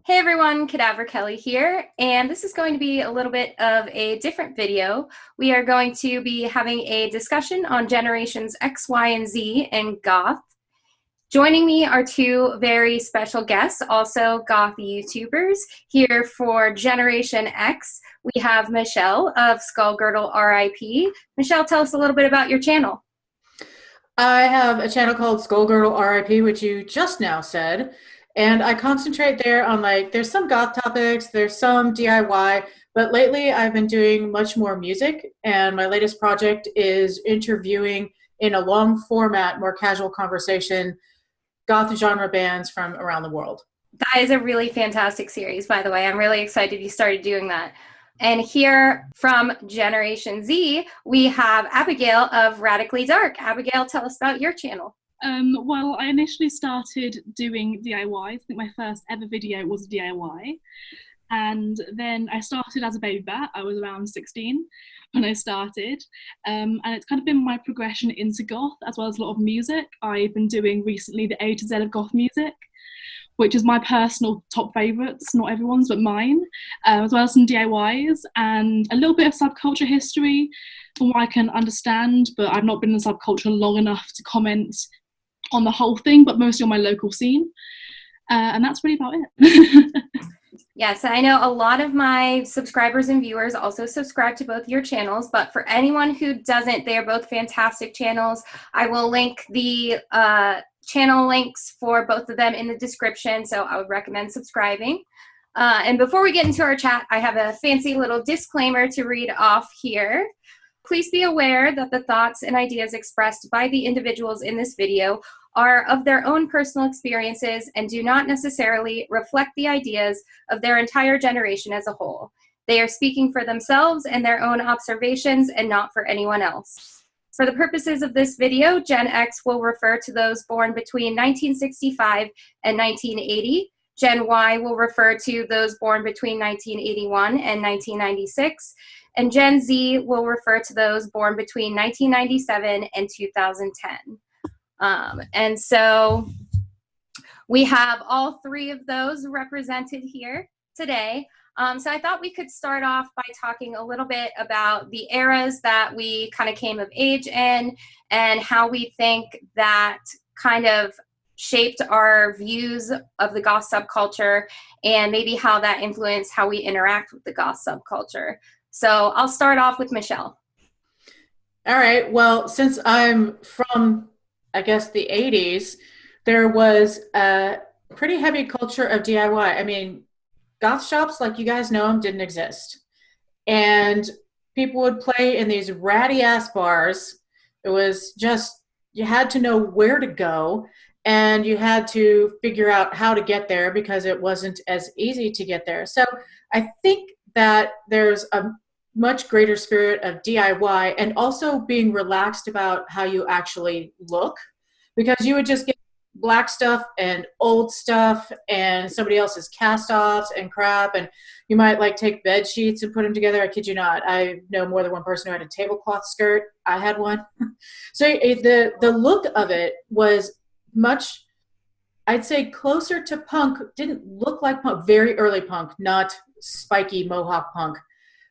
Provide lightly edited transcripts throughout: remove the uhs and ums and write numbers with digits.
Hey everyone, Cadaver Kelly here, and this is going to be a little bit of a different video. We are going to be having a discussion on generations X, Y, and Z in Goth. Joining me are two very special guests, also Goth YouTubers. Here for Generation X, we have Michelle of Skullgirdle RIP. Michelle, tell us a little bit about your channel. I have a channel called Skullgirdle RIP, which you just now said, and I concentrate there on there's some goth topics, there's some DIY, but lately I've been doing much more music, and my latest project is interviewing in a long format, more casual conversation, goth genre bands from around the world. That is a really fantastic series, by the way. I'm really excited you started doing that. And here from Generation Z, we have Abigail of Radically Dark. Abigail, tell us about your channel. Well, I initially started doing DIYs. I think my first ever video was a DIY. And then I started as a baby bat. I was around 16 when I started. And it's kind of been my progression into goth, as well as a lot of music. I've been doing recently the A to Z of goth music, which is my personal top favourites, not everyone's, but mine, as well as some DIYs and a little bit of subculture history from what I can understand, but I've not been in subculture long enough to comment on the whole thing, but mostly on my local scene. And that's really about it. Yes, I know a lot of my subscribers and viewers also subscribe to both your channels, but for anyone who doesn't, they are both fantastic channels. I will link the channel links for both of them in the description, so I would recommend subscribing. And before we get into our chat, I have a fancy little disclaimer to read off here. Please be aware that the thoughts and ideas expressed by the individuals in this video are of their own personal experiences and do not necessarily reflect the ideas of their entire generation as a whole. They are speaking for themselves and their own observations and not for anyone else. For the purposes of this video, Gen X will refer to those born between 1965 and 1980. Gen Y will refer to those born between 1981 and 1996. And Gen Z will refer to those born between 1997 and 2010. And so we have all three of those represented here today. So I thought we could start off by talking a little bit about the eras that we kind of came of age in and how we think that kind of shaped our views of the goth subculture and maybe how that influenced how we interact with the goth subculture. So I'll start off with Michelle. All right, well, since I'm from, I guess, the 80s, there was a pretty heavy culture of DIY. I mean, goth shops, like you guys know them, didn't exist. And people would play in these ratty ass bars. It was just, you had to know where to go and you had to figure out how to get there because it wasn't as easy to get there. So I think that there's a much greater spirit of DIY and also being relaxed about how you actually look, because you would just get black stuff and old stuff and somebody else's cast-offs and crap, and you might like take bed sheets and put them together. I kid you not. I know more than one person who had a tablecloth skirt. I had one. So the look of it was much, I'd say, closer to punk. Didn't look like punk, very early punk, not spiky mohawk punk,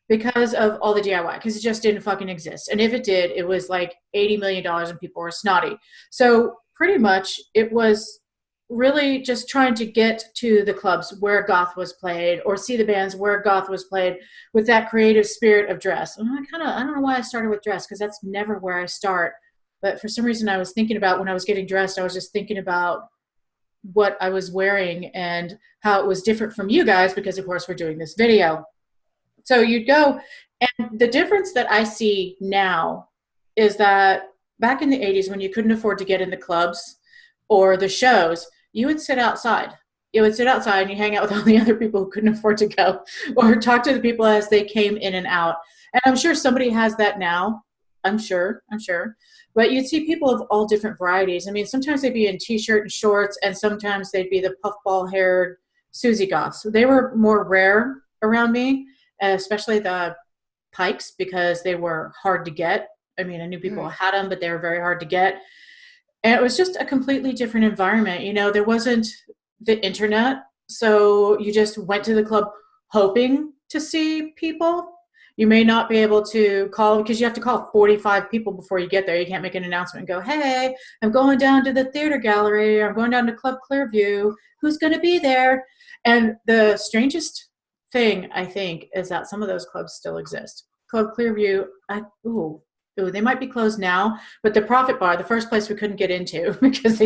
because of all the DIY, because it just didn't fucking exist. And if it did, it was like $80 million and people were snotty. So pretty much it was really just trying to get to the clubs where goth was played or see the bands where goth was played with that creative spirit of dress. And I don't know why I started with dress, because that's never where I start. But for some reason I was thinking about when I was getting dressed, I was just thinking about what I was wearing and how it was different from you guys, because of course we're doing this video. So you'd go, and the difference that I see now is that back in the 80s, when you couldn't afford to get in the clubs or the shows, you would sit outside. You would sit outside and you hang out with all the other people who couldn't afford to go, or talk to the people as they came in and out. And I'm sure somebody has that now. I'm sure. But you'd see people of all different varieties. I mean, sometimes they'd be in t-shirt and shorts, and sometimes they'd be the puffball-haired Susie Goths. They were more rare around me, especially the Pikes, because they were hard to get. I mean, I knew people had them, but they were very hard to get. And it was just a completely different environment. You know, there wasn't the internet, So you just went to the club hoping to see people. You may not be able to call because you have to call 45 people before you get there. You can't make an announcement and go, hey, I'm going down to the theater gallery, or I'm going down to Club Clearview. Who's going to be there? And the strangest thing, I think, is that some of those clubs still exist. Club Clearview, they might be closed now, but the Profit Bar, the first place we couldn't get into because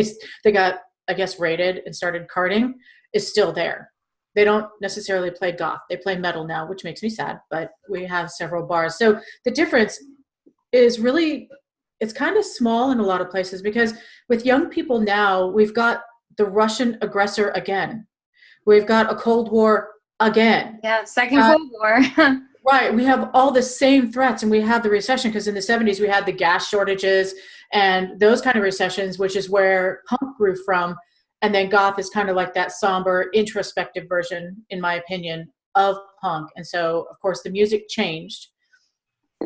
they got, I guess, raided and started carting, is still there. They don't necessarily play goth. They play metal now, which makes me sad, but we have several bars. So the difference is really, it's kind of small in a lot of places because with young people now, we've got the Russian aggressor again. We've got a Cold War again. Yeah, second Cold War. Right. We have all the same threats, and we have the recession because in the 70s we had the gas shortages and those kind of recessions, which is where punk grew from. And then goth is kind of like that somber, introspective version, in my opinion, of punk. And so, of course, the music changed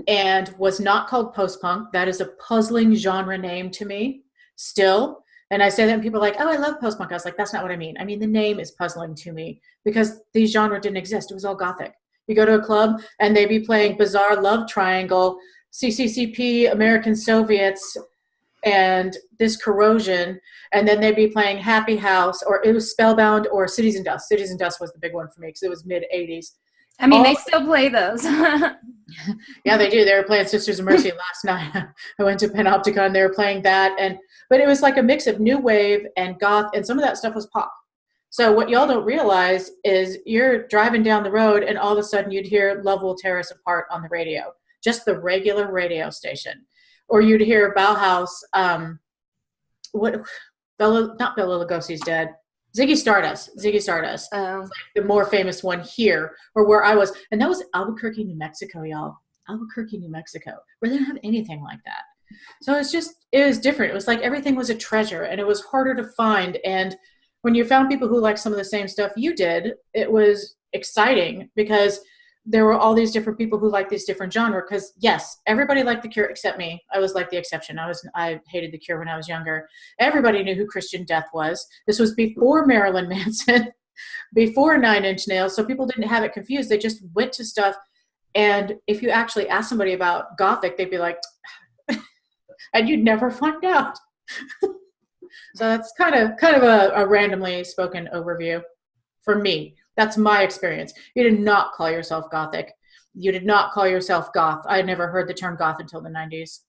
and was not called post-punk. That is a puzzling genre name to me still. And I say that and people are like, oh, I love post-punk. I was like, that's not what I mean. I mean, the name is puzzling to me because these genre didn't exist. It was all gothic. You go to a club and they be playing Bizarre Love Triangle, CCCP, American Soviets, and this Corrosion, and then they'd be playing Happy House, or it was Spellbound, or Cities and Dust. Cities and Dust was the big one for me because it was mid-'80s. I mean, they still play those. Yeah, they do. They were playing Sisters of Mercy last night. I went to Panopticon. They were playing that, but it was like a mix of new wave and goth, and some of that stuff was pop. So what y'all don't realize is you're driving down the road, and all of a sudden you'd hear Love Will Tear Us Apart on the radio, just the regular radio station. Or you'd hear Bauhaus, not Bela Lugosi's dead. Ziggy Stardust. Oh. Like the more famous one here, or where I was. And that was Albuquerque, New Mexico, y'all. Albuquerque, New Mexico, where they don't have anything like that. So it was different. It was like everything was a treasure, and it was harder to find. And when you found people who liked some of the same stuff you did, it was exciting because there were all these different people who liked these different genres. Because yes, everybody liked The Cure except me. I was like the exception. I hated The Cure when I was younger. Everybody knew who Christian Death was. This was before Marilyn Manson, before Nine Inch Nails. So people didn't have it confused. They just went to stuff. And if you actually ask somebody about Gothic, they'd be like, and you'd never find out. So that's kind of a randomly spoken overview for me. That's my experience. You did not call yourself Gothic. You did not call yourself goth. I had never heard the term goth until the 90s.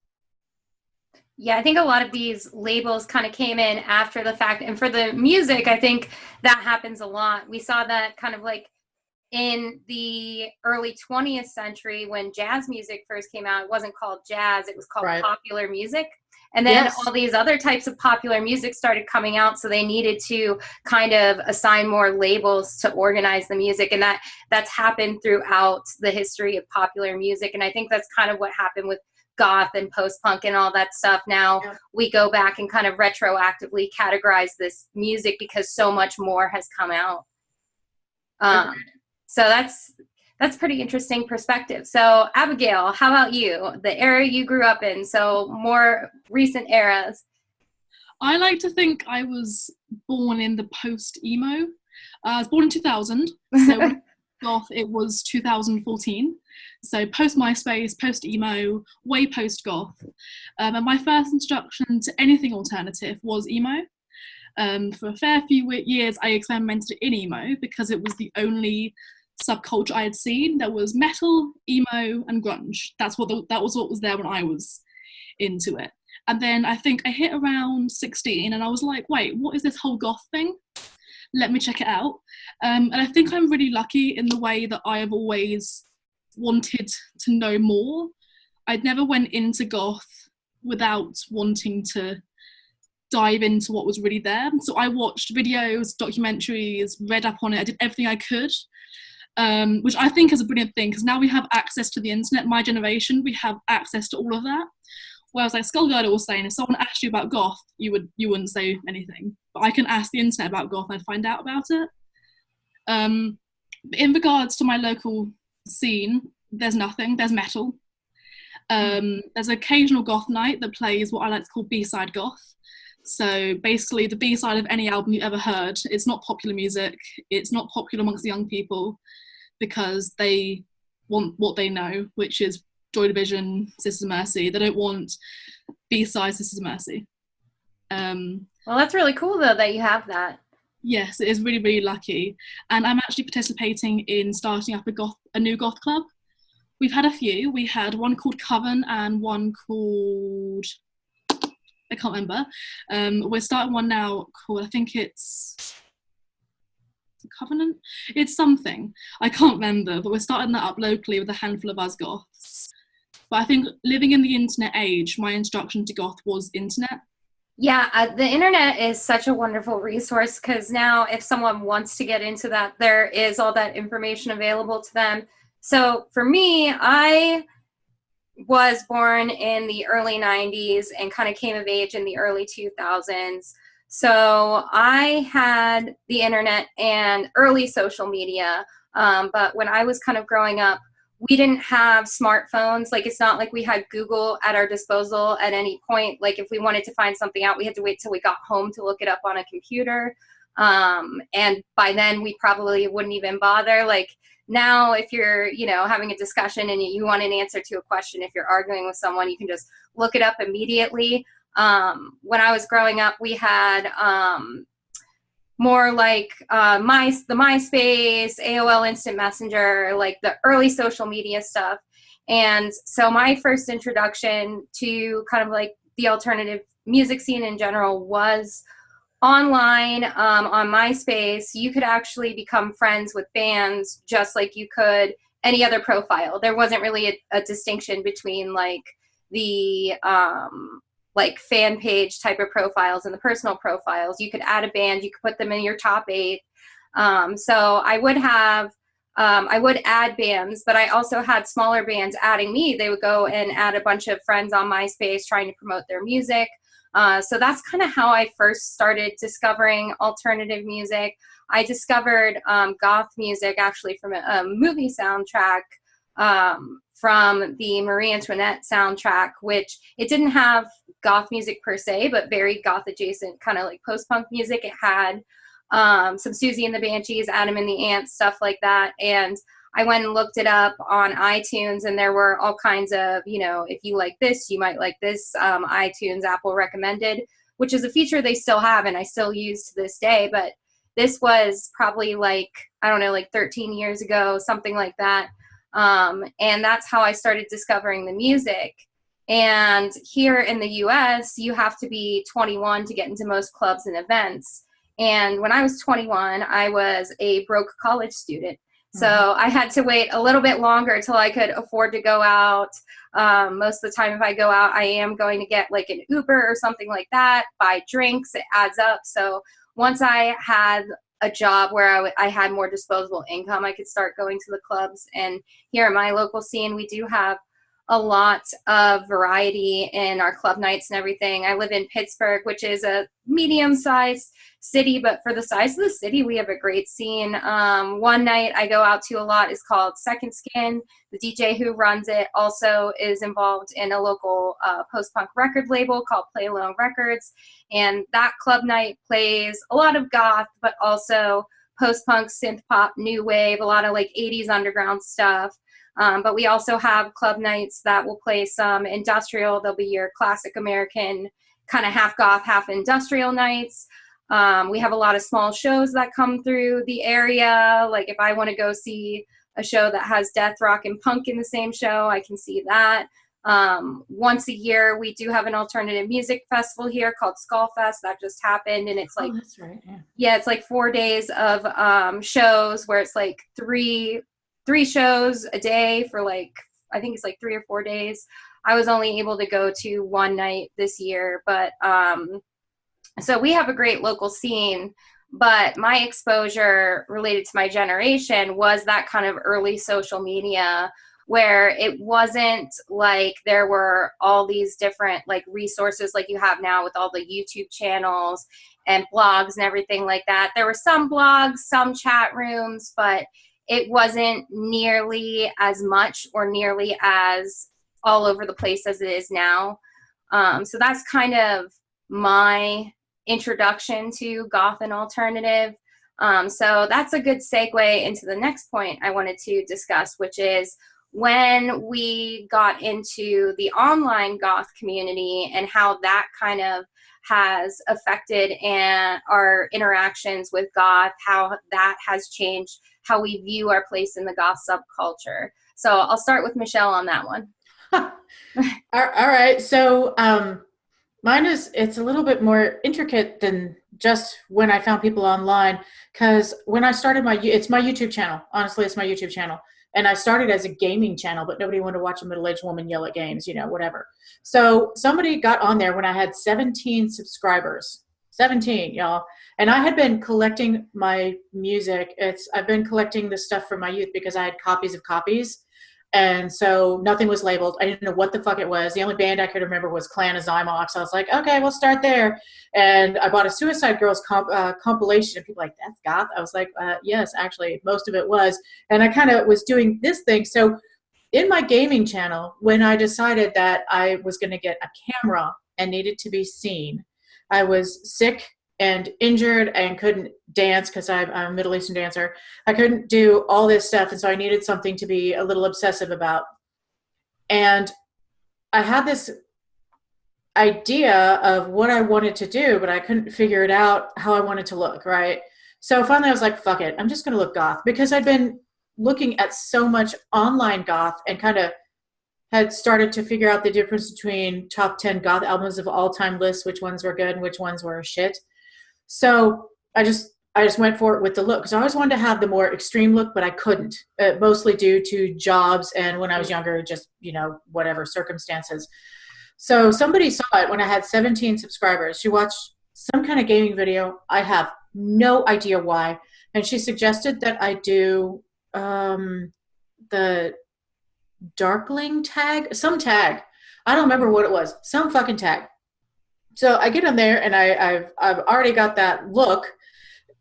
Yeah, I think a lot of these labels kind of came in after the fact. And for the music, I think that happens a lot. We saw that kind of like in the early 20th century when jazz music first came out. It wasn't called jazz. It was called popular music. And then all these other types of popular music started coming out, so they needed to kind of assign more labels to organize the music, and that's happened throughout the history of popular music. And I think that's kind of what happened with goth and post-punk and all that stuff. Now we go back and kind of retroactively categorize this music because so much more has come out. So that's pretty interesting perspective. So Abigail, how about you? The era you grew up in, so more recent eras. I like to think I was born in the post-emo. I was born in 2000, so when goth, it was 2014. So post-MySpace, post-emo, way post-goth. And my first introduction to anything alternative was emo. For a fair few years, I experimented in emo because it was the only subculture I had seen. There was metal, emo, and grunge. That was what was there when I was into it. And then I think I hit around 16 and I was like, wait, what is this whole goth thing? Let me check it out. And I think I'm really lucky in the way that I have always wanted to know more. I'd never went into goth without wanting to dive into what was really there. So I watched videos, documentaries, read up on it. I did everything I could. Which I think is a brilliant thing because now we have access to the internet. My generation, we have access to all of that. Whereas like Skullgirdle was saying, if someone asked you about goth, you wouldn't say anything. But I can ask the internet about goth and I'd find out about it. In regards to my local scene, there's nothing. There's metal. There's an occasional goth night that plays what I like to call B-side goth. So basically the B-side of any album you ever heard, it's not popular music, it's not popular amongst young people because they want what they know, which is Joy Division, Sisters of Mercy. They don't want B-side Sisters of Mercy. Well, that's really cool though that you have that. Yes, it is really, really lucky. And I'm actually participating in starting up a new goth club. We've had a few. We had one called Coven and one called, I can't remember. We're starting one now called, I think it's Covenant? It's something. I can't remember, but we're starting that up locally with a handful of us goths. But I think living in the internet age, my introduction to goth was internet. Yeah, the internet is such a wonderful resource because now if someone wants to get into that, there is all that information available to them. So for me, I was born in the early 90s and kind of came of age in the early 2000s. So I had the internet and early social media, but when I was kind of growing up, we didn't have smartphones. Like, it's not like we had Google at our disposal at any point. Like, if we wanted to find something out, we had to wait till we got home to look it up on a computer. And by then we probably wouldn't even bother. Like now, if you're, you know, having a discussion and you want an answer to a question, if you're arguing with someone, you can just look it up immediately. When I was growing up, we had, more like the MySpace, AOL Instant Messenger, like the early social media stuff. And so my first introduction to kind of like the alternative music scene in general was online on MySpace. You could actually become friends with bands just like you could any other profile. There wasn't really a distinction between like the like fan page type of profiles and the personal profiles. You could add a band, you could put them in your top 8. So I would add bands, but I also had smaller bands adding me. They would go and add a bunch of friends on MySpace trying to promote their music. So that's kind of how I first started discovering alternative music. I discovered goth music actually from a movie soundtrack, from the Marie Antoinette soundtrack, which it didn't have goth music per se, but very goth adjacent, kind of like post-punk music. It had some Susie and the Banshees, Adam and the Ants, stuff like that. And I went and looked it up on iTunes, and there were all kinds of, you know, if you like this, you might like this, iTunes, Apple recommended, which is a feature they still have and I still use to this day. But this was probably like, I don't know, like 13 years ago, something like that. And that's how I started discovering the music. And here in the US, you have to be 21 to get into most clubs and events. And when I was 21, I was a broke college student. So I had to wait a little bit longer till I could afford to go out. Most of the time, if I go out, I am going to get like an Uber or something like that, buy drinks, it adds up. So once I had a job where I had more disposable income, I could start going to the clubs. And here at my local scene, we do have a lot of variety in our club nights and everything. I live in Pittsburgh, which is a medium-sized city, but for the size of the city, we have a great scene. One night I go out to a lot is called Second Skin. The DJ who runs it also is involved in a local post-punk record label called Play Alone Records. And that club night plays a lot of goth, but also post-punk, synth pop, new wave, a lot of like 80s underground stuff. But we also have club nights that will play some industrial. There'll be your classic American kind of half goth, half industrial nights. We have a lot of small shows that come through the area. Like if I want to go see a show that has death rock and punk in the same show, I can see that. Once a year, we do have an alternative music festival here called Skullfest that just happened. And it's like, that's right. Yeah, it's like 4 days of shows where it's like three shows a day for like, I think it's like 3 or 4 days. I was only able to go to one night this year, but so we have a great local scene, but my exposure related to my generation was that kind of early social media where it wasn't like there were all these different like resources like you have now with all the YouTube channels and blogs and everything like that. There were some blogs, some chat rooms, but it wasn't nearly as much or nearly as all over the place as it is now. So that's kind of my introduction to goth and alternative. So that's a good segue into the next point I wanted to discuss, which is when we got into the online goth community and how that kind of has affected our interactions with goth, how that has changed how we view our place in the goth subculture. So I'll start with Michelle on that one. All right. So mine it's a little bit more intricate than just when I found people online, because when I started it's my YouTube channel. Honestly, it's my YouTube channel. And I started as a gaming channel, but nobody wanted to watch a middle-aged woman yell at games, you know, whatever. So somebody got on there when I had 17 subscribers. 17, y'all. And I had been collecting my music. I've been collecting the stuff from my youth because I had copies of copies. And so nothing was labeled. I didn't know what the fuck it was. The only band I could remember was Clan of Zymox. I was like, okay, we'll start there. And I bought a Suicide Girls compilation. And people were like, that's goth? I was like, yes, actually, most of it was. And I kind of was doing this thing. So in my gaming channel, when I decided that I was going to get a camera and needed to be seen, I was sick and injured and couldn't dance because I'm a Middle Eastern dancer. I couldn't do all this stuff, and so I needed something to be a little obsessive about. And I had this idea of what I wanted to do, but I couldn't figure it out how I wanted to look, right? So finally I was like, fuck it, I'm just gonna look goth, because I'd been looking at so much online goth and kind of had started to figure out the difference between top 10 goth albums of all time lists, which ones were good and which ones were shit. So I just went for it with the look, because I always wanted to have the more extreme look, but I couldn't, mostly due to jobs and when I was younger, just, you know, whatever circumstances. So somebody saw it when I had 17 subscribers. She watched some kind of gaming video. I have no idea why. And she suggested that I do the Darkling tag, some tag. I don't remember what it was, some fucking tag. So I get in there and I've already got that look.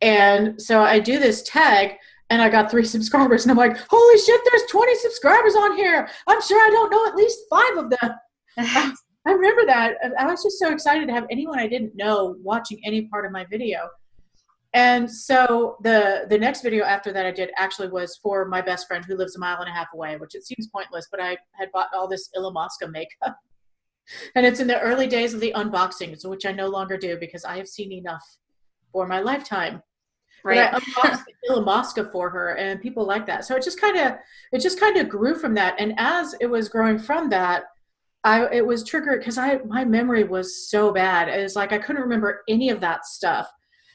And so I do this tag and I got 3 subscribers and I'm like, holy shit, there's 20 subscribers on here. I'm sure I don't know at least 5 of them. I remember that. I was just so excited to have anyone I didn't know watching any part of my video. And so the next video after that I did actually was for my best friend who lives 1.5 miles away, which it seems pointless, but I had bought all this Ilamasca makeup. And it's in the early days of the unboxings, which I no longer do because I have seen enough for my lifetime. Right. But I unboxed the Ilamasca for her, and people like that. So it just kind of grew from that. And as it was growing from that, it was triggered because my memory was so bad. It was like I couldn't remember any of that stuff.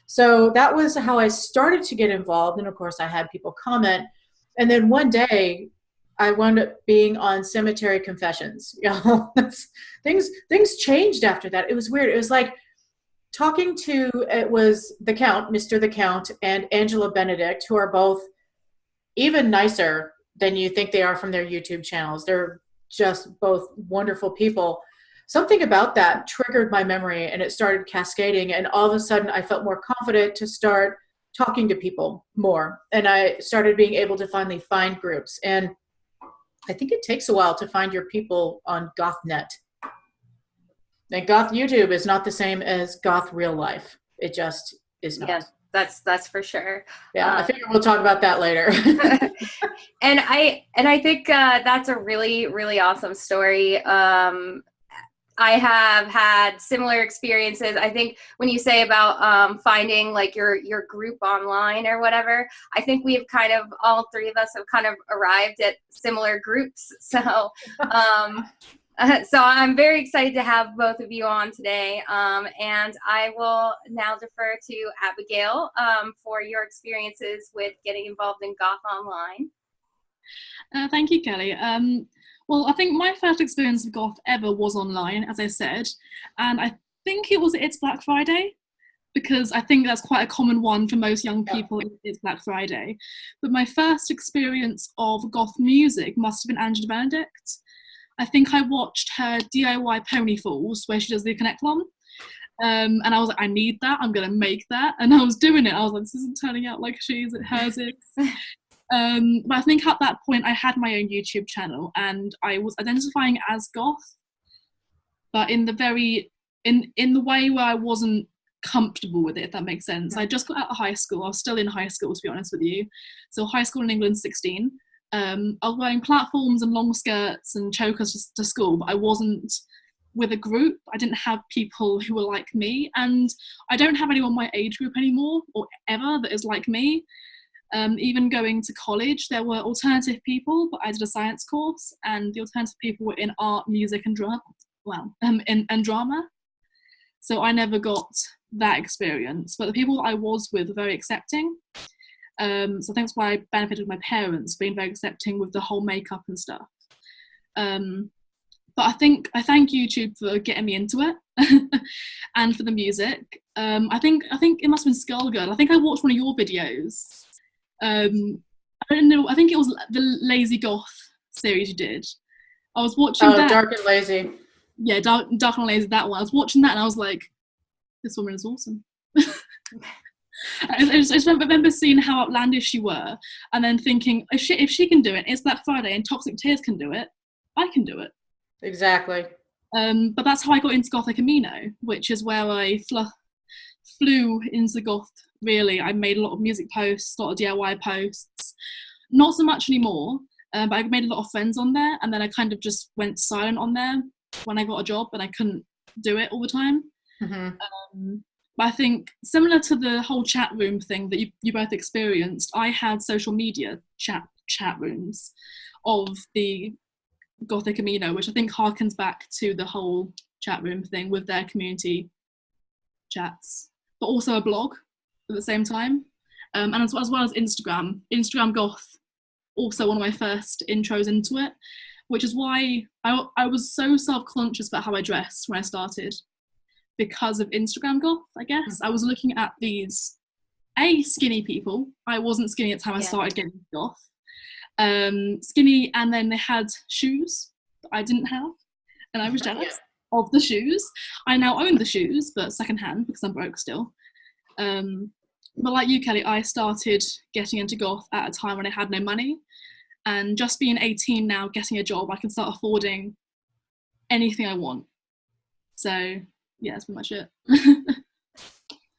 So that was how I started to get involved. And of course, I had people comment. And then one day, I wound up being on Cemetery Confessions. You know, things changed after that. It was weird. It was like talking to, it was the Count, Mr. the Count, and Angela Benedict, who are both even nicer than you think they are from their YouTube channels. They're just both wonderful people. Something about that triggered my memory, and it started cascading. And all of a sudden, I felt more confident to start talking to people more. And I started being able to finally find groups. And I think it takes a while to find your people on GothNet. And Goth YouTube is not the same as Goth real life. It just is not. Yeah, that's for sure. Yeah, I figure we'll talk about that later. And I think that's a really, really awesome story. I have had similar experiences. I think when you say about finding like your group online or whatever, I think we've kind of, all 3 of us have kind of arrived at similar groups. So, so I'm very excited to have both of you on today. And I will now defer to Abigail for your experiences with getting involved in Goth Online. Thank you, Kelly. Well, I think my first experience of Goth ever was online, as I said, and I think it's Black Friday, because I think that's quite a common one for most young people. It's Black Friday. But my first experience of Goth music must have been Angela Benedict. I think I watched her DIY Pony Falls, where she does the Connectlon, and I was like, I need that, I'm going to make that, and I was doing it. I was like, this isn't turning out like hers is. But I think at that point I had my own YouTube channel and I was identifying as goth, but in the way where I wasn't comfortable with it, if that makes sense. I just got out of high school. I was still in high school, to be honest with you. So high school in England, 16. I was wearing platforms and long skirts and chokers to school, but I wasn't with a group. I didn't have people who were like me, and I don't have anyone my age group anymore or ever that is like me. Even going to college, there were alternative people, but I did a science course, and the alternative people were in art, music, and drama. And drama. So I never got that experience, but the people that I was with were very accepting. So I think that's why I benefited my parents being very accepting with the whole makeup and stuff. But I thank YouTube for getting me into it and for the music. I think it must have been Skullgirdle. I think I watched one of your videos. I don't know. I think it was the Lazy Goth series you did. I was watching that. Dark and Lazy. Yeah, Dark and Lazy, that one. I was watching that and I was like, this woman is awesome. I just remember seeing how outlandish you were, and then thinking, if she can do it, it's Black Friday and Toxic Tears can do it, I can do it. Exactly. But that's how I got into Gothic Amino, which is where I flew into Goth, really. I made a lot of music posts, a lot of DIY posts. Not so much anymore, but I made a lot of friends on there, and then I kind of just went silent on there when I got a job and I couldn't do it all the time. Mm-hmm. But I think similar to the whole chat room thing that you both experienced, I had social media chat rooms of the Gothic Amino, which I think harkens back to the whole chat room thing with their community chats, but also a blog at the same time. And as well as Instagram Goth, also one of my first intros into it, which is why I was so self-conscious about how I dressed when I started, because of Instagram Goth, I guess. I was looking at these skinny people. I wasn't skinny at the time I started getting Goth. Skinny, and then they had shoes that I didn't have, and I was jealous of the shoes. I now own the shoes, but secondhand because I'm broke still. But like you, Kelly, I started getting into Goth at a time when I had no money, and just being 18 now, getting a job, I can start affording anything I want. So yeah, that's pretty much it.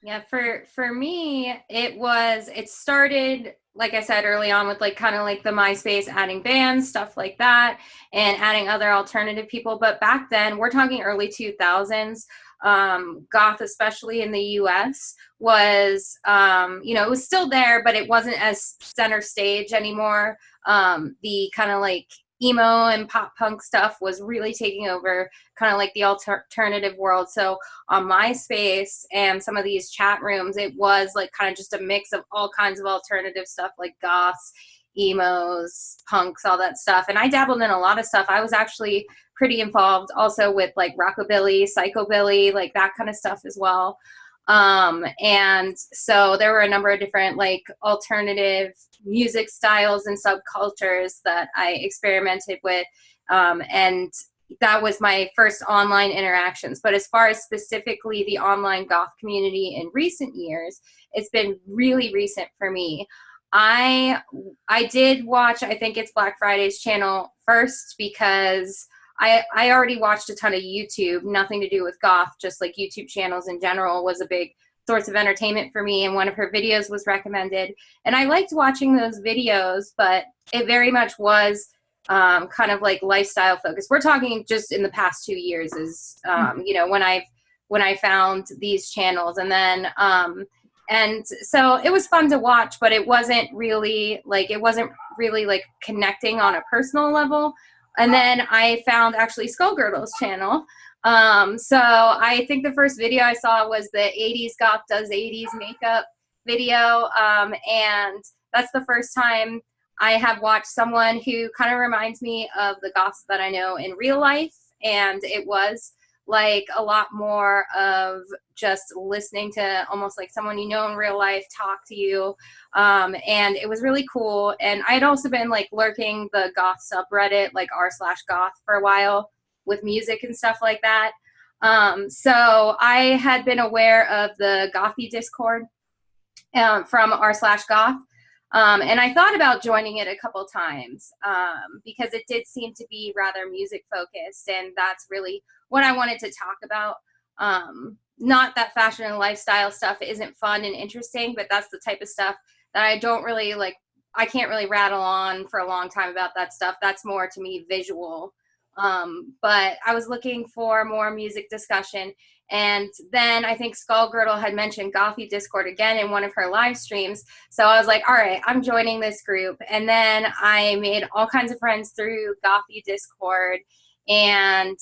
Yeah, for me, it started, like I said, early on with like kind of like the MySpace, adding bands, stuff like that, and adding other alternative people. But back then, we're talking early 2000s, Goth, especially in the US, was, it was still there, but it wasn't as center stage anymore. The kind of like emo and pop punk stuff was really taking over kind of like the alternative world. So on MySpace and some of these chat rooms, it was like kind of just a mix of all kinds of alternative stuff, like goths, emos, punks, all that stuff. And I dabbled in a lot of stuff. I was actually pretty involved also with like rockabilly, psychobilly, like that kind of stuff as well. And so there were a number of different like alternative music styles and subcultures that I experimented with. And that was my first online interactions. But as far as specifically the online goth community in recent years, it's been really recent for me. I did watch, I think it's Black Friday's channel first, because I already watched a ton of YouTube, nothing to do with goth, just like YouTube channels in general was a big source of entertainment for me, and one of her videos was recommended. And I liked watching those videos, but it very much was kind of like lifestyle focused. We're talking just in the past 2 years is, when I found these channels. And then, and so it was fun to watch, but it wasn't really like connecting on a personal level. And then I found actually Skullgirdle's channel. So I think the first video I saw was the 80s Goth Does 80s Makeup video. And that's the first time I have watched someone who kind of reminds me of the goths that I know in real life. And it was like a lot more of just listening to almost like someone you know in real life talk to you. And it was really cool. And I'd also been like lurking the goth subreddit, like r/goth for a while with music and stuff like that. So I had been aware of the Gothy Discord from r/goth. And I thought about joining it a couple times because it did seem to be rather music focused, and that's really what I wanted to talk about. Not that fashion and lifestyle stuff isn't fun and interesting, but that's the type of stuff that I don't really like. I can't really rattle on for a long time about that stuff. That's more to me visual. But I was looking for more music discussion. And then I think Skullgirdle had mentioned Gothy Discord again in one of her live streams. So I was like, all right, I'm joining this group. And then I made all kinds of friends through Gothy Discord, and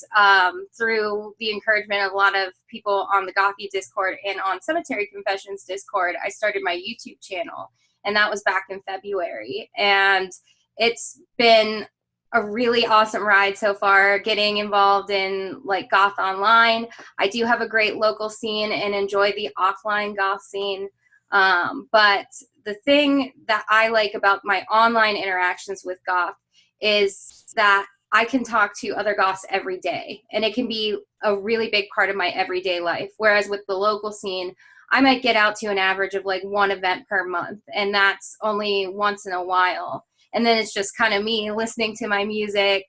through the encouragement of a lot of people on the Gothy Discord and on Cemetery Confessions Discord, I started my YouTube channel. And that was back in February. And it's been a really awesome ride so far, getting involved in like Goth online. I do have a great local scene and enjoy the offline Goth scene. But the thing that I like about my online interactions with Goth is that I can talk to other Goths every day, and it can be a really big part of my everyday life. Whereas with the local scene, I might get out to an average of like one event per month, and that's only once in a while. And then it's just kind of me listening to my music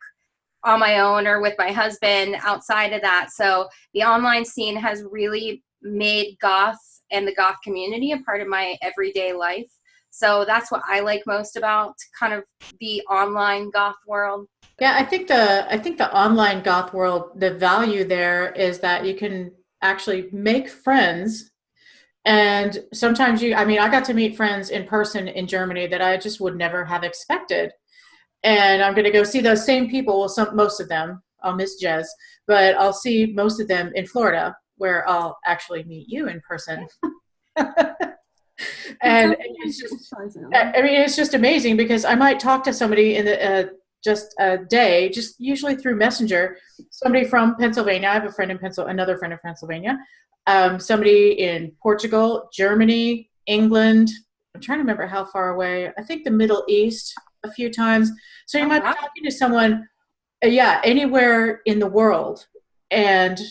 on my own or with my husband outside of that. So the online scene has really made Goth and the Goth community a part of my everyday life. So that's what I like most about kind of the online Goth world. Yeah, I think the online Goth world, the value there is that you can actually make friends. And sometimes I got to meet friends in person in Germany that I just would never have expected. And I'm going to go see those same people, most of them. I'll miss Jez, but I'll see most of them in Florida, where I'll actually meet you in person. And it's just, it's just amazing, because I might talk to somebody in just a day, just usually through Messenger, somebody from Pennsylvania. I have a friend in another friend in Pennsylvania. Somebody in Portugal, Germany, England. I'm trying to remember how far away. I think the Middle East a few times. So you might be talking to someone, anywhere in the world. And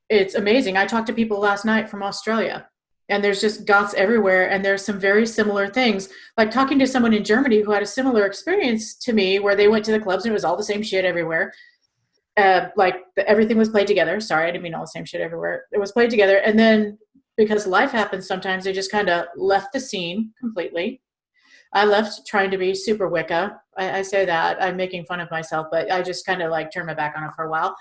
it's amazing. I talked to people last night from Australia, and there's just Goths everywhere. And there's some very similar things, like talking to someone in Germany who had a similar experience to me, where they went to the clubs and it was all the same shit everywhere. Everything was played together. Sorry, I didn't mean all the same shit everywhere. It was played together. And then because life happens sometimes, they just kind of left the scene completely. I left trying to be super Wicca. I say that. I'm making fun of myself, but I just kind of like turn my back on it for a while.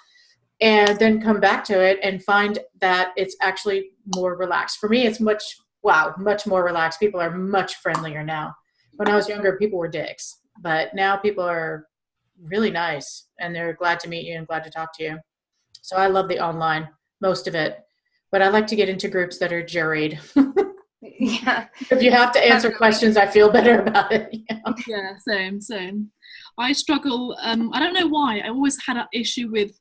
And then come back to it and find that it's actually more relaxed. For me, it's much more relaxed. People are much friendlier now. When I was younger, people were dicks. But now people are really nice, and they're glad to meet you and glad to talk to you. So I love the online, most of it. But I like to get into groups that are juried. Yeah. If you have to answer questions, I feel better about it. Yeah, same. I struggle. I don't know why. I always had an issue with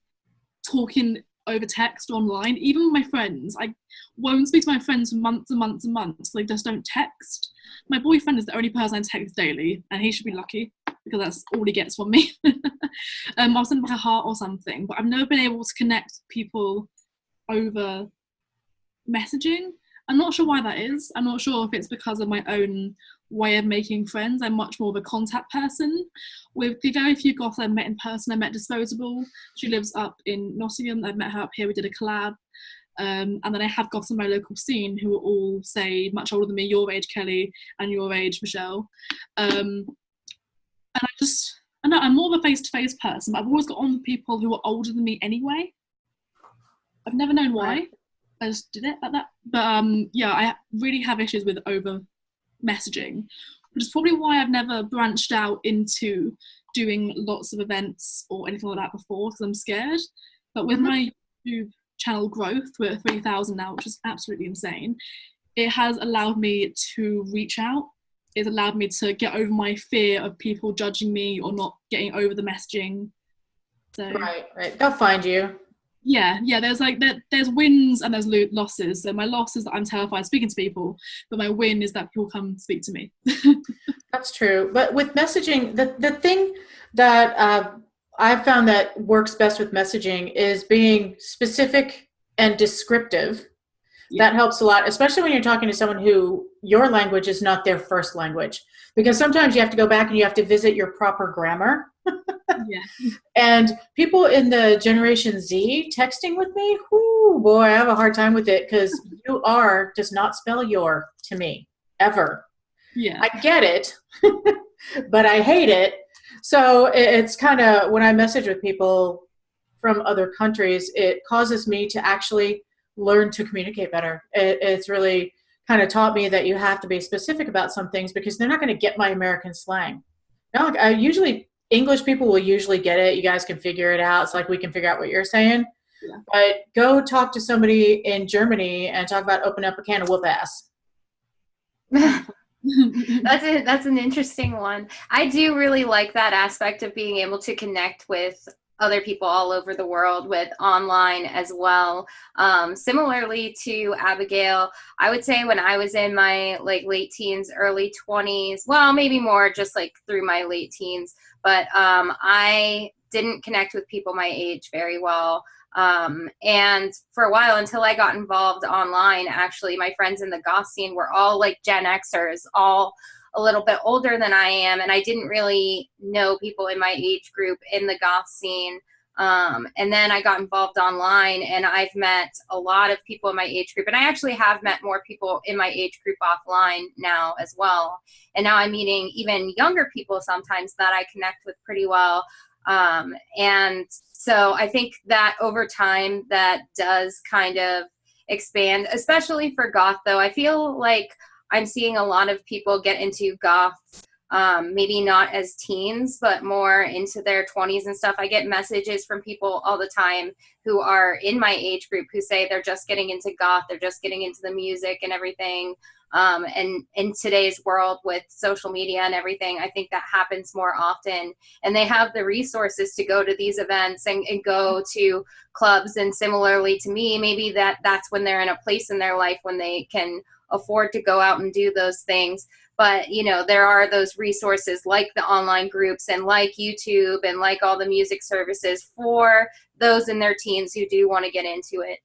talking over text online. Even with my friends, I won't speak to my friends for months and months and months. They just don't text. My boyfriend is the only person I text daily, and he should be lucky, because that's all he gets from me. I'll send him a heart or something, but I've never been able to connect people over messaging. I'm not sure why that is. I'm not sure if it's because of my own way of making friends. I'm much more of a contact person. With the very few Goths I met in person, I met Disposable. She lives up in Nottingham. I met her up here. We did a collab. And then I have Goths in my local scene who are all, say, much older than me, your age, Kelly, and your age, Michelle. And I'm more of a face-to-face person, but I've always got on with people who are older than me anyway. I've never known why. Right. I just did it like that. But I really have issues with over messaging, which is probably why I've never branched out into doing lots of events or anything like that before, because I'm scared. But with my YouTube channel growth, we're at 3,000 now, which is absolutely insane. It has allowed me to reach out. It's allowed me to get over my fear of people judging me or not getting over the messaging. So right. They'll find you. Yeah. There's wins and there's losses. So my loss is that I'm terrified speaking to people, but my win is that people come speak to me. That's true. But with messaging, the thing that I've found that works best with messaging is being specific and descriptive. Yeah. That helps a lot, especially when you're talking to someone who your language is not their first language, because sometimes you have to go back and you have to visit your proper grammar. Yeah. And people in the Generation Z texting with me, whoo, boy, I have a hard time with it because does not spell your to me, ever. Yeah. I get it, but I hate it. So it's kind of, when I message with people from other countries, it causes me to actually learn to communicate better. It's really kind of taught me that you have to be specific about some things because they're not going to get my American slang. No, usually English people will usually get it. You guys can figure it out. It's like we can figure out what you're saying. Yeah. But go talk to somebody in Germany and talk about open up a can of whoop ass. That's an interesting one. I do really like that aspect of being able to connect with other people all over the world with online as well. Similarly to Abigail, I would say when I was in my like late teens, early 20s, well, maybe more just like through my late teens, but I didn't connect with people my age very well. And for a while, until I got involved online, actually, my friends in the goth scene were all like Gen Xers, all a little bit older than I am. And I didn't really know people in my age group in the goth scene. And then I got involved online, and I've met a lot of people in my age group. And I actually have met more people in my age group offline now as well. And now I'm meeting even younger people sometimes that I connect with pretty well. And so I think that over time that does kind of expand, especially for goth though. I feel like I'm seeing a lot of people get into goth, maybe not as teens, but more into their 20s and stuff. I get messages from people all the time who are in my age group who say they're just getting into goth, they're just getting into the music and everything. And in today's world with social media and everything, I think that happens more often, and they have the resources to go to these events and go to clubs. And similarly to me, maybe that's when they're in a place in their life when they can afford to go out and do those things. But, you know, there are those resources like the online groups and like YouTube and like all the music services for those in their teens who do want to get into it.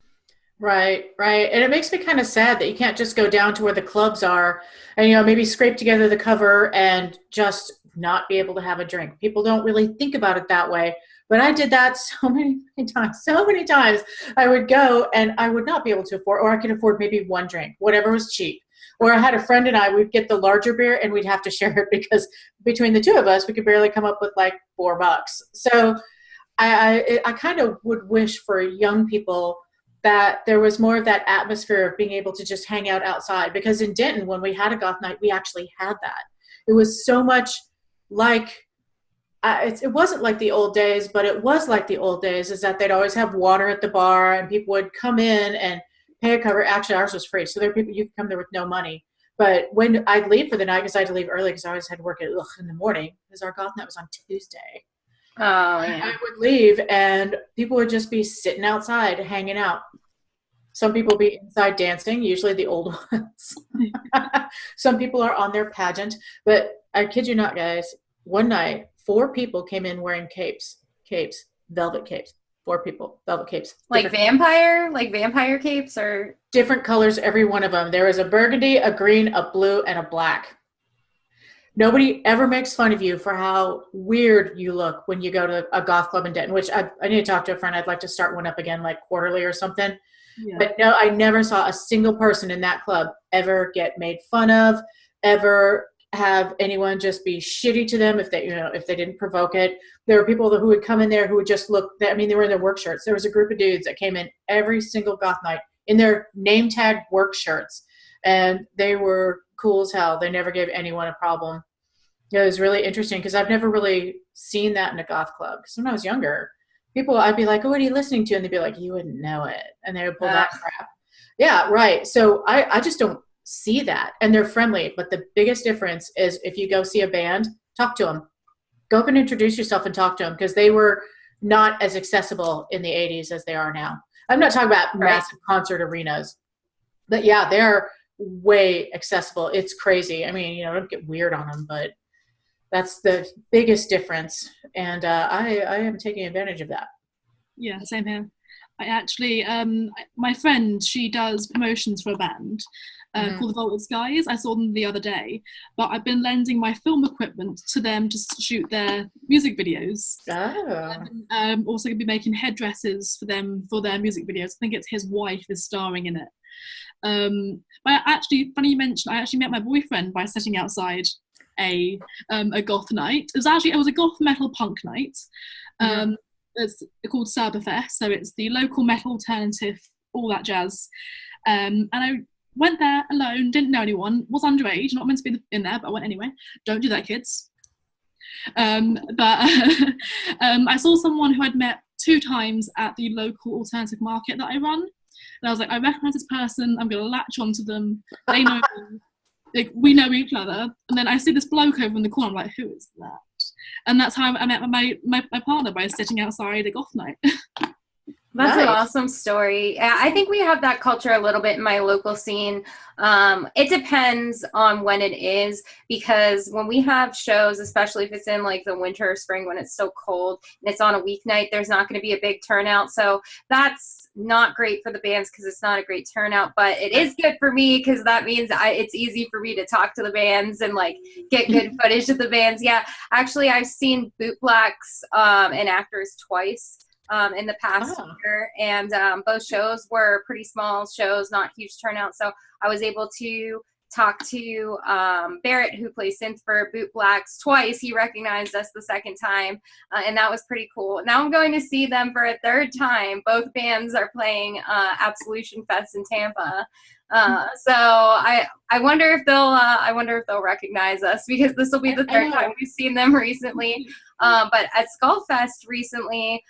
Right, right. And it makes me kind of sad that you can't just go down to where the clubs are and, you know, maybe scrape together the cover and just not be able to have a drink. People don't really think about it that way. But I did that so many times. So many times I would go and I would not be able to afford, or I could afford maybe one drink, whatever was cheap. Or I had a friend and I would get the larger beer and we'd have to share it because between the two of us, we could barely come up with like $4. So I kind of would wish for young people that there was more of that atmosphere of being able to just hang out outside. Because in Denton, when we had a goth night, we actually had that. It was so much like, it wasn't like the old days, but it was like the old days, is that they'd always have water at the bar and people would come in and pay a cover. Actually, ours was free. So there were people, you could come there with no money. But when I'd leave for the night, because I had to leave early because I always had to work in the morning, because our goth night was on Tuesday. Oh, yeah. I would leave and people would just be sitting outside hanging out. Some people be inside dancing, usually the old ones. Some people are on their pageant. But I kid you not, guys, one night, 4 people came in wearing capes, velvet capes. 4 people, velvet capes. Like vampire capes, or different colors, every one of them. There was a burgundy, a green, a blue, and a black. Nobody ever makes fun of you for how weird you look when you go to a goth club in Denton, which I need to talk to a friend. I'd like to start one up again, like quarterly or something. Yeah. But no, I never saw a single person in that club ever get made fun of, ever have anyone just be shitty to them if they didn't provoke it. There were people who would come in there who would just look, I mean, they were in their work shirts. There was a group of dudes that came in every single goth night in their name tag work shirts, and they were cool as hell. They never gave anyone a problem. It was really interesting because I've never really seen that in a goth club. Because when I was younger, people, I'd be like, oh, what are you listening to? And they'd be like, you wouldn't know it. And they would pull that crap. Yeah, right. So I just don't see that. And they're friendly. But the biggest difference is if you go see a band, talk to them. Go up and introduce yourself and talk to them, because they were not as accessible in the 80s as they are now. I'm not talking about massive concert arenas. But yeah, they're way accessible. It's crazy. I mean, don't get weird on them, but that's the biggest difference, and I am taking advantage of that. Yeah, same here. I actually, my friend, she does promotions for a band, called the Vaulted Skies. I saw them the other day, but I've been lending my film equipment to them to shoot their music videos. I'm also going to be making headdresses for them for their music videos. I think it's his wife is starring in it. But actually, funny you mentioned, I actually met my boyfriend by sitting outside a goth night. It was a goth metal punk night. It's called Cyberfest, so it's the local metal alternative, all that jazz. And I went there alone, didn't know anyone, was underage, not meant to be in there, but I went anyway. Don't do that, kids. But I saw someone who I'd met 2 times at the local alternative market that I run. And I was like, I recognise this person, I'm going to latch onto them. They know me. Like, we know each other. And then I see this bloke over in the corner, I'm like, who is that? And that's how I met my partner, by sitting outside a goth night. That's an awesome story. I think we have that culture a little bit in my local scene. It depends on when it is, because when we have shows, especially if it's in like the winter or spring when it's so cold and it's on a weeknight, there's not going to be a big turnout. So that's not great for the bands because it's not a great turnout, but it is good for me because that means it's easy for me to talk to the bands and like get good footage of the bands. Yeah, actually I've seen Bootblacks and Actors twice in the past year, and both shows were pretty small shows, not huge turnout, so I was able to talk to Barrett, who plays synth for Bootblacks, twice. He recognized us the second time, and that was pretty cool. Now I'm going to see them for a 3rd time. Both bands are playing Absolution Fest in Tampa. So I wonder if they'll recognize us, because this will be the 3rd time we've seen them recently. But at Skullfest recently,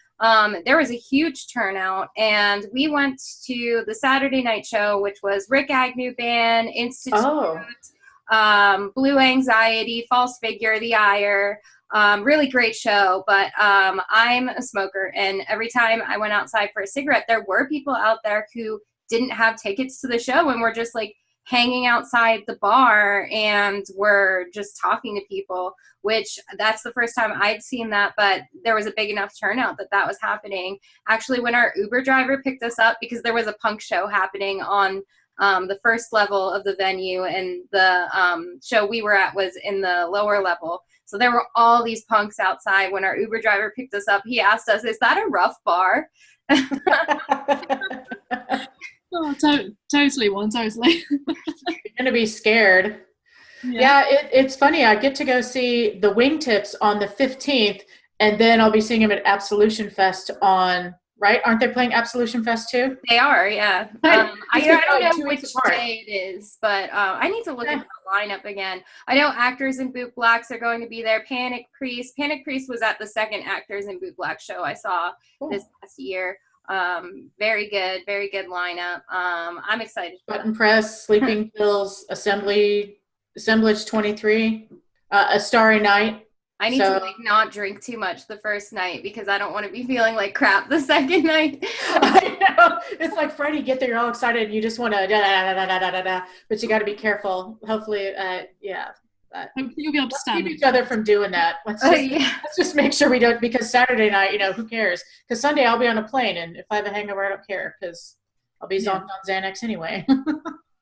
there was a huge turnout, and we went to the Saturday night show, which was Rick Agnew Band, Institute, Blue Anxiety, False Figure, The Ire. Really great show, but I'm a smoker, and every time I went outside for a cigarette, there were people out there who didn't have tickets to the show and were just like hanging outside the bar and were just talking to people, which that's the first time I'd seen that, but there was a big enough turnout that was happening. Actually, when our Uber driver picked us up, because there was a punk show happening on the first level of the venue, and the show we were at was in the lower level. So there were all these punks outside. When our Uber driver picked us up, he asked us, "Is that a rough bar?" Oh, totally one, totally. You're gonna be scared. Yeah, it's funny. I get to go see the Wingtips on the 15th, and then I'll be seeing them at Absolution Fest on, right? Aren't they playing Absolution Fest too? They are, yeah. I don't know which day it is, but I need to look at the lineup again. I know Actors and Bootblacks are going to be there. Panic Priest was at the 2nd Actors and Bootblacks show I saw this past year. Very good lineup. I'm excited. Button Press, Sleeping Pills, Assemblage 23, A Starry Night. I need to like not drink too much the first night, because I don't want to be feeling like crap the second night. I know. It's like Friday, get there, you're all excited, and you just want to da-da-da-da-da-da-da, but you got to be careful. Hopefully, you'll be able to stand keep each other from doing that. Let's just make sure we don't, because Saturday night, who cares? Because Sunday I'll be on a plane, and if I have a hangover, I don't care, because I'll be zonked on Xanax anyway.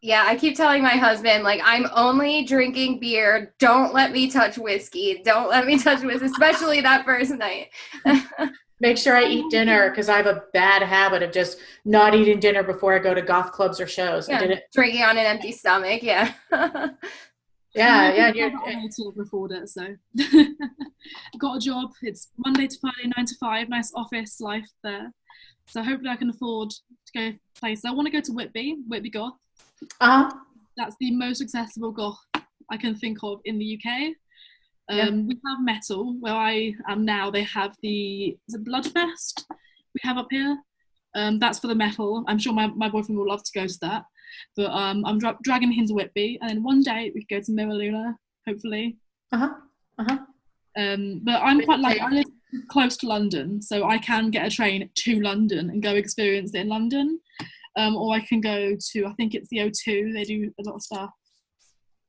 Yeah, I keep telling my husband, like, I'm only drinking beer. Don't let me touch whiskey. Don't let me touch whiskey, especially that first night. Make sure I eat dinner, because I have a bad habit of just not eating dinner before I go to goth clubs or shows. Yeah, drinking on an empty stomach, yeah. Yeah. I'm able to afford it, so. Got a job. It's Monday to Friday, 9 to 5. Nice office life there. So hopefully I can afford to go places. I want to go to Whitby Goth. That's the most accessible goth I can think of in the UK. We have metal where I am now. They have is it Bloodfest we have up here. That's for the metal. I'm sure my boyfriend will love to go to that. But I'm dragging him to Whitby, and then one day we could go to Miraluna, hopefully. But I'm quite lucky. I live close to London, so I can get a train to London and go experience it in London. Or I can go to, I think it's the O2, they do a lot of stuff.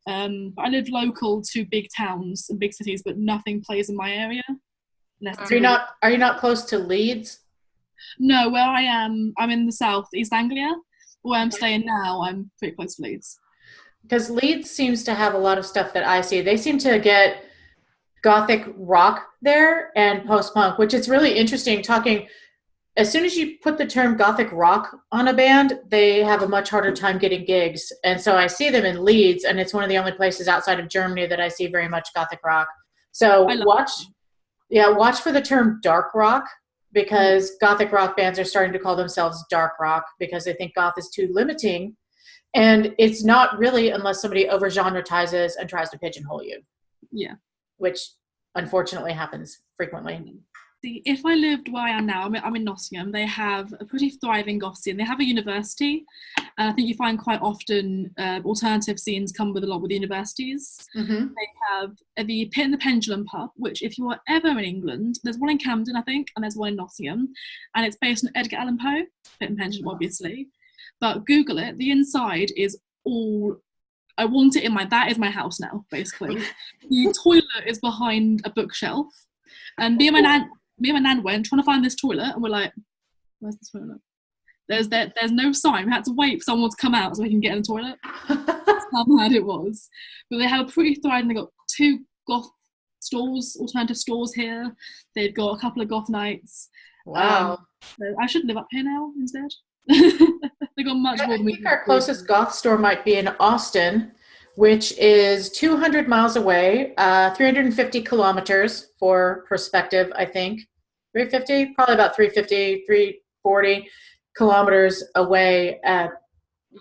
But I live local to big towns and big cities, but nothing plays in my area. Are you not close to Leeds? No, where I am, I'm in the south, East Anglia. Where I'm staying now, I'm pretty close to Leeds. because Leeds seems to have a lot of stuff that I see. They seem to get Gothic rock there and post-punk, which is really interesting talking. As soon as you put the term Gothic rock on a band, they have a much harder time getting gigs. And so I see them in Leeds, and it's one of the only places outside of Germany that I see very much Gothic rock. So watch for the term dark rock, because Gothic rock bands are starting to call themselves dark rock because they think goth is too limiting. And it's not really, unless somebody over-genretizes and tries to pigeonhole you. Yeah. Which unfortunately happens frequently. See, if I lived where I am now, I'm in Nottingham, they have a pretty thriving goth scene. They have a university, and I think you find quite often alternative scenes come with a lot with universities. Mm-hmm. They have the Pit and the Pendulum pub, which if you are ever in England, there's one in Camden, I think, and there's one in Nottingham, and it's based on Edgar Allan Poe, Pit and Pendulum, obviously. But Google it, the inside is all, I want it in that is my house now, basically. The toilet is behind a bookshelf, and me and my nan went trying to find this toilet, and we're like, where's the toilet? There's no sign. We had to wait for someone to come out so we can get in the toilet. That's how bad it was. But they have a pretty thriving, they've got 2 goth stores, alternative stores here. They've got a couple of goth nights. Wow. So I should live up here now instead. They got much more than we. I think our closest goth store might be in Austin, which is 200 miles away, 350 kilometers for perspective, I think. 350, probably about 350, 340 kilometers away.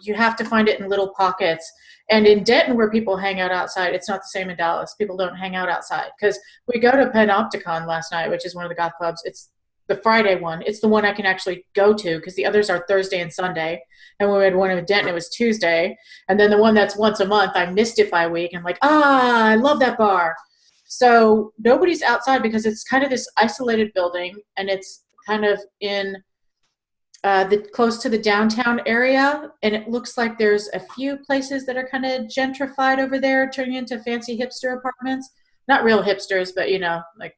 You have to find it in little pockets. And in Denton, where people hang out outside, it's not the same in Dallas. People don't hang out outside. Because we go to Panopticon last night, which is one of the goth clubs. It's the Friday one. It's the one I can actually go to, because the others are Thursday and Sunday. And when we had one in Denton, it was Tuesday. And then the one that's once a month, I missed it by a week. I'm like, I love that bar. So nobody's outside because it's kind of this isolated building, and it's kind of in close to the downtown area. And it looks like there's a few places that are kind of gentrified over there, turning into fancy hipster apartments. Not real hipsters, but, like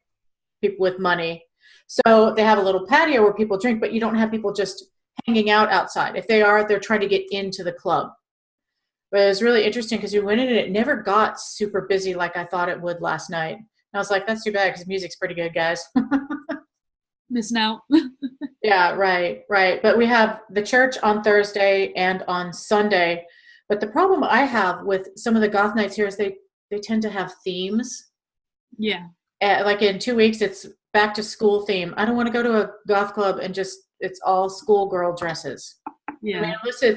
people with money. So they have a little patio where people drink, but you don't have people just hanging out outside. If they are, they're trying to get into the club. But it was really interesting because you went in and it never got super busy like I thought it would last night. And I was like, that's too bad because music's pretty good, guys. Missing out. Yeah, right. But we have the church on Thursday and on Sunday. But the problem I have with some of the goth nights here is they tend to have themes. Yeah. Like in 2 weeks, it's back to school theme. I don't want to go to a goth club and it's all schoolgirl dresses. Yeah. I mean, illicit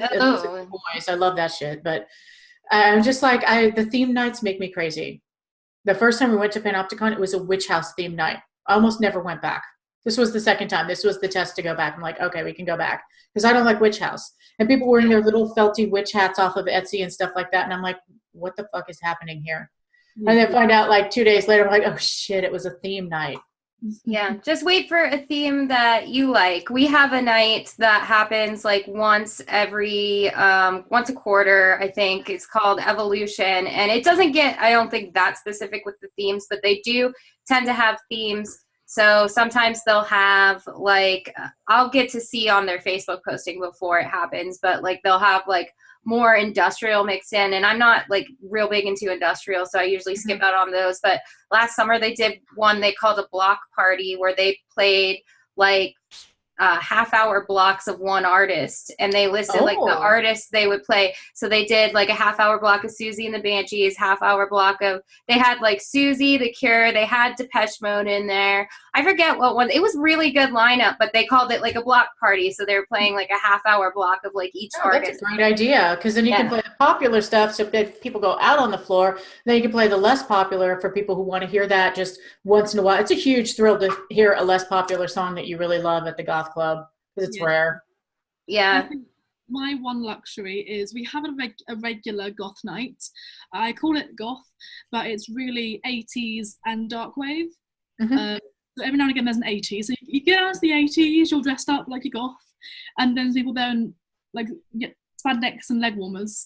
boys. I love that shit. But I'm just like, the theme nights make me crazy. The first time we went to Panopticon, it was a witch house theme night. I almost never went back. This was the second time. This was the test to go back. I'm like, okay, we can go back. Because I don't like witch house. And people wearing their little felty witch hats off of Etsy and stuff like that. And I'm like, what the fuck is happening here? Yeah. And then find out like 2 days later, I'm like, oh shit, it was a theme night. Yeah, just wait for a theme that you like. We have a night that happens like once a quarter, I think. It's called Evolution, and it doesn't get, I don't think, that specific with the themes, but they do tend to have themes. So sometimes they'll have like, I'll get to see on their Facebook posting before it happens, but like they'll have like more industrial mixed in, and I'm not like real big into industrial, so I usually skip out on those. But last summer they did one they called a block party, where they played like half-hour blocks of one artist, and they listed like the artists they would play. So they did like a half-hour block of Susie and the Banshees, half-hour block of, they had like Susie, The Cure, they had Depeche Mode in there. I forget what one. It was really good lineup, but they called it like a block party. So they were playing like a half-hour block of like each artist. That's a great idea, because then you can play the popular stuff, so if people go out on the floor, then you can play the less popular for people who want to hear that just once in a while. It's a huge thrill to hear a less popular song that you really love at the goth club, because it's rare. Yeah. I think my one luxury is we have a regular goth night. I call it goth, but it's really 80s and dark wave. Mm-hmm. So every now and again there's an 80s. So you get out to the 80s, you're dressed up like a goth, and then there's people there in like spandex and leg warmers.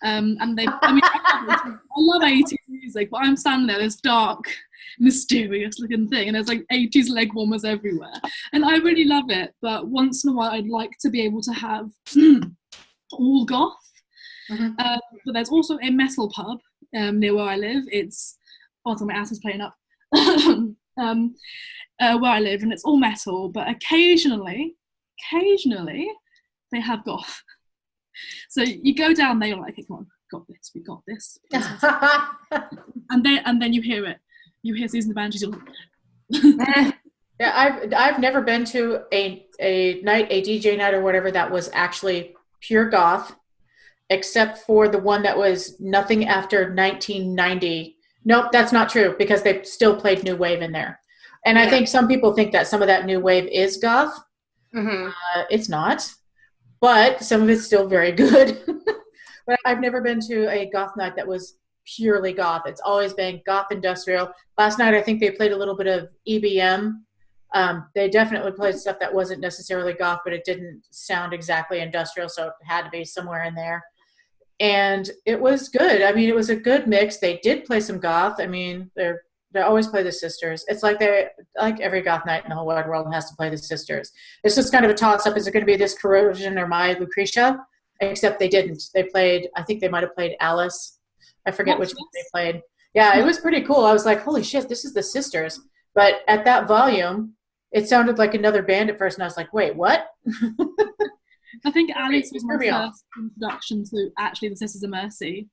And they, I mean, I love 80s music, but I'm standing there, this dark, mysterious looking thing, and there's like 80s leg warmers everywhere. And I really love it, but once in a while I'd like to be able to have all goth. Mhm. But there's also a metal pub near where I live. It's, also my ass is playing up. Where I live, and it's all metal, but occasionally they have goth. So you go down there, you're like, okay, come on, we got this. and then you hear it. You hear Susan the Banshees. Yeah, I've never been to a DJ night or whatever that was actually pure goth, except for the one that was nothing after 1990. Nope, that's not true, because they still played new wave in there. And I think some people think that some of that new wave is goth. Mm-hmm. It's not, but some of it's still very good. But I've never been to a goth night that was purely goth. It's always been goth industrial. Last night, I think they played a little bit of EBM. They definitely played stuff that wasn't necessarily goth, but it didn't sound exactly industrial, so it had to be somewhere in there. And it was good. I mean, it was a good mix. They did play some goth. I mean, they always play the Sisters. It's like every goth night in the whole wide world has to play the Sisters. It's just kind of a toss-up. Is it going to be this Corrosion or my Lucretia? Except they didn't. They played, I think they might have played Alice. I forget which one they played. Yeah, it was pretty cool. I was like, holy shit, this is the Sisters. But at that volume, it sounded like another band at first, and I was like, wait, what? I think Alice was my first introduction to actually the Sisters of Mercy.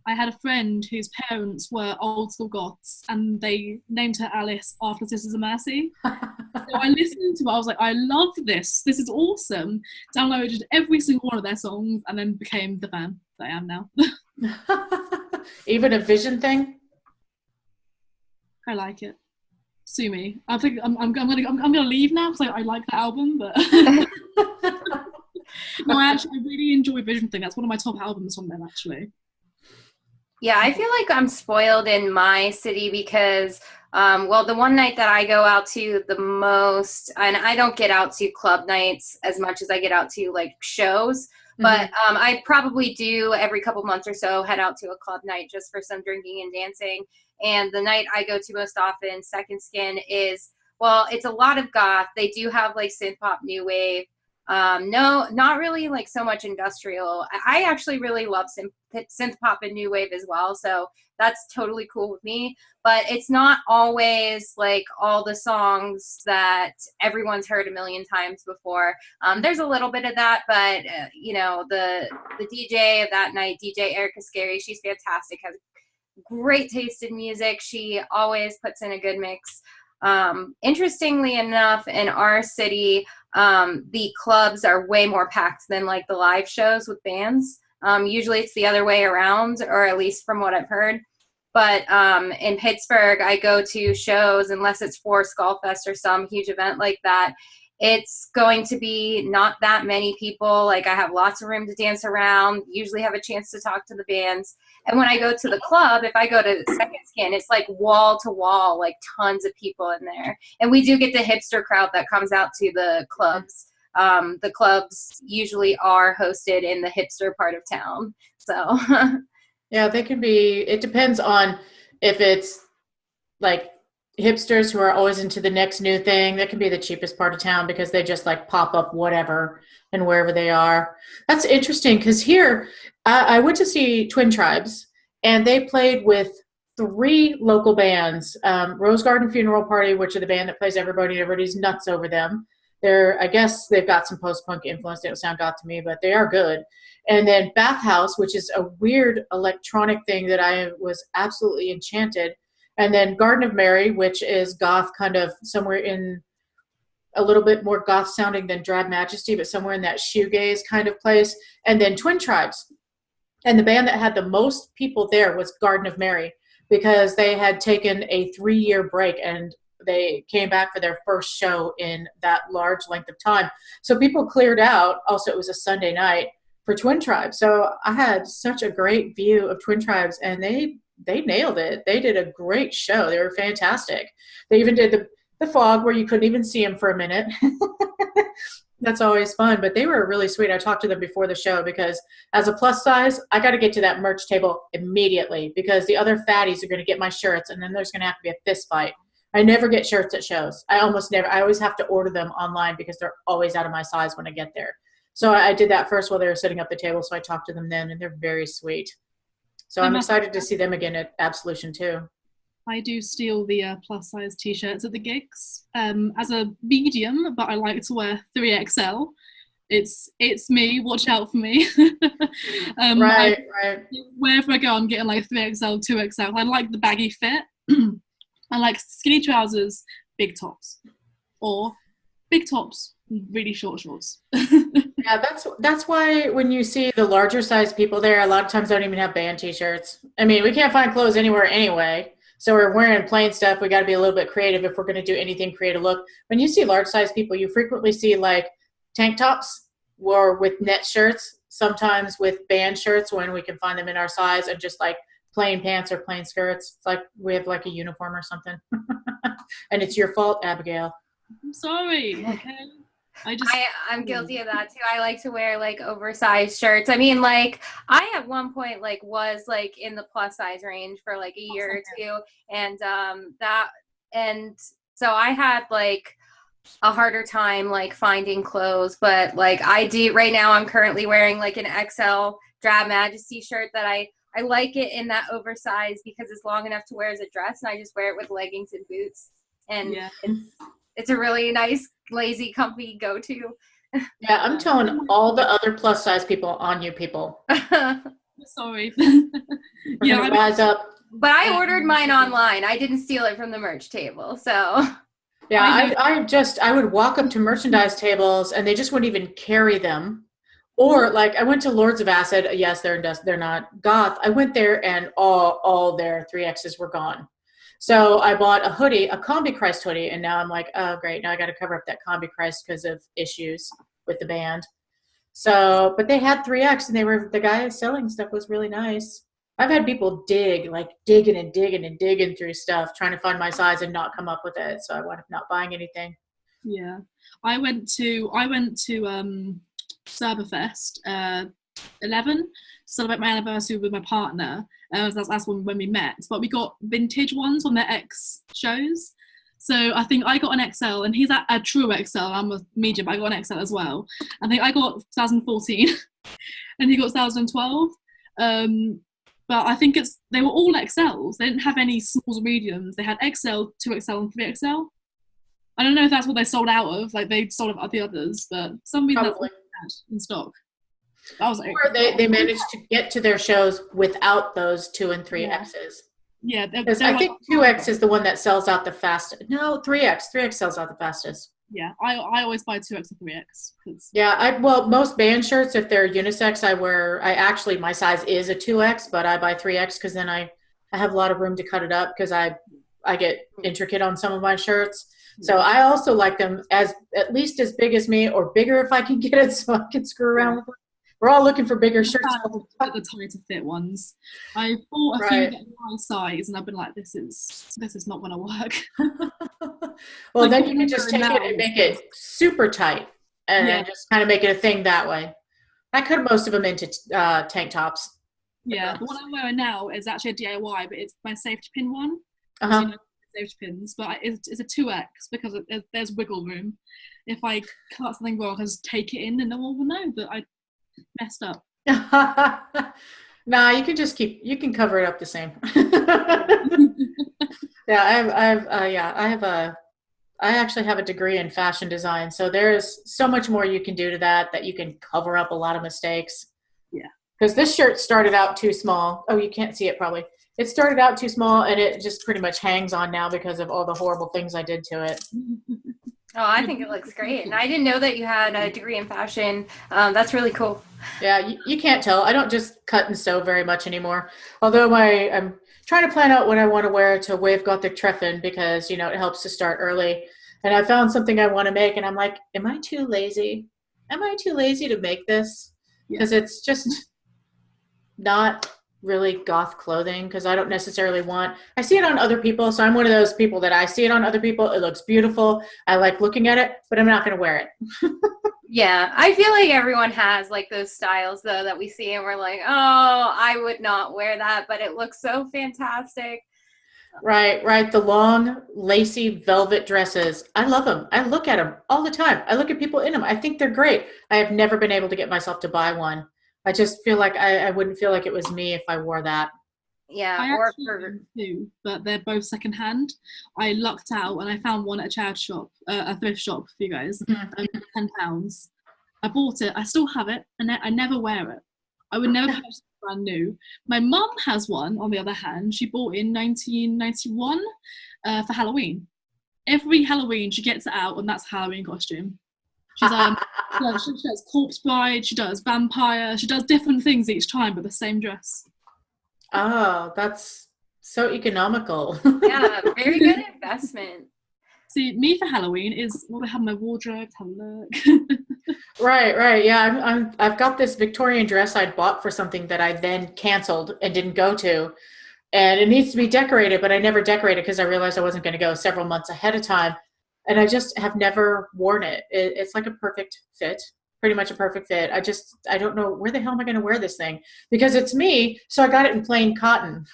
I had a friend whose parents were old school goths, and they named her Alice after Sisters of Mercy. So I listened to it, I was like, I love this. This is awesome. Downloaded every single one of their songs, and then became the fan that I am now. Even a Vision thing? I like it. Sue me. I think I'm gonna leave now because I like that album, but no, I really enjoy Vision thing. That's one of my top albums from them, actually. Yeah, I feel like I'm spoiled in my city because, well, the one night that I go out to the most, and I don't get out to club nights as much as I get out to like shows, but I probably do every couple months or so head out to a club night just for some drinking and dancing. And the night I go to most often, Second Skin, is, well, it's a lot of goth. They do have like synth pop, new wave. No, not really like so much industrial. I actually really love synth pop and new wave as well, so that's totally cool with me. But it's not always like all the songs that everyone's heard a million times before. There's a little bit of that, but you know, the DJ of that night, DJ Erica Scary, she's fantastic, has great taste in music. She always puts in a good mix. Interestingly enough, in our city, the clubs are way more packed than like the live shows with bands. Usually it's the other way around, or at least from what I've heard. But in Pittsburgh, I go to shows, unless it's for Skullfest or some huge event like that, it's going to be not that many people. Like, I have lots of room to dance around, usually have a chance to talk to the bands. And when I go to the club, if I go to Second Skin, it's like wall to wall, like tons of people in there. And we do get the hipster crowd that comes out to the clubs. The clubs usually are hosted in the hipster part of town. So yeah, they can be, it depends on if it's like hipsters who are always into the next new thing. That can be the cheapest part of town because they just like pop up whatever and wherever they are. That's interesting because here I went to see Twin Tribes, and they played with 3 local bands. Rose Garden Funeral Party, which are the band that plays everybody. Everybody's nuts over them. I guess they've got some post-punk influence. They don't sound goth to me, but they are good. And then Bathhouse, which is a weird electronic thing that I was absolutely enchanted. And then Garden of Mary, which is goth, kind of somewhere in a little bit more goth sounding than Drab Majesty, but somewhere in that shoegaze kind of place. And then Twin Tribes. And the band that had the most people there was Garden of Mary, because they had taken a 3-year break and they came back for their first show in that large length of time. So people cleared out. Also, it was a Sunday night for Twin Tribes. So I had such a great view of Twin Tribes, and they nailed it. They did a great show. They were fantastic. They even did the fog where you couldn't even see them for a minute. That's always fun, but they were really sweet. I talked to them before the show because as a plus size, I got to get to that merch table immediately because the other fatties are going to get my shirts, and then there's going to have to be a fist fight. I never get shirts at shows. I almost never. I always have to order them online because they're always out of my size when I get there. So I did that first while they were setting up the table. So I talked to them then, and they're very sweet. So I'm excited to see them again at Absolution too. I do steal the plus size t-shirts at the gigs as a medium, but I like to wear 3XL. It's me. Watch out for me. Right. Wherever I go, I'm getting like 3XL, 2XL. I like the baggy fit. I like skinny trousers, big tops, or big tops, really short shorts. Yeah, that's why when you see the larger size people there, a lot of times they don't even have band t-shirts. I mean, we can't find clothes anywhere anyway. So we're wearing plain stuff. We got to be a little bit creative if we're going to do anything creative look. When you see large size people, you frequently see like tank tops or with net shirts, sometimes with band shirts when we can find them in our size, and just like plain pants or plain skirts. It's like we have like a uniform or something. And it's your fault, Abigail. I'm sorry. Okay. I'm guilty of that too. I like to wear like oversized shirts. I mean, like I at one point like was like in the plus size range for like a year or two, and so I had like a harder time like finding clothes. But like I do right now, I'm currently wearing like an XL Drab Majesty shirt that I like it in that oversized because it's long enough to wear as a dress, and I just wear it with leggings and boots, and it's a really nice, lazy, comfy go-to. Yeah, I'm telling all the other plus size people on you people. Sorry. Yeah, rise up. But I ordered mine online. I didn't steal it from the merch table, so. Yeah, I would walk up to merchandise tables and they just wouldn't even carry them. Or like I went to Lords of Acid. Yes, they're not Goth. I went there and all their 3Xs were gone. So I bought a hoodie, a Combi Christ hoodie, and now I'm like, oh great, now I got to cover up that Combi Christ because of issues with the band. So, but they had 3X, and the guy selling stuff was really nice. I've had people digging through stuff, trying to find my size and not come up with it. So I wound up not buying anything. Yeah, I went to Cyberfest 11 to celebrate my anniversary with my partner. That's when we met. But we got vintage ones on their X shows. So I think I got an XL, and he's a true XL. I'm a medium, but I got an XL as well. I think I got 2014, and he got 2012. But I think they were all XLs. They didn't have any smalls or mediums. They had XL, 2XL, and 3XL. I don't know if that's what they sold out of. Like they sold out the others, but some reason that's what they had in stock. That was or they managed to get to their shows without those 2 and 3Xs. Yeah, because I think 2X is the one that sells out the fastest. No, 3X. 3X sells out the fastest. Yeah, I always buy 2X or 3X. Yeah, most band shirts, if they're unisex, actually my size is a 2X, but I buy 3X because then I have a lot of room to cut it up because I get intricate on some of my shirts. So I also like them at least as big as me, or bigger if I can get it, so I can screw around with them. We're all looking for bigger shirts. The tighter fit ones. I bought a few that are my size, and I've been like, this is not going to work. Well, then you can just take it and make it super tight, and then just kind of make it a thing that way. I cut most of them into tank tops. Yeah, the one I'm wearing now is actually a DIY, but it's my safety pin one. Safety pins, but it's a 2X because there's wiggle room. If I cut something wrong, I just take it in, and no one will know that I messed up. Nah, you can cover it up the same. Yeah, I actually have a degree in fashion design, so there's so much more you can do to that you can cover up a lot of mistakes. Yeah. Because this shirt started out too small. Oh, you can't see it probably. It started out too small, and it just pretty much hangs on now because of all the horrible things I did to it. Oh, I think it looks great. And I didn't know that you had a degree in fashion. That's really cool. Yeah, you can't tell. I don't just cut and sew very much anymore. Although I'm trying to plan out what I want to wear to Wave Gothic Treffen because, it helps to start early. And I found something I want to make, and I'm like, am I too lazy? Am I too lazy to make this? Because it's just not really goth clothing, because I don't necessarily I see it on other people, so I'm one of those people that I see it on other people, it looks beautiful, I like looking at it, but I'm not going to wear it. Yeah, I feel like everyone has like those styles though that we see and we're like, oh, I would not wear that, but it looks so fantastic. Right. The long, lacy velvet dresses. I love them. I look at them all the time. I look at people in them. I think they're great. I have never been able to get myself to buy one. I just feel like I wouldn't feel like it was me if I wore that. Yeah, I or actually for own two, but they're both secondhand. I lucked out and I found one at a charity shop, a thrift shop for you guys, £10. I bought it. I still have it, and I never wear it. I would never purchase it brand new. My mum has one, on the other hand. She bought it in 1991 for Halloween. Every Halloween, she gets it out, and that's a Halloween costume. She's she does corpse bride, she does vampire, she does different things each time, but the same dress. Oh, that's so economical. yeah, very good investment. See, me for Halloween is what I have in my wardrobe. Have a look. Right. Yeah, I've got this Victorian dress I'd bought for something that I then canceled and didn't go to. And it needs to be decorated, but I never decorated because I realized I wasn't going to go several months ahead of time. And I just have never worn it. It's like a perfect fit, pretty much a perfect fit. I don't know where the hell am I going to wear this thing because it's me. So I got it in plain cotton.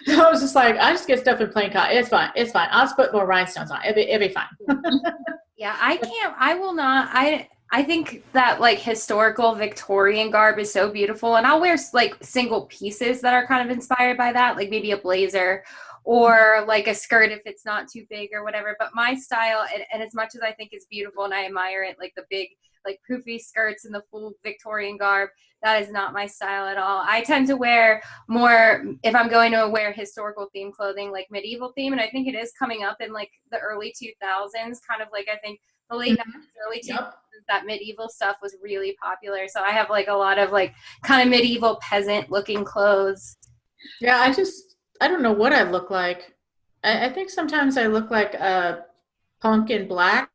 So I was just like, I just get stuff in plain cotton. It's fine. I'll just put more rhinestones on. It'll be fine. Yeah, I will not. I think that like historical Victorian garb is so beautiful, and I'll wear like single pieces that are kind of inspired by that, like maybe a blazer or like a skirt if it's not too big or whatever. But my style, and as much as I think it's beautiful and I admire it, like the big like poofy skirts and the full Victorian garb, that is not my style at all. I tend to wear more, if I'm going to wear historical theme clothing, like medieval theme, and I think it is coming up in like the early 2000s, kind of like I think the late 90s, early 2000s, that medieval stuff was really popular. So I have like a lot of like kind of medieval peasant looking clothes. Yeah, I don't know what I look like. I think sometimes I look like a punk in black.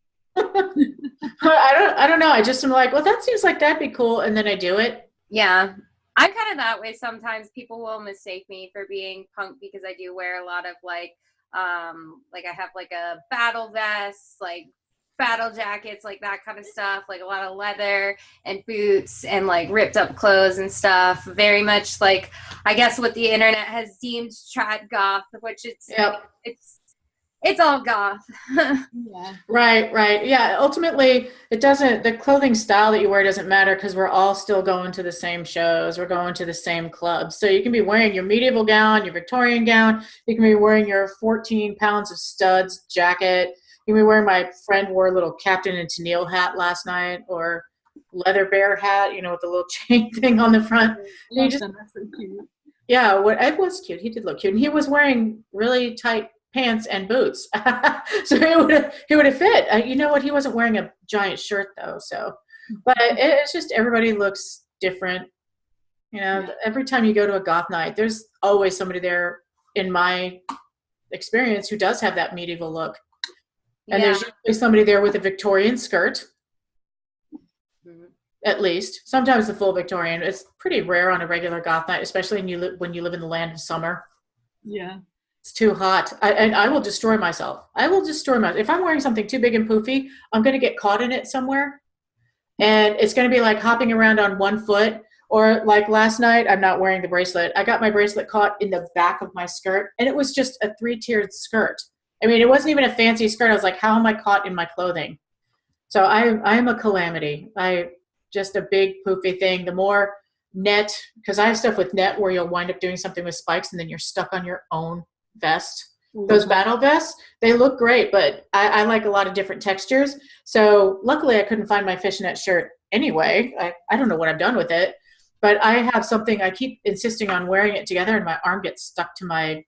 I don't know. I just am like, well, that seems like that'd be cool, and then I do it. Yeah, I'm kind of that way sometimes. People will mistake me for being punk because I do wear a lot of like I have like a battle vest, like battle jackets, like that kind of stuff, like a lot of leather and boots and like ripped up clothes and stuff. Very much like I guess what the internet has deemed trad goth, which it's all goth. Yeah. Right. Yeah, ultimately, the clothing style that you wear doesn't matter because we're all still going to the same shows. We're going to the same clubs. So you can be wearing your medieval gown, your Victorian gown. You can be wearing your 14 pounds of studs jacket. You can be wearing, my friend wore a little Captain and Tennille hat last night, or leather bear hat, with the little chain thing on the front. That's so cute. Yeah, it was cute. He did look cute. And he was wearing really tight pants and boots. So he would have fit. You know what? He wasn't wearing a giant shirt though. So, but it's just everybody looks different. Every time you go to a goth night, there's always somebody there, in my experience, who does have that medieval look. And there's usually somebody there with a Victorian skirt. At least. Sometimes the full Victorian. It's pretty rare on a regular goth night, especially when you live in the land of summer. Yeah. It's too hot. I will destroy myself. If I'm wearing something too big and poofy, I'm going to get caught in it somewhere. And it's going to be like hopping around on one foot. Or like last night, I'm not wearing the bracelet. I got my bracelet caught in the back of my skirt. And it was just a 3-tiered skirt. I mean, it wasn't even a fancy skirt. I was like, how am I caught in my clothing? So I'm a calamity. Just a big poofy thing. The more net, because I have stuff with net where you'll wind up doing something with spikes and then you're stuck on your own vest. Those battle vests, they look great, but I like a lot of different textures. So luckily I couldn't find my fishnet shirt anyway. I don't know what I've done with it, but I have something, I keep insisting on wearing it together and my arm gets stuck to my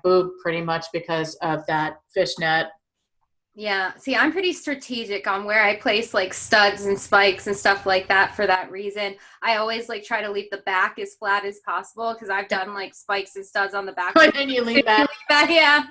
boob pretty much because of that fishnet. Yeah. See, I'm pretty strategic on where I place like studs and spikes and stuff like that for that reason. I always like try to leave the back as flat as possible because I've done like spikes and studs on the back. And then you leave that. Yeah.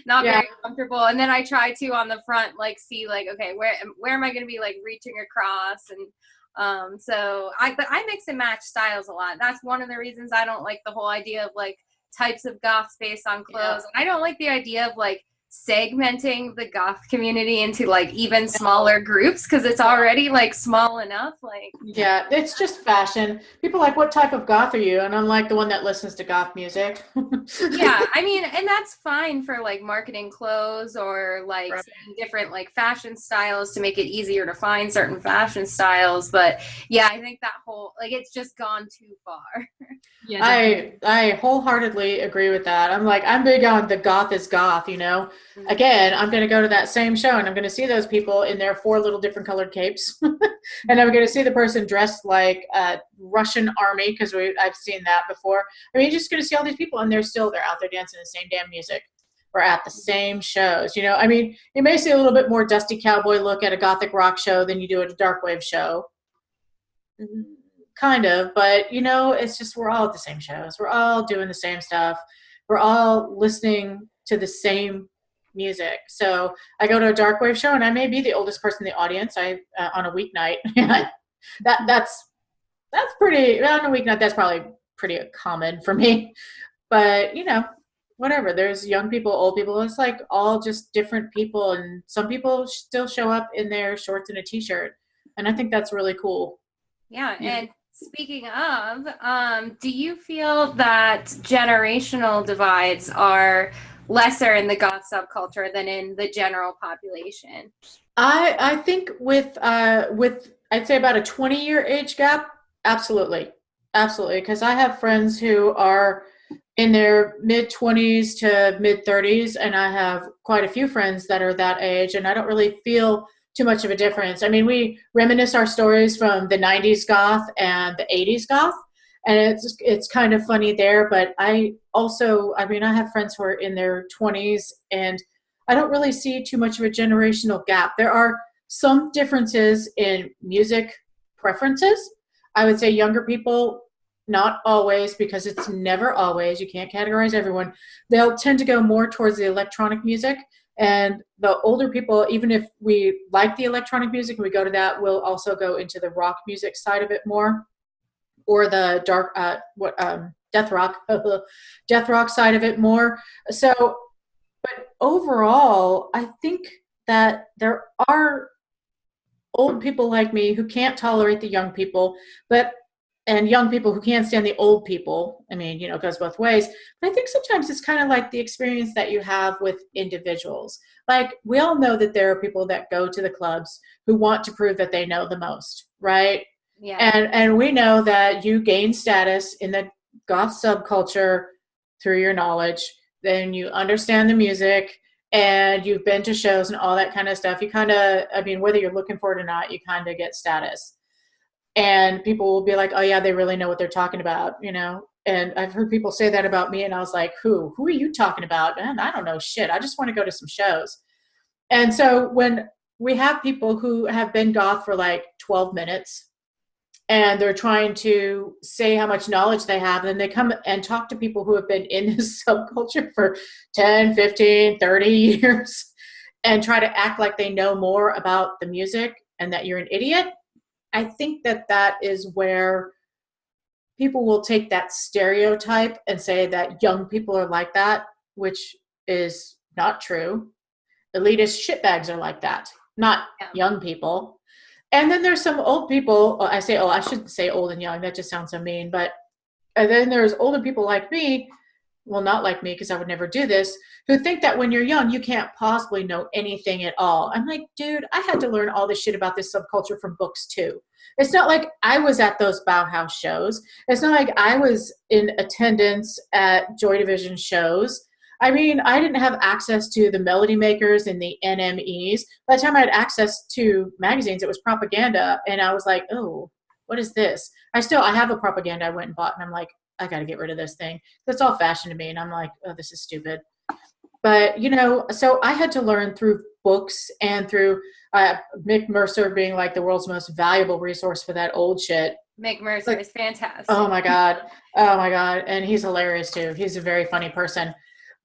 Not very comfortable. And then I try to on the front, like see like, okay, where am I going to be like reaching across? And but I mix and match styles a lot. That's one of the reasons I don't like the whole idea of like types of goths based on clothes. And I don't like the idea of like segmenting the goth community into like even smaller groups, because it's already like small enough. Like, yeah, it's just fashion. People are like, what type of goth are you? And I'm like, the one that listens to goth music. yeah, I mean, and that's fine for like marketing clothes or like Right. saying different like fashion styles to make it easier to find certain fashion styles. But yeah, I think that whole, like, it's just gone too far. Yeah, definitely. I wholeheartely agree with that. I'm like, I'm big on the goth is goth, you know. Again, I'm going to go to that same show and I'm going to see those people in their 4 little different colored capes. And I'm going to see the person dressed like a Russian army, because I've seen that before. I mean, you're just going to see all these people and they're out there dancing the same damn music or at the same shows, you know. I mean, you may see a little bit more dusty cowboy look at a gothic rock show than you do at a dark wave show. Kind of, but you know, it's just we're all at the same shows. We're all doing the same stuff. We're all listening to the same music. So I go to a dark wave show, and I may be the oldest person in the audience. On a weeknight. that's pretty on a weeknight. That's probably pretty common for me. But you know, whatever. There's young people, old people. It's like all just different people, and some people still show up in their shorts and a t-shirt, and I think that's really cool. Yeah, and speaking of, do you feel that generational divides are lesser in the goth subculture than in the general population? I think with I'd say about a 20-year age gap, absolutely. Absolutely, because I have friends who are in their mid 20s to mid 30s, and I have quite a few friends that are that age, and I don't really feel too much of a difference. I mean, we reminisce our stories from the 90s goth and the 80s goth, and it's kind of funny there, but I mean, I have friends who are in their 20s, and I don't really see too much of a generational gap. There are some differences in music preferences. I would say younger people, not always, because it's never always. You can't categorize everyone. They'll tend to go more towards the electronic music. And the older people, even if we like the electronic music and we go to that, we'll also go into the rock music side of it more, or the dark, death rock, death rock side of it more. So, but overall, I think that there are old people like me who can't tolerate the young people, and young people who can't stand the old people. I mean, you know, it goes both ways. But I think sometimes it's kind of like the experience that you have with individuals. Like, we all know that there are people that go to the clubs who want to prove that they know the most, right? Yeah. And we know that you gain status in the goth subculture through your knowledge. Then you understand the music, and you've been to shows and all that kind of stuff. You kind of, I mean, whether you're looking for it or not, you kind of get status. And people will be like, oh yeah, they really know what they're talking about, you know? And I've heard people say that about me, and I was like, who are you talking about? Man, I don't know shit. I just want to go to some shows. And so when we have people who have been goth for like 12 minutes and they're trying to say how much knowledge they have, and then they come and talk to people who have been in this subculture for 10, 15, 30 years and try to act like they know more about the music and that you're an idiot. I think that is where people will take that stereotype and say that young people are like that, which is not true. Elitist shitbags are like that, not young people. And then there's some old people. I shouldn't say old and young. That just sounds so mean. And then there's older people like me, well, not like me, because I would never do this, who think that when you're young, you can't possibly know anything at all. I'm like, dude, I had to learn all this shit about this subculture from books too. It's not like I was at those Bauhaus shows. It's not like I was in attendance at Joy Division shows. I mean, I didn't have access to the Melody Makers and the NMEs. By the time I had access to magazines, it was propaganda. And I was like, oh, what is this? I have a propaganda I went and bought, and I'm like, I got to get rid of this thing. That's all fashion to me. And I'm like, oh, this is stupid. But, you know, so I had to learn through books and through Mick Mercer being like the world's most valuable resource for that old shit. Mick Mercer is fantastic. Oh my God. And he's hilarious too. He's a very funny person.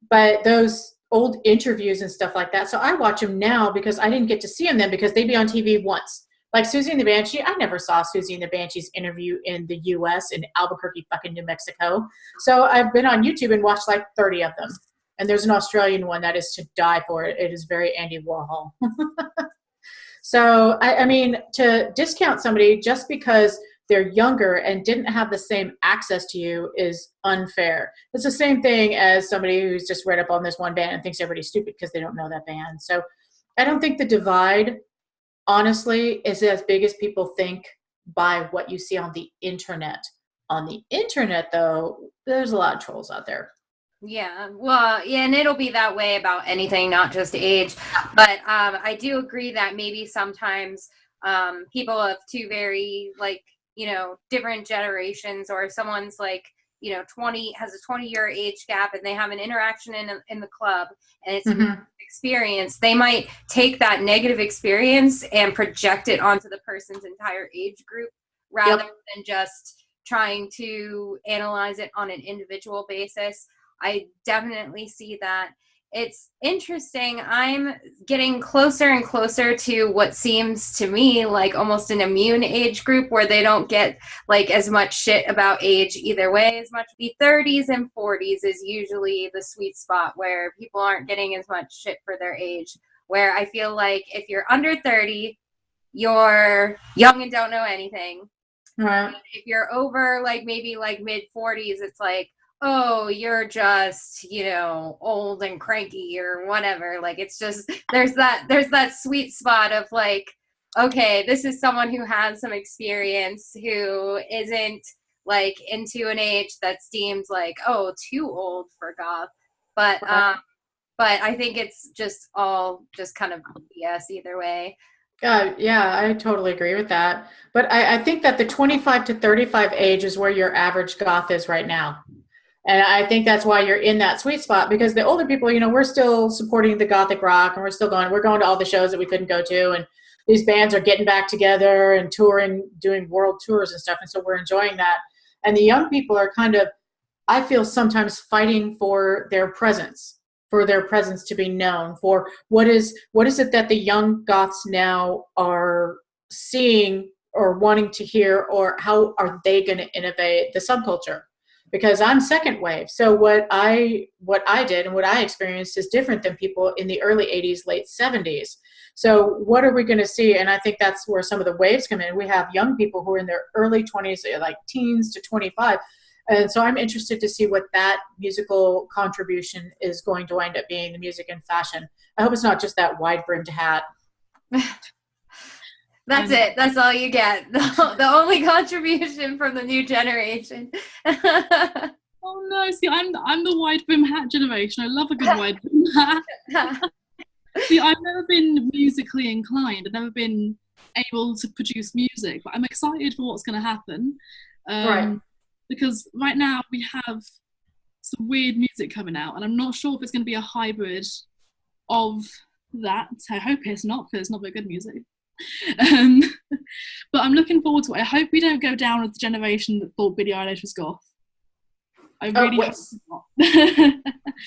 But those old interviews and stuff like that. So I watch them now because I didn't get to see them then, because they'd be on TV once. Like Susie and the Banshee, I never saw Susie and the Banshee's interview in the U.S. in Albuquerque, fucking New Mexico. So I've been on YouTube and watched like 30 of them. And there's an Australian one that is to die for. It is very Andy Warhol. So, I mean, to discount somebody just because they're younger and didn't have the same access to you is unfair. It's the same thing as somebody who's just read up on this one band and thinks everybody's stupid because they don't know that band. So I don't think the divide, honestly, is as big as people think by what you see on the internet. On the internet, though, there's a lot of trolls out there. Yeah, well, yeah, and it'll be that way about anything, not just age. But I do agree that maybe sometimes people of two very, like, you know, different generations, or if someone's like, you know, 20, has a 20-year age gap, and they have an interaction in the club, and it's an experience, they might take that negative experience and project it onto the person's entire age group, rather than just trying to analyze it on an individual basis. I definitely see that. It's interesting. I'm getting closer and closer to what seems to me like almost an immune age group, where they don't get like as much shit about age either way as much. The 30s and 40s is usually the sweet spot where people aren't getting as much shit for their age, where I feel like if you're under 30, you're young and don't know anything. Right. If you're over like maybe like mid 40s, it's like, oh, you're just, you know, old and cranky or whatever. Like, it's just, there's that sweet spot of like, okay, this is someone who has some experience, who isn't like into an age that's deemed like, oh, too old for goth. But I think it's just all just kind of BS either way. Yeah, I totally agree with that. But I think that the 25 to 35 age is where your average goth is right now. And I think that's why you're in that sweet spot, because the older people, you know, we're still supporting the gothic rock, and we're going to all the shows that we couldn't go to. And these bands are getting back together and touring, doing world tours and stuff. And so we're enjoying that. And the young people are kind of, I feel, sometimes fighting for their presence to be known, for what is it that the young goths now are seeing or wanting to hear, or how are they going to innovate the subculture? Because I'm second wave. So what I did and what I experienced is different than people in the early 80s, late 70s. So what are we going to see? And I think that's where some of the waves come in. We have young people who are in their early 20s, like teens to 25. And so I'm interested to see what that musical contribution is going to wind up being, the music and fashion. I hope it's not just that wide-brimmed hat. That's it. That's all you get. The only contribution from the new generation. Oh no! See, I'm the wide brim hat generation. I love a good wide brim hat. See, I've never been musically inclined. I've never been able to produce music, but I'm excited for what's going to happen. Right. Because right now we have some weird music coming out, and I'm not sure if it's going to be a hybrid of that. I hope it's not, because it's not very good music. But I'm looking forward to it. I hope we don't go down as the generation that thought Billie Eilish was goth. I really hope not.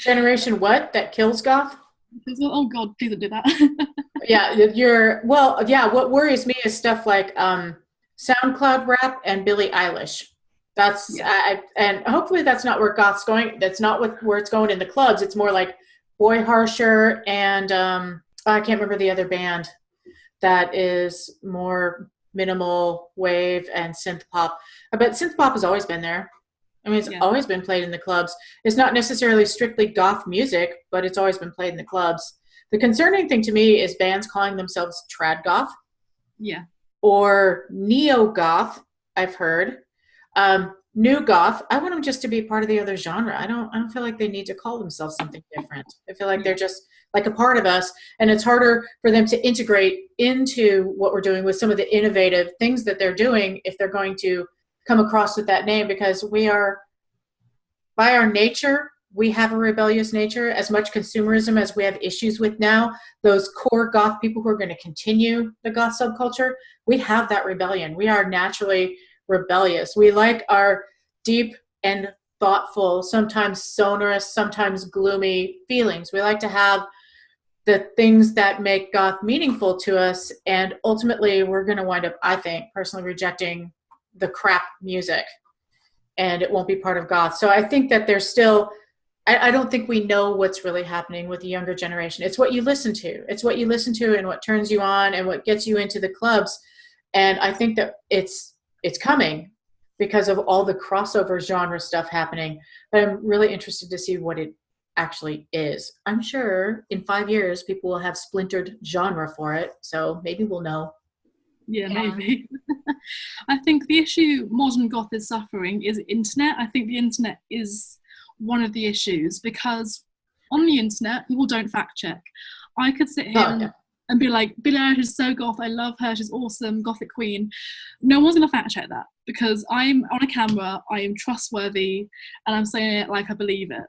Generation what? That kills goth? Oh God, please don't do that. What worries me is stuff like SoundCloud rap and Billie Eilish. That's and hopefully that's not where goth's going. That's not where it's going in the clubs. It's more like Boy Harsher and I can't remember the other band that is more minimal wave and synth pop. But synth pop has always been there. I mean, it's always been played in the clubs. It's not necessarily strictly goth music, but it's always been played in the clubs. The concerning thing to me is bands calling themselves trad goth. Yeah. Or neo goth, I've heard. New goth, I want them just to be part of the other genre. I don't feel like they need to call themselves something different. I feel like they're just like a part of us, and it's harder for them to integrate into what we're doing with some of the innovative things that they're doing if they're going to come across with that name, because we are, by our nature, we have a rebellious nature. As much consumerism as we have issues with now, those core goth people who are going to continue the goth subculture, we have that rebellion. We are naturally rebellious. We like our deep and thoughtful, sometimes sonorous, sometimes gloomy feelings. We like to have the things that make goth meaningful to us, and ultimately we're going to wind up, I think, personally rejecting the crap music, and it won't be part of goth. So I think that there's still, I don't think we know what's really happening with the younger generation. It's what you listen to. It's what you listen to and what turns you on and what gets you into the clubs. And I think that it's coming because of all the crossover genre stuff happening. But I'm really interested to see what it actually is. I'm sure in 5 years people will have splintered genre for it. So maybe we'll know. Yeah, maybe. I think the issue modern goth is suffering is internet. I think the internet is one of the issues because on the internet, people don't fact check. I could sit here and be like, Billie Eilish is so goth, I love her, she's awesome, gothic queen. No one's going to fact check that because I'm on a camera, I am trustworthy, and I'm saying it like I believe it.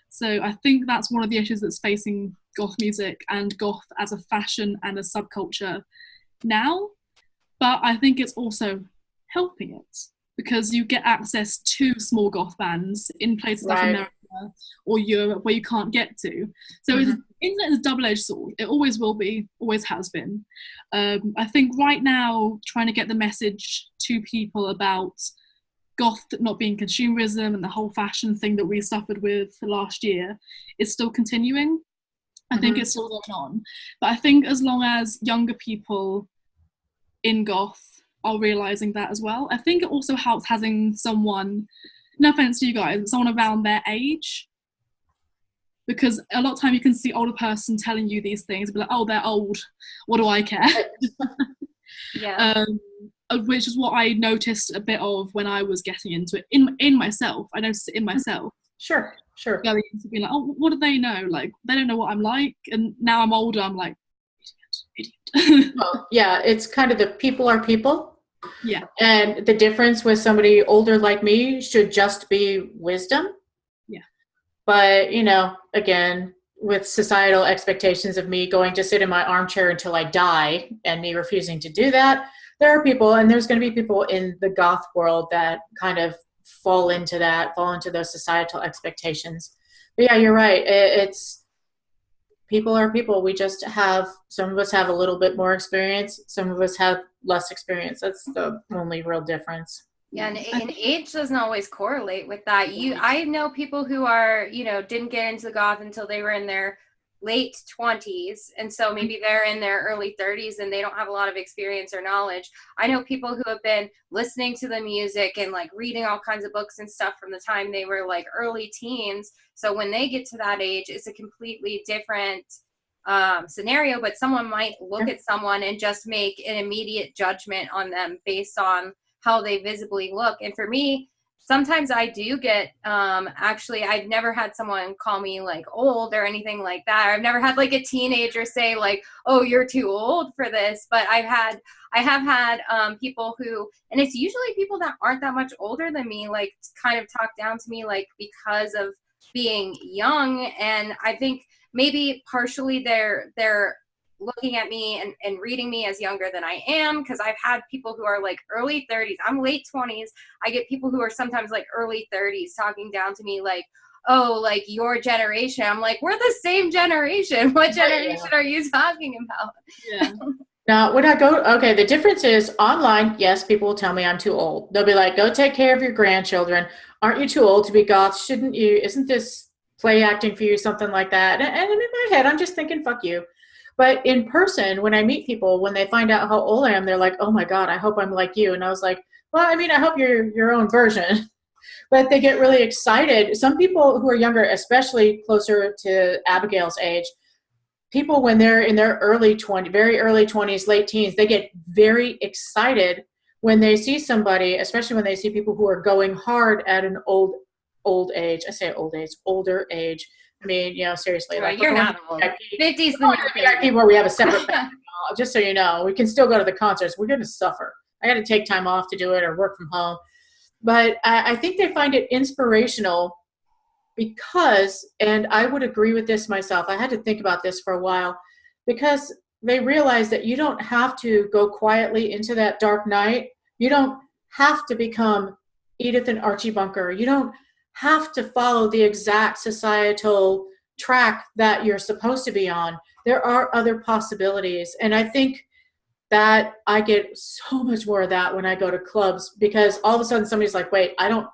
So I think that's one of the issues that's facing goth music and goth as a fashion and a subculture now. But I think it's also helping it because you get access to small goth bands in places like America or Europe where you can't get to. So internet is a double-edged sword. It always will be, always has been. I think right now trying to get the message to people about goth not being consumerism and the whole fashion thing that we suffered with last year is still continuing. I think it's still going on. But I think as long as younger people in goth are realizing that as well. I think it also helps having someone, no offense to you guys, but someone around their age, because a lot of time you can see older person telling you these things, be like, oh, they're old, what do I care? Which is what I noticed a bit of when I was getting into it in myself. I noticed it in myself. Sure. Going into being like, oh, what do they know? Like, they don't know what I'm like. And now I'm older, I'm like, idiot. Well, yeah, it's kind of the people are people. Yeah. And the difference with somebody older like me should just be wisdom. Yeah. But, you know, again, with societal expectations of me going to sit in my armchair until I die and me refusing to do that, there are people, and there's going to be people in the goth world that kind of fall into those societal expectations. But yeah, you're right. It's people are people. We just have, some of us have a little bit more experience. Some of us have less experience. That's the only real difference. Yeah, and age doesn't always correlate with that. I know people who are, didn't get into the goth until they were in their late 20s, and so maybe they're in their early 30s and they don't have a lot of experience or knowledge. I know people who have been listening to the music and like reading all kinds of books and stuff from the time they were like early teens. So when they get to that age, it's a completely different scenario, but someone might look at someone and just make an immediate judgment on them based on how they visibly look. And for me, sometimes I do get, actually, I've never had someone call me like old or anything like that. I've never had like a teenager say like, oh, you're too old for this. But I have had people who, and it's usually people that aren't that much older than me, like kind of talk down to me, like because of being young. And I think maybe partially they're looking at me and reading me as younger than I am, because I've had people who are like early 30s. I'm late 20s. I get people who are sometimes like early 30s talking down to me like, oh, like your generation. I'm like, we're the same generation. What generation are you talking about? Yeah. Now, when I go, okay, the difference is online, yes, people will tell me I'm too old. They'll be like, go take care of your grandchildren. Aren't you too old to be goth? Shouldn't you? Isn't this play acting for you? Something like that. And in my head, I'm just thinking, fuck you. But in person, when I meet people, when they find out how old I am, they're like, oh my God, I hope I'm like you. And I was like, well, I mean, I hope you're your own version. But they get really excited. Some people who are younger, especially closer to Abigail's age, people when they're in their early 20s, very early 20s, late teens, they get very excited when they see somebody, especially when they see people who are going hard at an old age. I say old age, older age. I mean, seriously. Right, like you're not old. 50's the VIP where we have a separate bank account, just so you know. We can still go to the concerts. We're going to suffer. I got to take time off to do it or work from home. But I think they find it inspirational because, and I would agree with this myself, I had to think about this for a while, because they realize that you don't have to go quietly into that dark night. You don't have to become Edith and Archie Bunker. You don't have to follow the exact societal track that you're supposed to be on. There are other possibilities. And I think that I get so much more of that when I go to clubs, because all of a sudden somebody's like, wait, I don't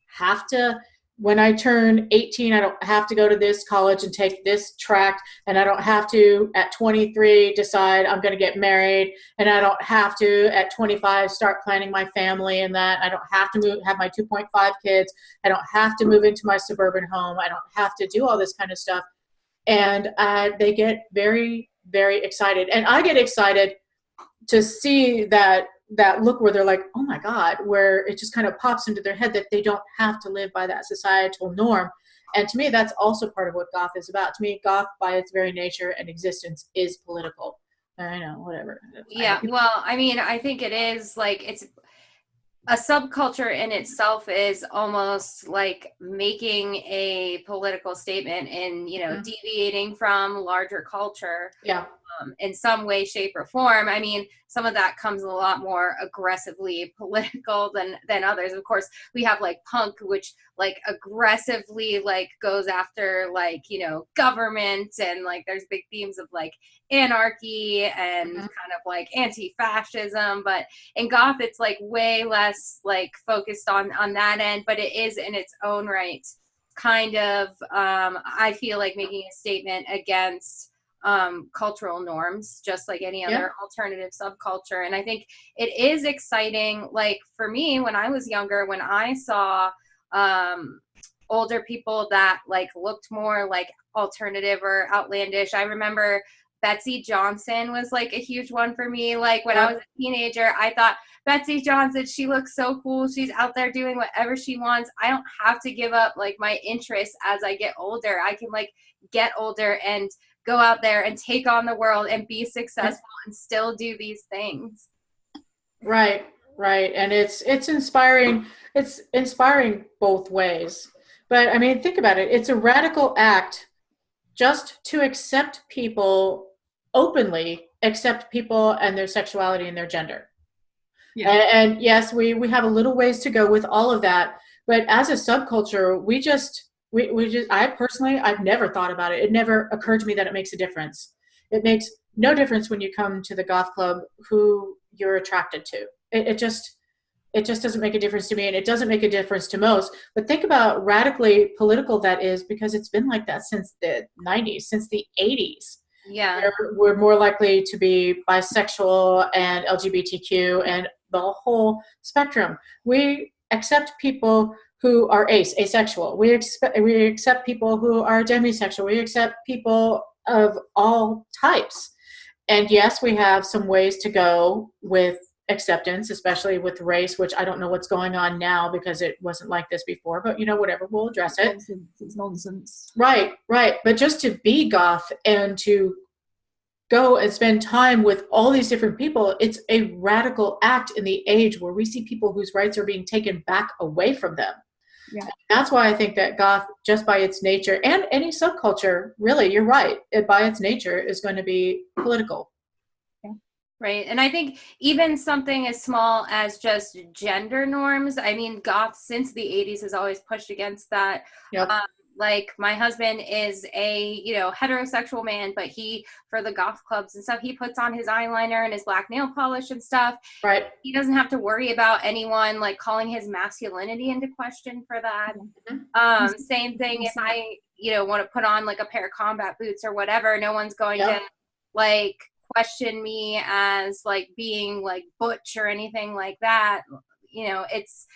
have to when I turn 18, I don't have to go to this college and take this track, and I don't have to at 23 decide I'm going to get married, and I don't have to at 25 start planning my family and that. I don't have to have my 2.5 kids. I don't have to move into my suburban home. I don't have to do all this kind of stuff. And they get very, very excited. And I get excited to see that look where they're like, oh my God, where it just kind of pops into their head that they don't have to live by that societal norm. And to me, that's also part of what Goth is about. To me, Goth by its very nature and existence is political. I know, whatever. Yeah, well, I mean, I think it is like, it's a subculture in itself is almost like making a political statement and, you know, deviating from larger culture. Yeah. In some way, shape, or form. I mean, some of that comes a lot more aggressively political than others. Of course, we have like punk, which like aggressively like goes after like, you know, government, and like there's big themes of like anarchy and kind of like anti-fascism. But in Goth, it's like way less like focused on that end, but it is in its own right kind of I feel like making a statement against cultural norms, just like any other alternative subculture. And I think it is exciting. Like for me, when I was younger, when I saw older people that like looked more like alternative or outlandish, I remember Betsy Johnson was like a huge one for me. Like when I was a teenager, I thought, Betsy Johnson, she looks so cool. She's out there doing whatever she wants. I don't have to give up like my interests as I get older. I can like get older and go out there and take on the world and be successful and still do these things. Right. And it's inspiring. It's inspiring both ways. But I mean, think about it. It's a radical act just to accept people openly, accept people and their sexuality and their gender. Yeah. And yes, we have a little ways to go with all of that. But as a subculture, we just, I've never thought about it. It never occurred to me that it makes a difference. It makes no difference when you come to the Goth Club who you're attracted to. It just doesn't make a difference to me, and it doesn't make a difference to most. But think about radically political that is, because it's been like that since the 90s, since the 80s. Yeah. We're more likely to be bisexual and LGBTQ and the whole spectrum. We accept people who are asexual. We accept people who are demisexual. We accept people of all types. And yes, we have some ways to go with acceptance, especially with race, which I don't know what's going on now because it wasn't like this before, but you know, whatever, we'll address it. It's nonsense. Right. But just to be Goth and to go and spend time with all these different people, it's a radical act in the age where we see people whose rights are being taken back away from them. Yeah. That's why I think that Goth, just by its nature, and any subculture, really, you're right, by its nature is going to be political. Right. And I think even something as small as just gender norms, I mean, Goth since the 80s has always pushed against that. Yep. Like my husband is a, you know, heterosexual man, but he, for the Goth clubs and stuff, he puts on his eyeliner and his black nail polish and stuff. Right. He doesn't have to worry about anyone like calling his masculinity into question for that. Mm-hmm. Same thing if I, you know, want to put on like a pair of combat boots or whatever, no one's going to like question me as like being like butch or anything like that. You know, it's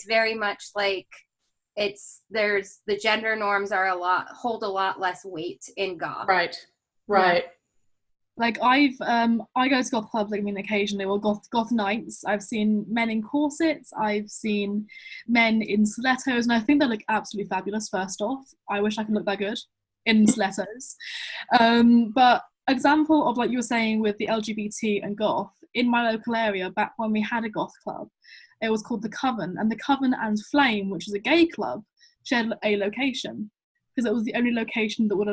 very much like there's the gender norms are hold a lot less weight in Goth. Right. Like I go to Goth clubs, like I mean occasionally, or Goth nights. I've seen men in corsets, I've seen men in stilettos, and I think they look absolutely fabulous. First off, I wish I could look that good in stilettos. But example of like you were saying with the LGBT and Goth, in my local area, back when we had a Goth club, it was called the Coven, and the Coven and Flame, which is a gay club, shared a location because it was the only location that would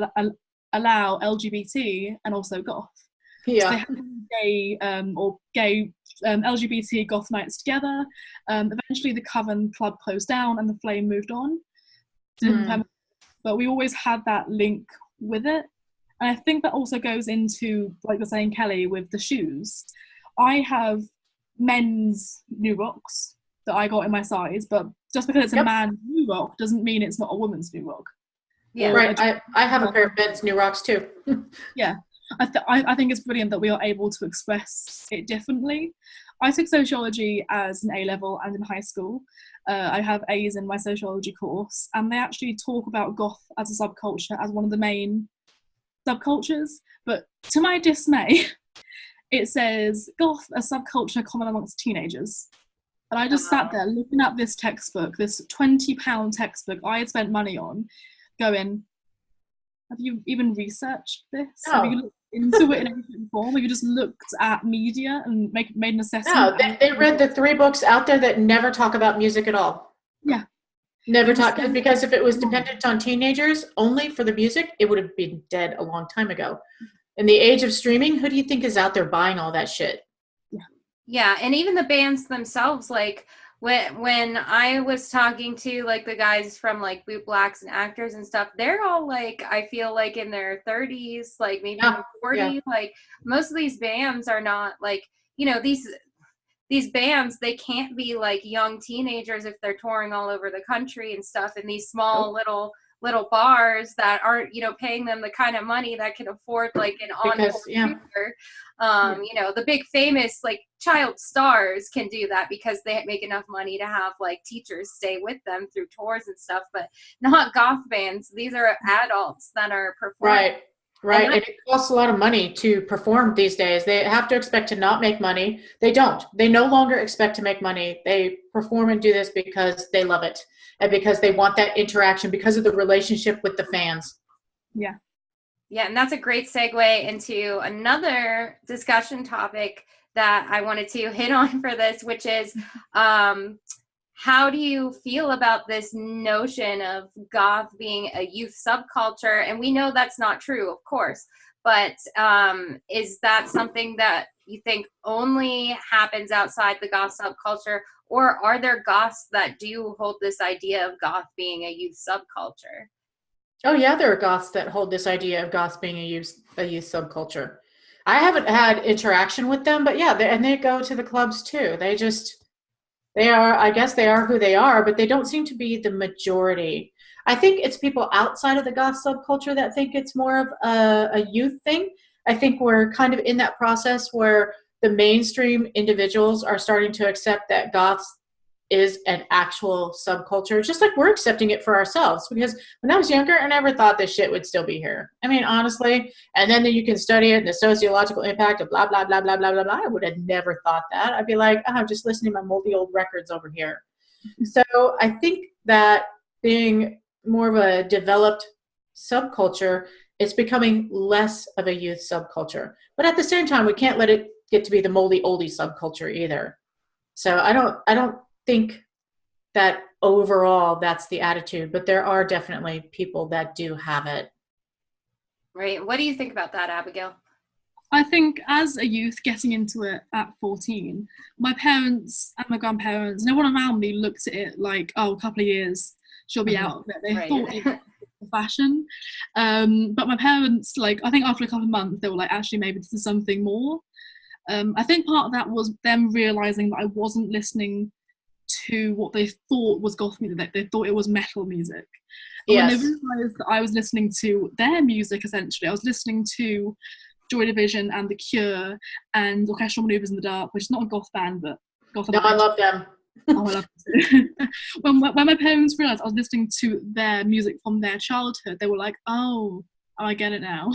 allow LGBT and also Goth. Yeah. So they had gay LGBT Goth nights together. Eventually the Coven club closed down and the Flame moved on. But we always had that link with it. And I think that also goes into, like you're saying, Kelly, with the shoes. I have men's New Rocks that I got in my size, but just because it's a man's new rock doesn't mean it's not a woman's new rock. Yeah, right. I have a pair of men's new rocks too. Yeah, I think it's brilliant that we are able to express it differently. I took sociology as an A-level and in high school. I have A's in my sociology course, and they actually talk about goth as a subculture as one of the main subcultures. But to my dismay, it says goth, a subculture common amongst teenagers. And I just sat there looking at this textbook, this £20 textbook I had spent money on, going, have you even researched this? No. Have you looked into it in any form? Have you just looked at media and made an assessment? No, they read the 3 books out there that never talk about music at all. Yeah. Never talk, because if it was dependent on teenagers only for the music, it would have been dead a long time ago. In the age of streaming, who do you think is out there buying all that shit? Yeah, and even the bands themselves, like when I was talking to like the guys from like Boot Blacks and Actors and stuff, they're all like, I feel like in their 30s, like maybe even 40. Yeah. Like most of these bands are not like, you know, these bands, they can't be like young teenagers if they're touring all over the country and stuff in these small little bars that aren't, you know, paying them the kind of money that can afford like an encore tutor. You know, the big famous like child stars can do that because they make enough money to have like teachers stay with them through tours and stuff, but not goth bands. These are adults that are performing. Right. And it costs a lot of money to perform these days. They have to expect to not make money. They don't. They no longer expect to make money. They perform and do this because they love it and because they want that interaction, because of the relationship with the fans. Yeah. Yeah, and that's a great segue into another discussion topic that I wanted to hit on for this, which is how do you feel about this notion of goth being a youth subculture? And we know that's not true, of course, but is that something that you think only happens outside the goth subculture, or are there goths that do hold this idea of goth being a youth subculture? Oh yeah, there are goths that hold this idea of goths being a youth subculture. I haven't had interaction with them, but yeah, and they go to the clubs too. They are, I guess they are who they are, but they don't seem to be the majority. I think it's people outside of the goth subculture that think it's more of a youth thing. I think we're kind of in that process where the mainstream individuals are starting to accept that goths is an actual subculture, just like we're accepting it for ourselves. Because when I was younger, I never thought this shit would still be here. I mean, honestly, and then you can study it and the sociological impact of blah, blah, blah, blah, blah, blah, blah. I would have never thought that. I'd be like, oh, I'm just listening to my moldy old records over here. So I think that being more of a developed subculture, it's becoming less of a youth subculture. But at the same time, we can't let it get to be the moldy oldie subculture either. So I don't think that overall that's the attitude, but there are definitely people that do have it. Right. What do you think about that, Abigail? I think as a youth getting into it at 14, my parents and my grandparents, no one around me looked at it like, oh, a couple of years, she'll be out of it. They thought it was fashion. But my parents, like, I think after a couple of months, they were like, actually, maybe this is something more. I think part of that was them realizing that I wasn't listening to what they thought was goth music. They thought it was metal music. And when they realized that I was listening to their music, essentially, I was listening to Joy Division and The Cure and Orchestral Maneuvers in the Dark, which is not a goth band, but goth. No, I love them. Oh, I love them too. when my parents realized I was listening to their music from their childhood, they were like, oh, I get it now.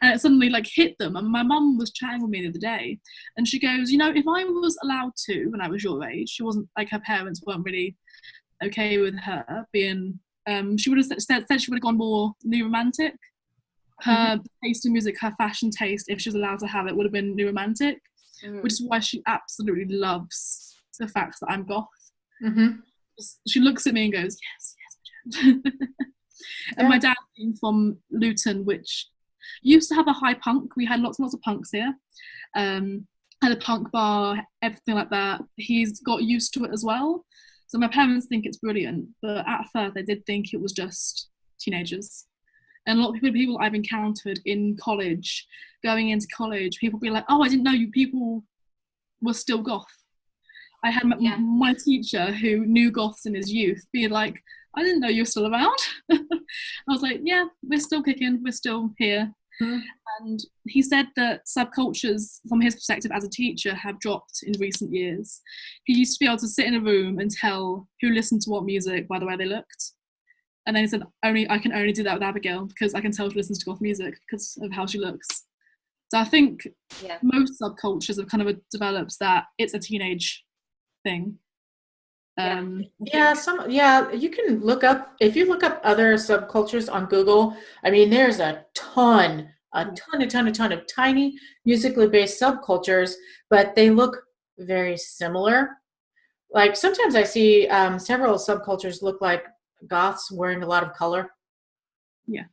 And it suddenly like hit them. And my mum was chatting with me the other day, and she goes, you know, if I was allowed to when I was your age, she wasn't like, her parents weren't really okay with her being, she would have said she would have gone more new romantic. Her taste in music, her fashion taste, if she was allowed to have it, would have been new romantic, which is why she absolutely loves the fact that I'm goth. She looks at me and goes, yes, and my dad came from Luton, which used to have a high punk. We had lots and lots of punks here. Had a punk bar, everything like that. He's got used to it as well. So my parents think it's brilliant, but at first they did think it was just teenagers. And a lot of people I've encountered in college, going into college, people be like, oh, I didn't know you people were still goth. I had my teacher who knew goths in his youth being like, I didn't know you were still around. I was like, yeah, we're still kicking, we're still here. Mm-hmm. And he said that subcultures, from his perspective as a teacher, have dropped in recent years. He used to be able to sit in a room and tell who listened to what music by the way they looked. And then he said, I can only do that with Abigail because I can tell she listens to goth music because of how she looks. So I think most subcultures have kind of developed that it's a teenage thing. You can look up, if you look up other subcultures on Google, I mean, there's a ton of tiny musically based subcultures, but they look very similar. Like sometimes I see several subcultures look like goths wearing a lot of color. Yeah.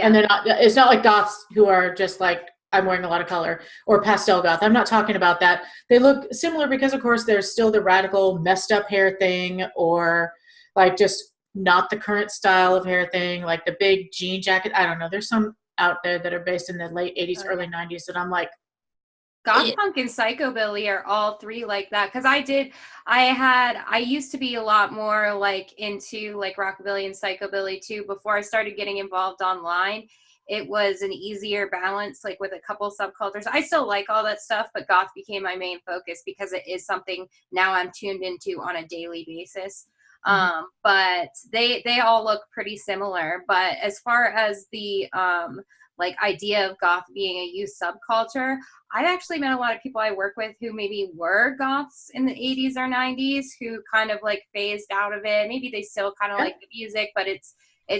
And they're not, it's not like goths who are just like, I'm wearing a lot of color, or pastel goth. I'm not talking about that. They look similar because, of course, there's still the radical messed up hair thing, or like just not the current style of hair thing, like the big jean jacket. I don't know. There's some out there that are based in the late 80s, early 90s that I'm like, goth punk and psychobilly are all three like that. Because I used to be a lot more like into like rockabilly and psychobilly too before I started getting involved online. It was an easier balance, like with a couple subcultures. I still like all that stuff, but goth became my main focus because it is something now I'm tuned into on a daily basis. But they all look pretty similar. But as far as the like idea of goth being a youth subculture, I've actually met a lot of people I work with who maybe were goths in the 80s or 90s who kind of like phased out of it. Maybe they still kind of like the music, but it's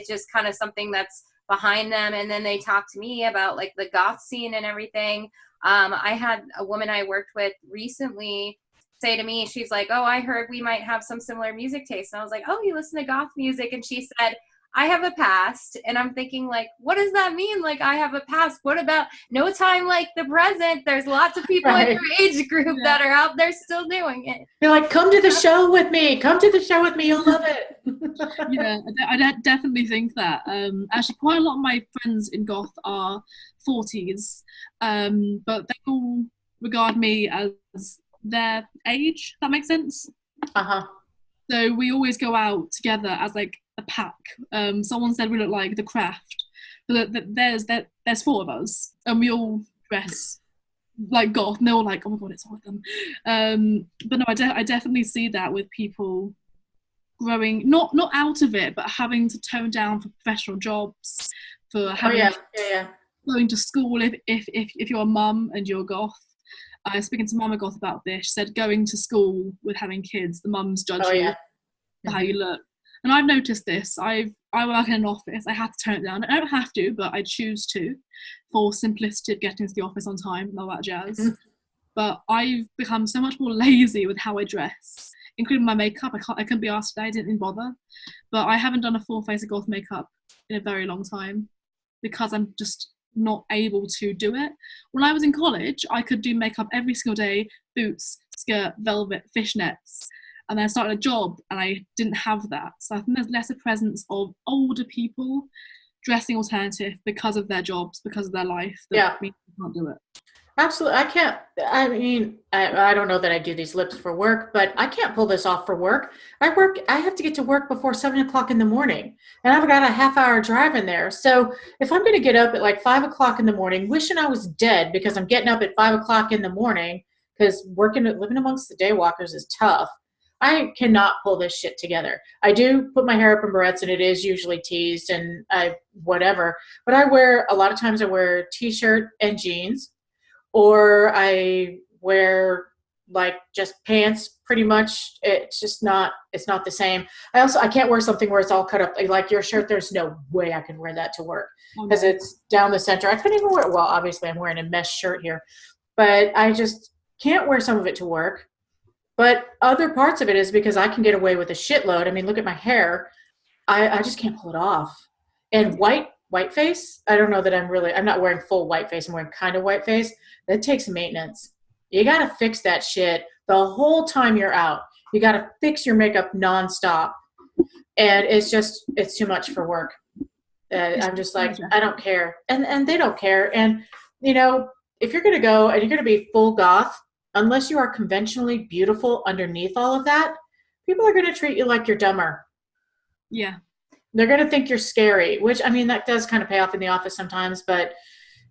just kind of something that's behind them. And then they talk to me about like the goth scene and everything. I had a woman I worked with recently say to me, she's like, oh, I heard we might have some similar music tastes. And I was like, oh, you listen to goth music? And she said, I have a past. And I'm thinking like, what does that mean? Like, I have a past. What about no time like the present? There's lots of people in your age group that are out there still doing it. You're like, come to the show with me. Come to the show with me. You'll love it. Yeah, I definitely think that. Actually, quite a lot of my friends in goth are 40s, but they all regard me as their age. If that makes sense? So we always go out together as like a pack. Someone said we look like the Craft. But there's four of us, and we all dress like goth. And they're all like, oh my god, it's all of them. But no, I definitely see that with people growing not out of it, but having to tone down for professional jobs, for having going to school. If you're a mum and you're goth, I was speaking to Mama Goth about this. She said going to school with having kids, the mums judge you for how you look. And I've noticed this. I work in an office. I have to tone it down. I don't have to, but I choose to, for simplicity of getting to the office on time and all that jazz. But I've become so much more lazy with how I dress, including my makeup. I couldn't be asked today. I didn't bother. But I haven't done a full face of goth makeup in a very long time because I'm just not able to do it. When I was in college, I could do makeup every single day, boots, skirt, velvet, fishnets. And then I started a job and I didn't have that. So I think there's less a presence of older people dressing alternative because of their jobs, because of their life. That means you can't do it. Absolutely. I don't know that I do these lips for work, but I can't pull this off for work. I have to get to work before 7 o'clock in the morning, and I've got a half-hour drive in there. So if I'm going to get up at like 5 o'clock in the morning, wishing I was dead because I'm getting up at 5 o'clock in the morning, because living amongst the daywalkers is tough. I cannot pull this shit together. I do put my hair up in barrettes, and it is usually teased and whatever. But a lot of times I wear t-shirt and jeans. Or I wear like just pants pretty much. It's not the same. I can't wear something where it's all cut up like your shirt. There's no way I can wear that to work because it's down the center. I couldn't even wear, well, obviously I'm wearing a mesh shirt here, but I just can't wear some of it to work. But other parts of it is because I can get away with a shitload. I mean, look at my hair. I just can't pull it off. And white face, I don't know that I'm not wearing full white face. I'm wearing kind of white face. That takes maintenance. You got to fix that shit the whole time you're out. You got to fix your makeup nonstop. And it's too much for work. I'm just like, I don't care. And they don't care. And, you know, if you're going to go and you're going to be full goth, unless you are conventionally beautiful underneath all of that, people are going to treat you like you're dumber. Yeah. They're going to think you're scary, which, I mean, that does kind of pay off in the office sometimes, but,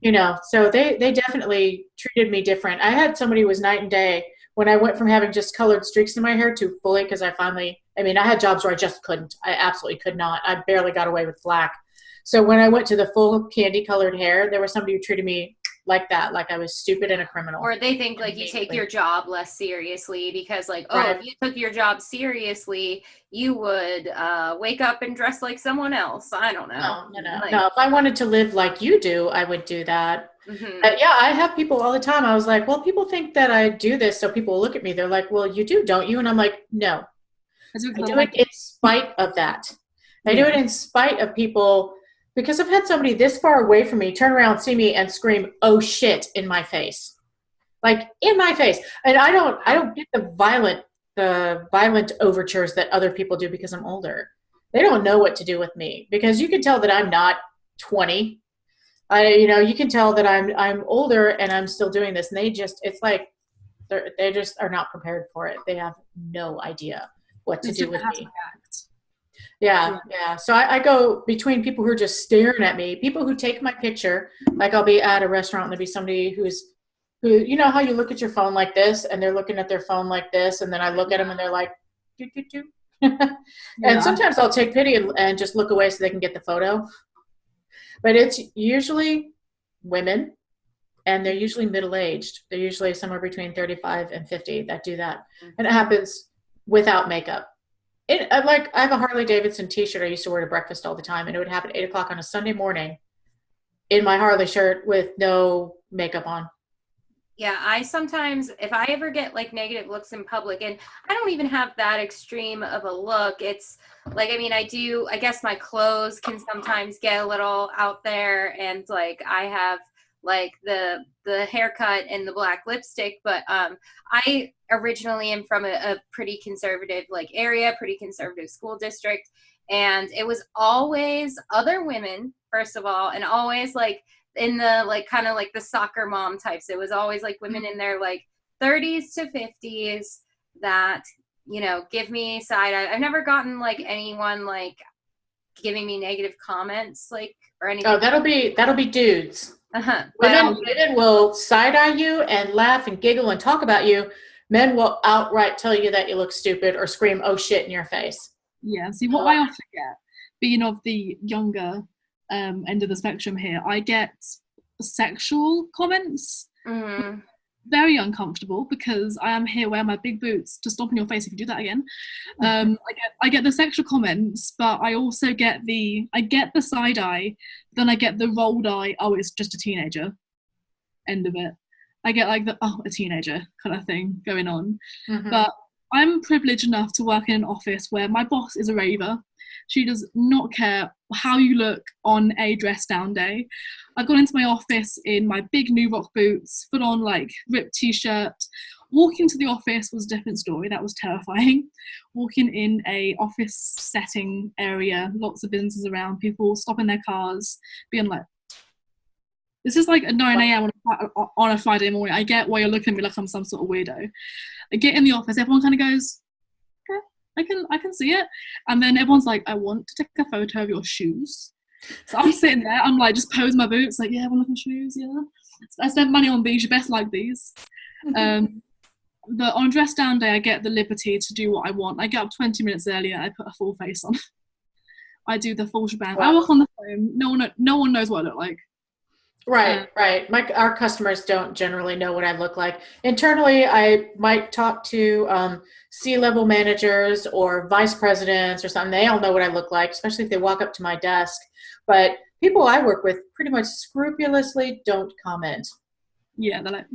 you know, so they definitely treated me different. I had somebody who was night and day when I went from having just colored streaks in my hair to fully, because I had jobs where I just couldn't. I absolutely could not. I barely got away with black. So when I went to the full candy colored hair, there was somebody who treated me like that, like I was stupid and a criminal. Or they think like you take your job less seriously because like, oh, Right. if you took your job seriously, you would wake up and dress like someone else. I don't know. No. If I wanted to live like you do, I would do that. But yeah, I have people all the time. I was like, well, people think that I do this so people will look at me. They're like, well, you do, don't you? And I'm like, no. I do it in spite of that. I do it in spite of people, because I've had somebody this far away from me turn around, see me, and scream, "Oh shit," in my face, like in my face. And I don't get the violent overtures that other people do because I'm older. They don't know what to do with me, because you can tell that I'm not 20. You can tell that I'm older and I'm still doing this, and it's like they just are not prepared for it. They have no idea what to do with me. Yeah. So I go between people who are just staring at me, people who take my picture. Like I'll be at a restaurant and there'll be somebody who, you know how you look at your phone like this, and they're looking at their phone like this, and then I look at them and they're like, doo, doo, doo. And sometimes I'll take pity and just look away so they can get the photo. But it's usually women, and they're usually middle-aged. They're usually somewhere between 35 and 50 that do that. And it happens without makeup. I have a Harley Davidson t-shirt I used to wear to breakfast all the time, and it would happen at 8 o'clock on a Sunday morning in my Harley shirt with no makeup on. Yeah, I sometimes, if I ever get like negative looks in public, and I don't even have that extreme of a look, it's like, I guess my clothes can sometimes get a little out there, and like I have like the haircut and the black lipstick, but I originally am from a pretty conservative like area, pretty conservative school district, and it was always other women, first of all, and always like in the like kind of like the soccer mom types. It was always like women in their like 30s to 50s that, give me side eye. I've never gotten like anyone like giving me negative comments like or anything. Oh, that'll be dudes. But women will side eye you and laugh and giggle and talk about you. Men will outright tell you that you look stupid or scream "oh shit" in your face. Yeah. See, what I often get, being of the younger end of the spectrum here, I get sexual comments. Very uncomfortable, because I am here wearing my big boots to stomp in your face if you do that again. I get the sexual comments, but I also get the side eye, then I get the rolled eye, oh, it's just a teenager end of it. I get like the, oh, a teenager kind of thing going on. But I'm privileged enough to work in an office where my boss is a raver. She does not care how you look on a dress down day. I got into my office in my big New Rock boots, full on like ripped t-shirt. Walking to the office was a different story. That was terrifying. Walking in a office setting area, lots of businesses around, people stopping their cars, being like, this is like at 9 a.m. on a Friday morning. I get why you're looking at me like I'm some sort of weirdo. I get in the office, everyone kind of goes, okay, I can see it. And then everyone's like, I want to take a photo of your shoes. So I'm sitting there, I'm like, just posing my boots, like, yeah, I want to look at shoes, yeah. I spent money on these, you best like these. But on dress down day, I get the liberty to do what I want. I get up 20 minutes earlier, I put a full face on. I do the full shebang. Wow. I walk on the phone, no one knows what I look like. Right. Our customers don't generally know what I look like. Internally, I might talk to C-level managers or vice presidents or something. They all know what I look like, especially if they walk up to my desk. But people I work with pretty much scrupulously don't comment. Yeah, they're like,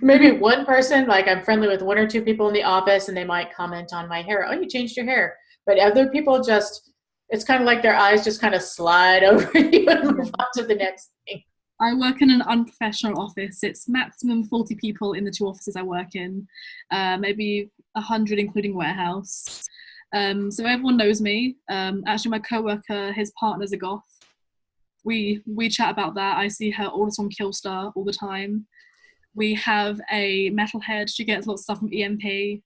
Maybe one person, like I'm friendly with one or two people in the office, and they might comment on my hair. Oh, you changed your hair. But other people just, it's kind of like their eyes just kind of slide over you and move on to the next thing. I work in an unprofessional office. It's maximum 40 people in the two offices I work in, maybe 100 including warehouse. So everyone knows me. Actually, my coworker, his partner's a goth. We chat about that. I see her all the time on Killstar all the time. We have a metalhead. She gets lots of stuff from EMP.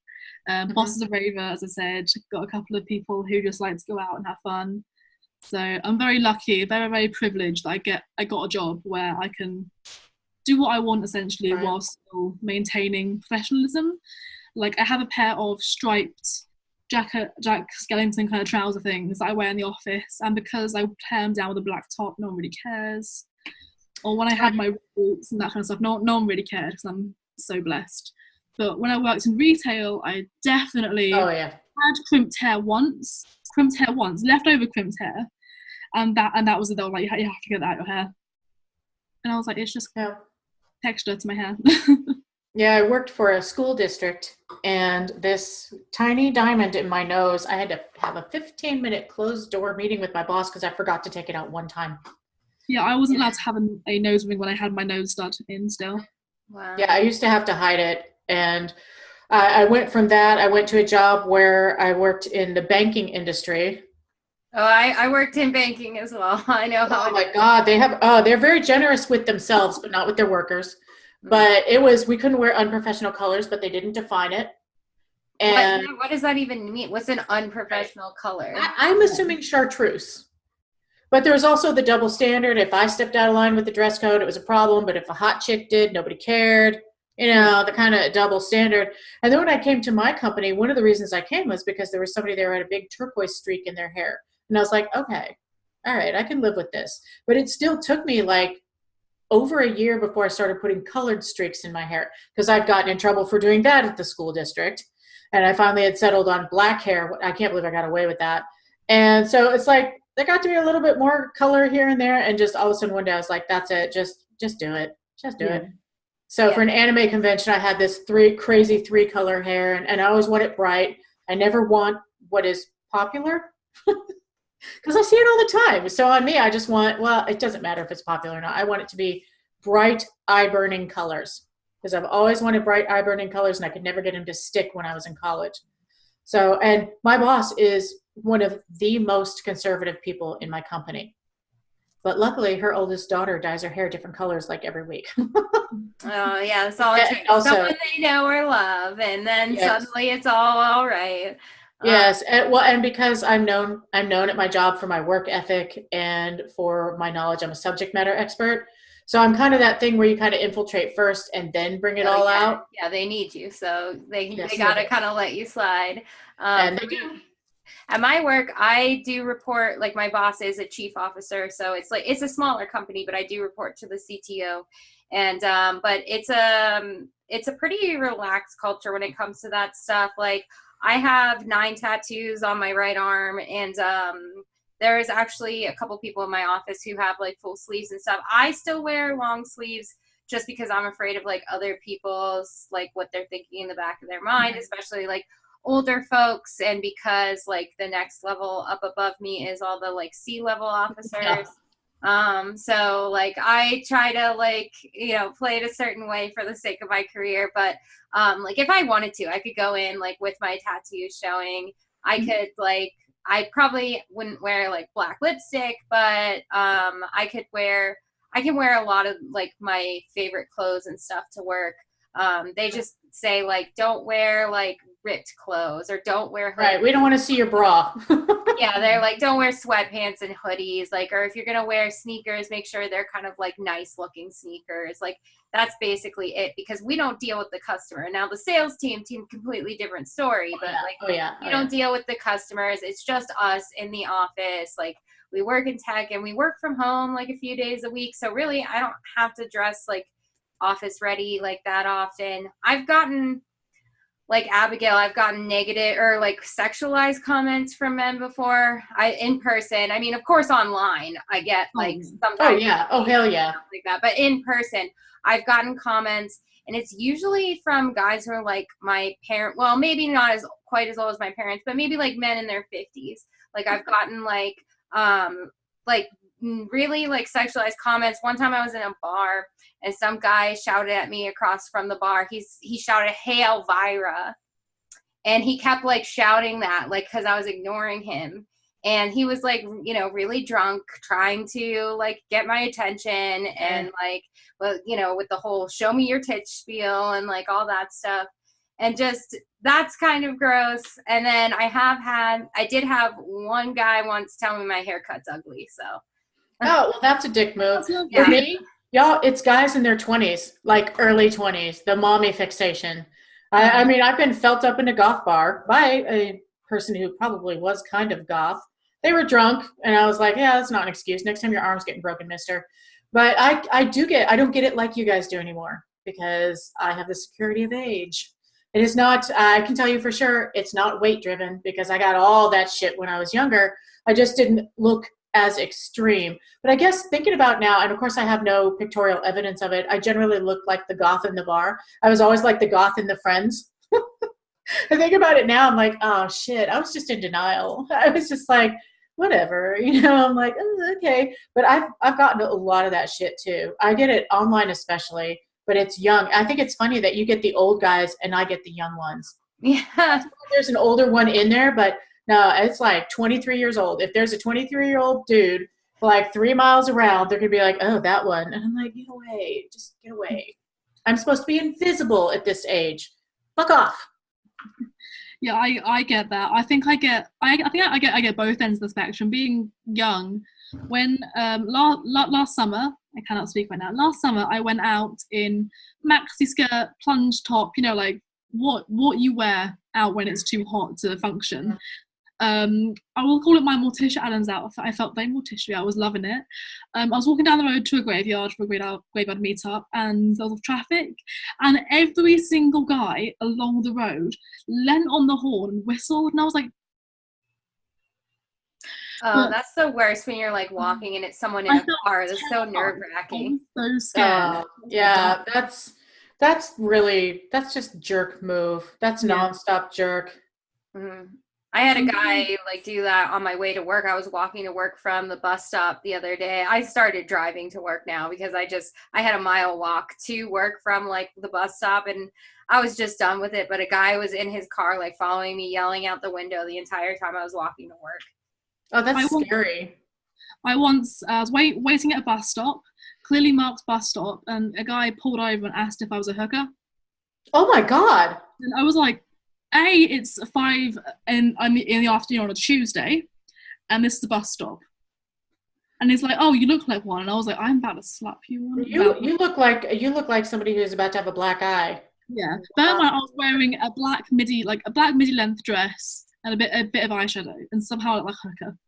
Boss is a raver, as I said. Got a couple of people who just like to go out and have fun. So I'm very lucky, very, very privileged that I got a job where I can do what I want essentially, right, while still maintaining professionalism. Like I have a pair of striped Jack Skellington kind of trouser things that I wear in the office, and because I tear them down with a black top, no one really cares. Or when I had my boots and that kind of stuff, no one really cared because I'm so blessed. But when I worked in retail, I definitely had crimped hair once, leftover crimped hair, and that was they were like, you have to get that out of your hair. And I was like, it's just texture to my hair. Yeah, I worked for a school district, and this tiny diamond in my nose, I had to have a 15-minute closed door meeting with my boss because I forgot to take it out one time. Yeah, I wasn't allowed to have a nose ring when I had my nose stud in still. Wow. Yeah, I used to have to hide it. And I went from that, I went to a job where I worked in the banking industry. Oh, I worked in banking as well. I know how. Oh my God, they're very generous with themselves, but not with their workers. But we couldn't wear unprofessional colors, but they didn't define it. And what does that even mean? What's an unprofessional color? I'm assuming chartreuse. But there was also the double standard. If I stepped out of line with the dress code, it was a problem. But if a hot chick did, nobody cared. The kind of double standard. And then when I came to my company, one of the reasons I came was because there was somebody there who had a big turquoise streak in their hair. And I was like, okay, all right, I can live with this. But it still took me like over a year before I started putting colored streaks in my hair, because I'd gotten in trouble for doing that at the school district. And I finally had settled on black hair. I can't believe I got away with that. And so it's like, there got to be a little bit more color here and there. And just all of a sudden one day I was like, that's it. Just do it. Just do it. So for an anime convention, I had this crazy three-color hair, and I always want it bright. I never want what is popular because I see it all the time. So on me, I just want, well, it doesn't matter if it's popular or not. I want it to be bright, eye-burning colors because I've always wanted bright, eye-burning colors, and I could never get them to stick when I was in college. So, and my boss is one of the most conservative people in my company. But luckily, her oldest daughter dyes her hair different colors like every week. Oh, yeah, that's all it takes. Someone they know or love, and then suddenly it's all right. Yes, and because I'm known at my job for my work ethic and for my knowledge, I'm a subject matter expert. So I'm kind of that thing where you kind of infiltrate first and then bring it all out. Yeah, they need you, so they got to kind of let you slide. And they do. At my work, I do report, like my boss is a chief officer, so it's a smaller company, but I do report to the CTO. And but it's a pretty relaxed culture when it comes to that stuff. Like I have 9 tattoos on my right arm, and there's actually a couple people in my office who have like full sleeves and stuff. I still wear long sleeves just because I'm afraid of like other people's, like what they're thinking in the back of their mind, especially like older folks, and because like the next level up above me is all the like C-level officers. So like I try to like, play it a certain way for the sake of my career, but like if I wanted to, I could go in like with my tattoos showing. I could like, I probably wouldn't wear like black lipstick, but I can wear a lot of like my favorite clothes and stuff to work. They just say like, don't wear like ripped clothes, or don't wear hoodies. Right, we don't want to see your bra. Yeah, they're like, don't wear sweatpants and hoodies, like, or if you're gonna wear sneakers, make sure they're kind of like nice looking sneakers. Like that's basically it, because we don't deal with the customer. Now the sales team completely different story, but we don't deal with the customers. It's just us in the office. Like we work in tech and we work from home like a few days a week, so really I don't have to dress like office ready like that often. I've gotten, like Abigail, I've gotten negative or like sexualized comments from men before. In person, I mean, of course, online I get like sometimes. Oh yeah, oh hell yeah, like that. But in person, I've gotten comments, and it's usually from guys who are like my parent. Well, maybe not as quite as old as my parents, but maybe like men in their 50s. Like I've gotten like really like sexualized comments. One time I was in a bar and some guy shouted at me across from the bar. He shouted, "Hey Elvira," and he kept like shouting that like because I was ignoring him. and he was like, you know, really drunk, trying to like get my attention, and like, well, you know, with the whole show me your titch spiel and like all that stuff. And just, that's kind of gross. And then I did have one guy once tell me my haircut's ugly. So. Oh, well, that's a dick move. Yeah. For me, y'all, it's guys in their 20s, like early 20s, the mommy fixation. I mean, I've been felt up in a goth bar by a person who probably was kind of goth. They were drunk, and I was like, yeah, that's not an excuse. Next time your arm's getting broken, mister. But I don't get it like you guys do anymore, because I have the security of age. It is not, I can tell you for sure, it's not weight driven, because I got all that shit when I was younger. I just didn't look as extreme. But I guess thinking about now, and of course I have no pictorial evidence of it, I generally look like the goth in the bar. I was always like the goth in the Friends. I think about it now, I'm like, oh shit, I was just in denial. I was just like, whatever, you know, I'm like, oh, okay. But I've gotten a lot of that shit too. I get it online especially, but it's young. I think it's funny that you get the old guys and I get the young ones. Yeah. There's an older one in there, but no, it's like 23 years old. If there's a 23-year-old dude like 3 miles around, they're going to be like, oh, that one. And I'm like, get away. Just get away. I'm supposed to be invisible at this age. Fuck off. Yeah, I get that. I think I get both ends of the spectrum. Being young, when last summer, I cannot speak right now. Last summer, I went out in maxi skirt, plunge top. You know, like what you wear out when it's too hot to function. I will call it my Morticia Adams outfit. I felt very Morticia. I was loving it. I was walking down the road to a graveyard for a graveyard meetup, and there was traffic, and every single guy along the road leant on the horn and whistled, and I was like, oh, that's the worst when you're like walking and it's someone in a car. That's so nerve-wracking. So scared. Yeah, that's just jerk move. That's nonstop jerk. Mm-hmm. I had a guy like do that on my way to work. I was walking to work from the bus stop the other day. I started driving to work now because I had a mile walk to work from like the bus stop, and I was just done with it. But a guy was in his car like following me, yelling out the window the entire time I was walking to work. Oh, that's scary. I was waiting at a bus stop, clearly marked bus stop, and a guy pulled over and asked if I was a hooker. Oh my God. And I was like, it's 5 in the afternoon on a Tuesday, and this is the bus stop. And he's like, oh, you look like one. And I was like, I'm about to slap you one. You look like somebody who's about to have a black eye. Yeah. But I was wearing a black midi length dress and a bit of eyeshadow, and somehow I look like a hooker.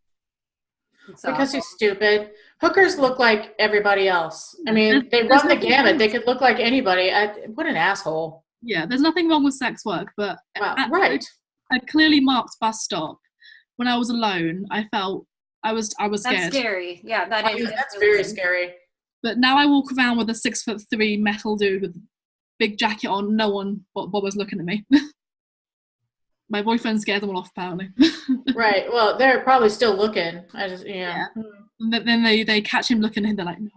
Because he's stupid. Hookers look like everybody else. I mean, they run the gamut. They could look like anybody. What an asshole. Yeah, there's nothing wrong with sex work, but right. A clearly marked bus stop, when I was alone, I felt I was scared. That's scary. Yeah, that's very scary. But now I walk around with a 6'3" metal dude with a big jacket on. No one bothers looking at me. My boyfriend scared them all off, apparently. Right. Well, they're probably still looking. Yeah. And then they catch him looking, and they're like, no.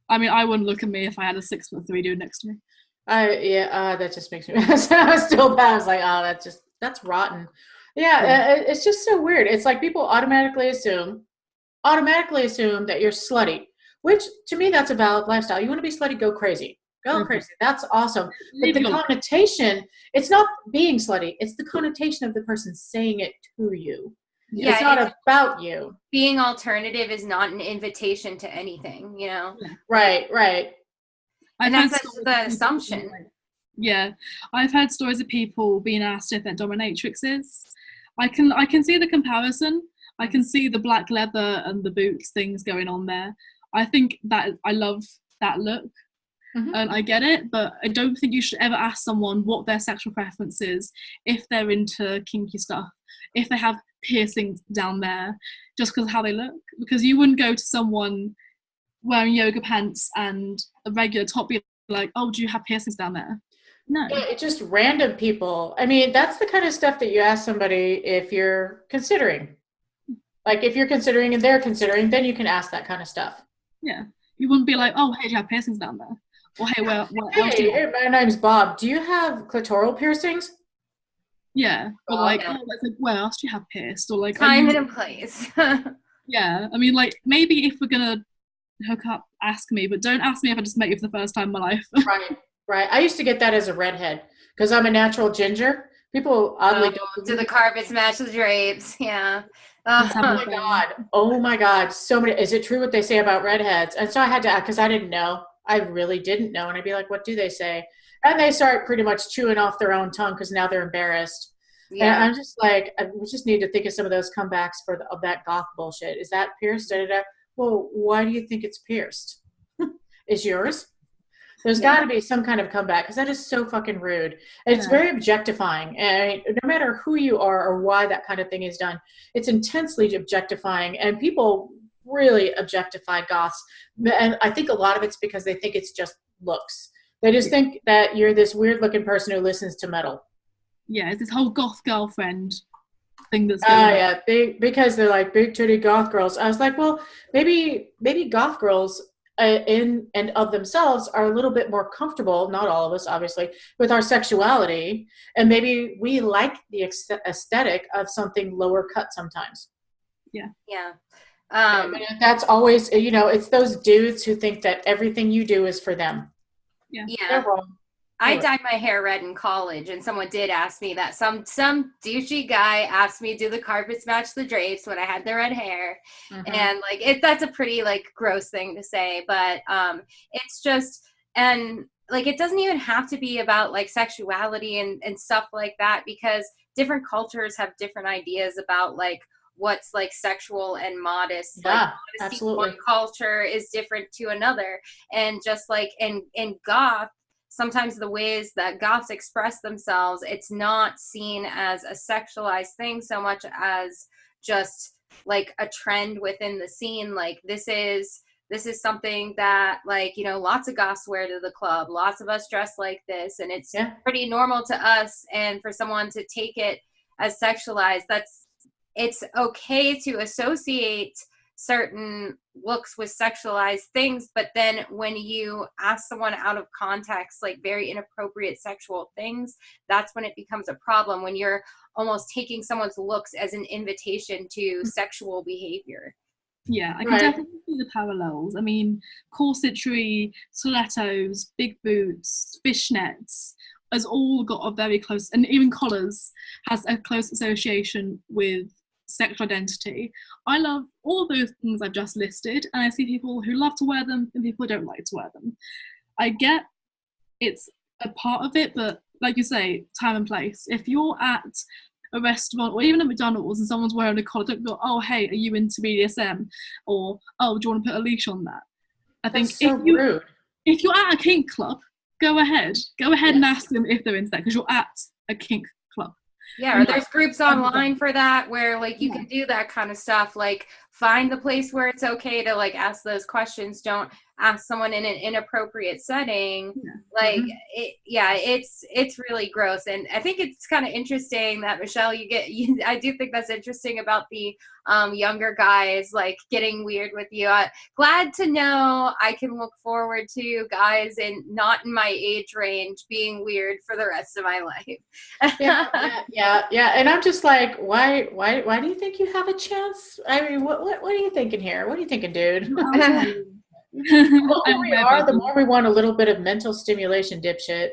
I mean, I wouldn't look at me if I had a 6'3" dude next to me. That just makes me I was still bad. I was like, oh, that's rotten. Yeah, it's just so weird. It's like people automatically assume that you're slutty, which to me, that's a valid lifestyle. You want to be slutty, go crazy. Go crazy. That's awesome. But the connotation, it's not being slutty. It's the connotation of the person saying it to you. Yeah, it's not about you. Being alternative is not an invitation to anything, you know? Right. And that's the assumption. Yeah, I've heard stories of people being asked if they're dominatrixes. I can see the comparison. I can see the black leather and the boots things going on there. I think that I love that look, and I get it, but I don't think you should ever ask someone what their sexual preference is if they're into kinky stuff, if they have piercings down there, just because of how they look. Because you wouldn't go to someone wearing yoga pants and a regular top, be like, oh, do you have piercings down there? No. Yeah, it's just random people. I mean, that's the kind of stuff that you ask somebody if you're considering. Like, if you're considering and they're considering, then you can ask that kind of stuff. Yeah. You wouldn't be like, oh, hey, do you have piercings down there? Or hey, my name's Bob. Do you have clitoral piercings? Yeah, or Goth. like, Yeah. oh, let's like, where else do you have pierced? Or like, are Time you, and a place. yeah. I mean, like maybe if we're gonna hook up, ask me, but don't ask me if I just met you for the first time in my life. Right, right. I used to get that as a redhead because I'm a natural ginger. People oddly Oh, don't do the believe. carpets match the drapes? Yeah. Let's have Oh a my thing. God. Oh my God. So many. Is it true what they say about redheads? And so I had to, because I didn't know. I really didn't know. And I'd be like, what do they say? And they start pretty much chewing off their own tongue because now they're embarrassed. And Yeah. I'm just like, we just need to think of some of those comebacks of that goth bullshit. Is that pierced? Da, da, da. Well, why do you think it's pierced? Is yours? There's Yeah. got to be some kind of comeback because that is so fucking rude. It's Yeah. very objectifying. And no matter who you are or why that kind of thing is done, it's intensely objectifying. And people really objectify goths. And I think a lot of it's because they think it's just looks. They just think that you're this weird looking person who listens to metal. Yeah, it's this whole goth girlfriend thing that's going on. Yeah, because they're like big titty goth girls. I was like, well, maybe goth girls in and of themselves are a little bit more comfortable. Not all of us, obviously, with our sexuality, and maybe we like the aesthetic of something lower cut sometimes. Yeah. And that's always, it's those dudes who think that everything you do is for them. Yeah. They're wrong. I dyed my hair red in college, and someone did ask me that. Some douchey guy asked me, "Do the carpets match the drapes?" when I had the red hair, and like that's a pretty like gross thing to say, but it's just, and like it doesn't even have to be about like sexuality and stuff like that, because different cultures have different ideas about like what's like sexual and modest. Yeah, like modesty absolutely. one culture is different to another, and just like in goth, sometimes the ways that goths express themselves, it's not seen as a sexualized thing so much as just like a trend within the scene. Like this is something that, like, lots of goths wear to the club, lots of us dress like this, and it's pretty normal to us. And for someone to take it as sexualized, it's okay to associate certain looks with sexualized things, but then when you ask someone out of context like very inappropriate sexual things, that's when it becomes a problem, when you're almost taking someone's looks as an invitation to sexual behavior. Yeah, I can definitely see the parallels. I mean, corsetry, stilettos, big boots, fishnets has all got a very close, and even collars has a close association with sexual identity. I love all those things I've just listed, and I see people who love to wear them and people who don't like to wear them. I get it's a part of it, but like you say, time and place. If you're at a restaurant or even at McDonald's and someone's wearing a collar, don't go, oh, hey, are you into BDSM? Or, oh, do you want to put a leash on that? I think so rude. If you're at a kink club, go ahead and ask them if they're into that, because you're at a kink club. Yeah, or there's groups online for that where like you can do that kind of stuff. Like find the place where it's okay to like ask those questions. Don't ask someone in an inappropriate setting. Like it's really gross. And I think it's kind of interesting that, Michelle, I do think that's interesting about the younger guys like getting weird with you. Glad to know I can look forward to guys not in my age range being weird for the rest of my life. Yeah. And I'm just like, why do you think you have a chance? I mean, what are you thinking here? What are you thinking, dude? The older we are, the more we want a little bit of mental stimulation, dipshit.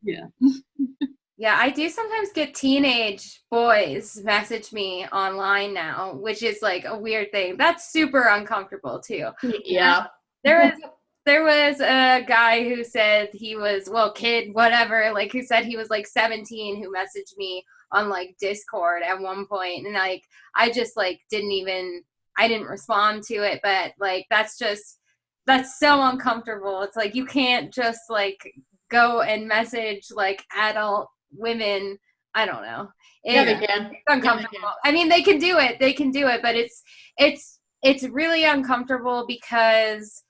Yeah, I do sometimes get teenage boys message me online now, which is like a weird thing. That's super uncomfortable too. Yeah. There was a guy who said he was, kid, whatever, like who said he was like 17, who messaged me on like Discord at one point, and like I just like I didn't respond to it, but like that's so uncomfortable. It's like you can't just like go and message like adult women. I don't know. They can. It's uncomfortable. I mean, they can do it, but it's really uncomfortable because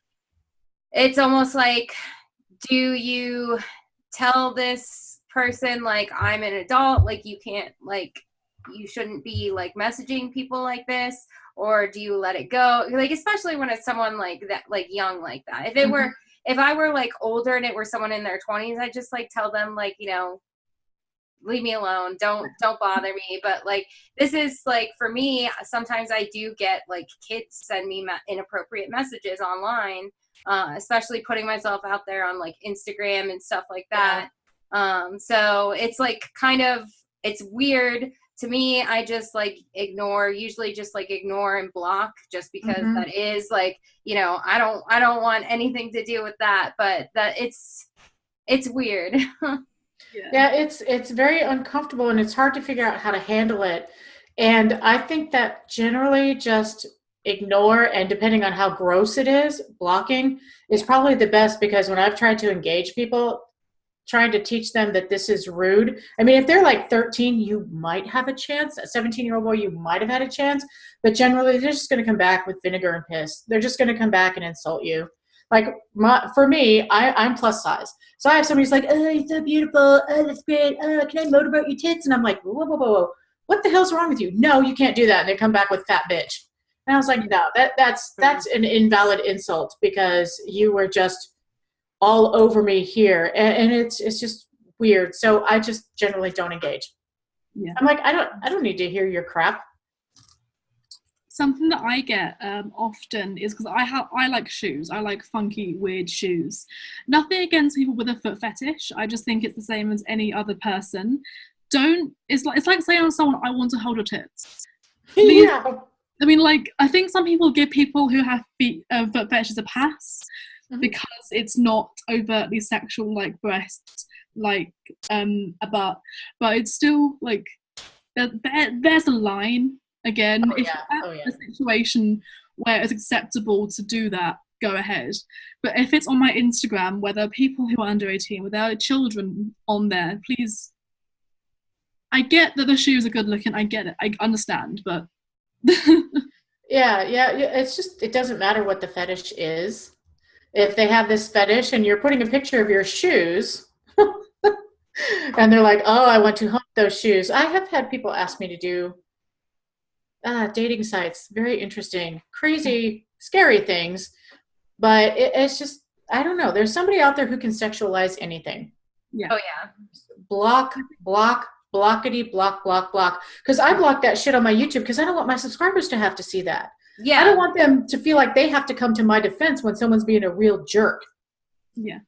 it's almost like, do you tell this person like I'm an adult, like you can't, like you shouldn't be like messaging people like this, or do you let it go? Like especially when it's someone like that, like young like that. If I were like older and it were someone in their 20s, I'd just like tell them like, leave me alone. Don't bother me. But like, this is like, for me, sometimes I do get like kids send me inappropriate messages online, especially putting myself out there on like Instagram and stuff like that. So it's like kind of, it's weird to me. I just like usually just like ignore and block, just because that is like, you know, I don't want anything to do with that, but that it's weird. Yeah, it's very uncomfortable, and it's hard to figure out how to handle it. And I think that generally just ignore, and depending on how gross it is, blocking is probably the best, because when I've tried to engage people, trying to teach them that this is rude. I mean, if they're like 13, you might have a chance. A 17-year-old boy, you might have had a chance, but generally they're just going to come back with vinegar and piss. They're just going to come back and insult you. Like for me, I'm plus size. So I have somebody who's like, oh, you're so beautiful. Oh, that's great. Oh, can I motorboat your tits? And I'm like, whoa, whoa, whoa, whoa. What the hell's wrong with you? No, you can't do that. And they come back with fat bitch. And I was like, no, that's an invalid insult, because you were just all over me here. And it's just weird. So I just generally don't engage. Yeah. I'm like, I don't need to hear your crap. Something that I get often is because I like shoes. I like funky, weird shoes. Nothing against people with a foot fetish. I just think it's the same as any other person. It's like saying to someone, I want to hold your tits. Yeah. I mean, like, I think some people give people who have foot fetishes a pass because it's not overtly sexual, like breasts, like a butt, but it's still like there's a line. Again, if that's a situation where it's acceptable to do that, go ahead. But if it's on my Instagram, where there are people who are under 18, where there are children on there, please. I get that the shoes are good looking. I get it. I understand, but. Yeah. It's just, it doesn't matter what the fetish is. If they have this fetish and you're putting a picture of your shoes, and they're like, oh, I want to hump those shoes. I have had people ask me to do dating sites, very interesting, crazy, scary things, but it's just, I don't know. There's somebody out there who can sexualize anything. Yeah. Oh yeah. Block, blockity, block. Because I block that shit on my YouTube because I don't want my subscribers to have to see that. Yeah. I don't want them to feel like they have to come to my defense when someone's being a real jerk. Yeah.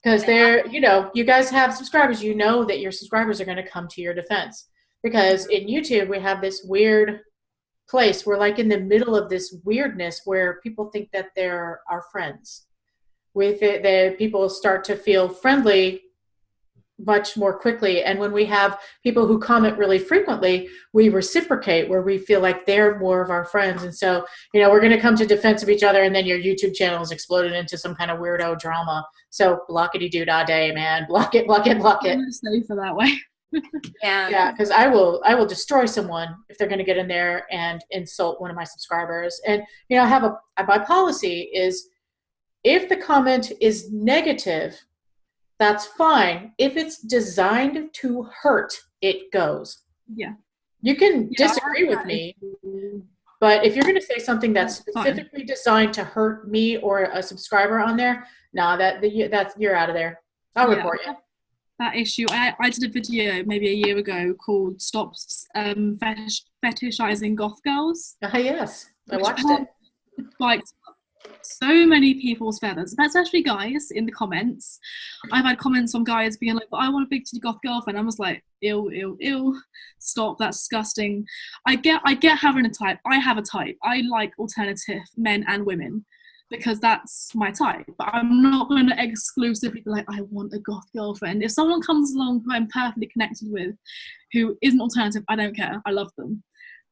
Because they're, you guys have subscribers, you know that your subscribers are going to come to your defense. Because in YouTube, we have this weird place. We're like in the middle of this weirdness where people think that they're our friends. People start to feel friendly much more quickly. And when we have people who comment really frequently, we reciprocate, where we feel like they're more of our friends. And so, we're going to come to defense of each other, and then your YouTube channel is exploded into some kind of weirdo drama. So blockity-doo-dah-day, man. Block it. I'm safer that way. Yeah, because I will destroy someone if they're going to get in there and insult one of my subscribers. And my policy is, if the comment is negative, that's fine. If it's designed to hurt, it goes. Yeah. You can disagree with me, but if you're going to say something that's specifically designed to hurt me or a subscriber on there, that's you're out of there. I'll report you. That issue. I did a video maybe a year ago called "Stop Fetishizing Goth Girls." Yes, I watched it. Like so many people's feathers, especially guys in the comments. I've had comments from guys being like, "But I want a big titty goth girlfriend." I was like, "Ew, stop! That's disgusting." I get having a type. I have a type. I like alternative men and women, because that's my type. But I'm not going to exclusively be like, I want a goth girlfriend. If someone comes along who I'm perfectly connected with, who isn't alternative, I don't care. I love them.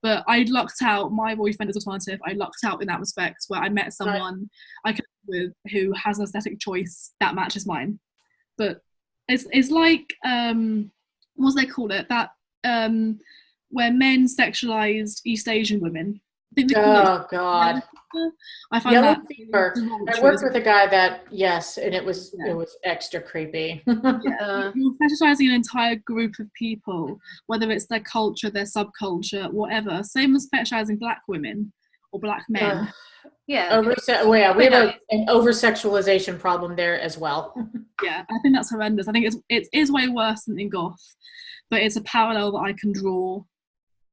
But I lucked out. My boyfriend is alternative. I lucked out in that respect, where I met someone I connect with who has an aesthetic choice that matches mine. But it's like, what's they call it? That where men sexualized East Asian women. Oh God! I find Yellow that fever. I worked with a guy that and it was extra creepy. You're fetishizing an entire group of people, whether it's their culture, their subculture, whatever. Same as fetishizing black women or black men. We have an over-sexualization problem there as well. Yeah, I think that's horrendous. I think it is way worse than in Goth. but it's a parallel that I can draw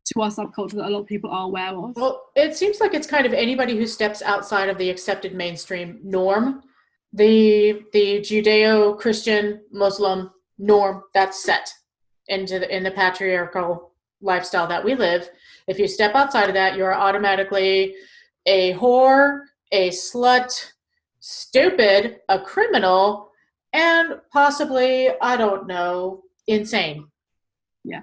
to our subculture that a lot of people are aware of. Well, it seems like it's kind of anybody who steps outside of the accepted mainstream norm, the Judeo-Christian Muslim norm that's set in the patriarchal lifestyle that we live. If you step outside of that, you're automatically a whore, a slut, stupid, a criminal, and possibly, I don't know, insane. Yeah.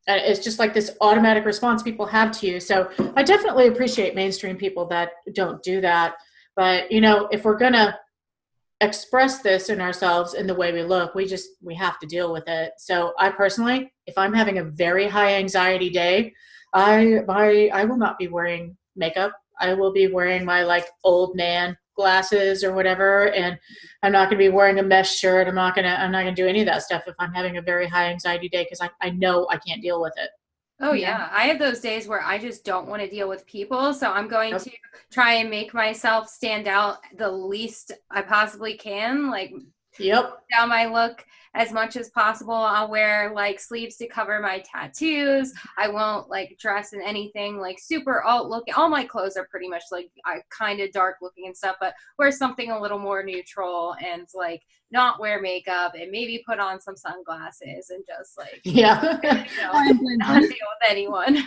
And it's just like this automatic response people have to you. So I definitely appreciate mainstream people that don't do that. But, you know, if we're going to express this in ourselves in the way we look, we have to deal with it. So I personally, if I'm having a very high anxiety day, I will not be wearing makeup. I will be wearing my like old man glasses or whatever, and I'm not going to be wearing a mesh shirt. I'm not going to do any of that stuff if I'm having a very high anxiety day, because I know I can't deal with it. Oh yeah, I have those days where I just don't want to deal with people, so I'm going to try and make myself stand out the least I possibly can, like down my look as much as possible. I'll wear like sleeves to cover my tattoos. I won't like dress in anything like super alt looking. All my clothes are pretty much like kind of dark looking and stuff, but wear something a little more neutral and like not wear makeup and maybe put on some sunglasses and just like not deal with anyone.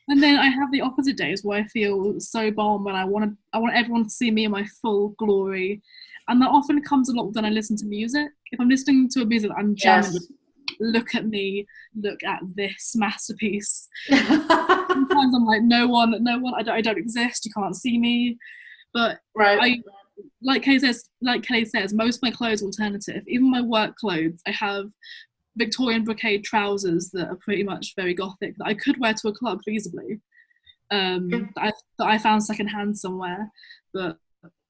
And then I have the opposite days where I feel so bomb when I want everyone to see me in my full glory. And that often comes a lot when I listen to music. If I'm listening to a music that I'm jamming with, look at me, look at this masterpiece. Sometimes I'm like, no one, I don't exist, you can't see me. But like Kelly says, most of my clothes are alternative. Even my work clothes, I have Victorian brocade trousers that are pretty much very gothic that I could wear to a club feasibly. That I found secondhand somewhere, but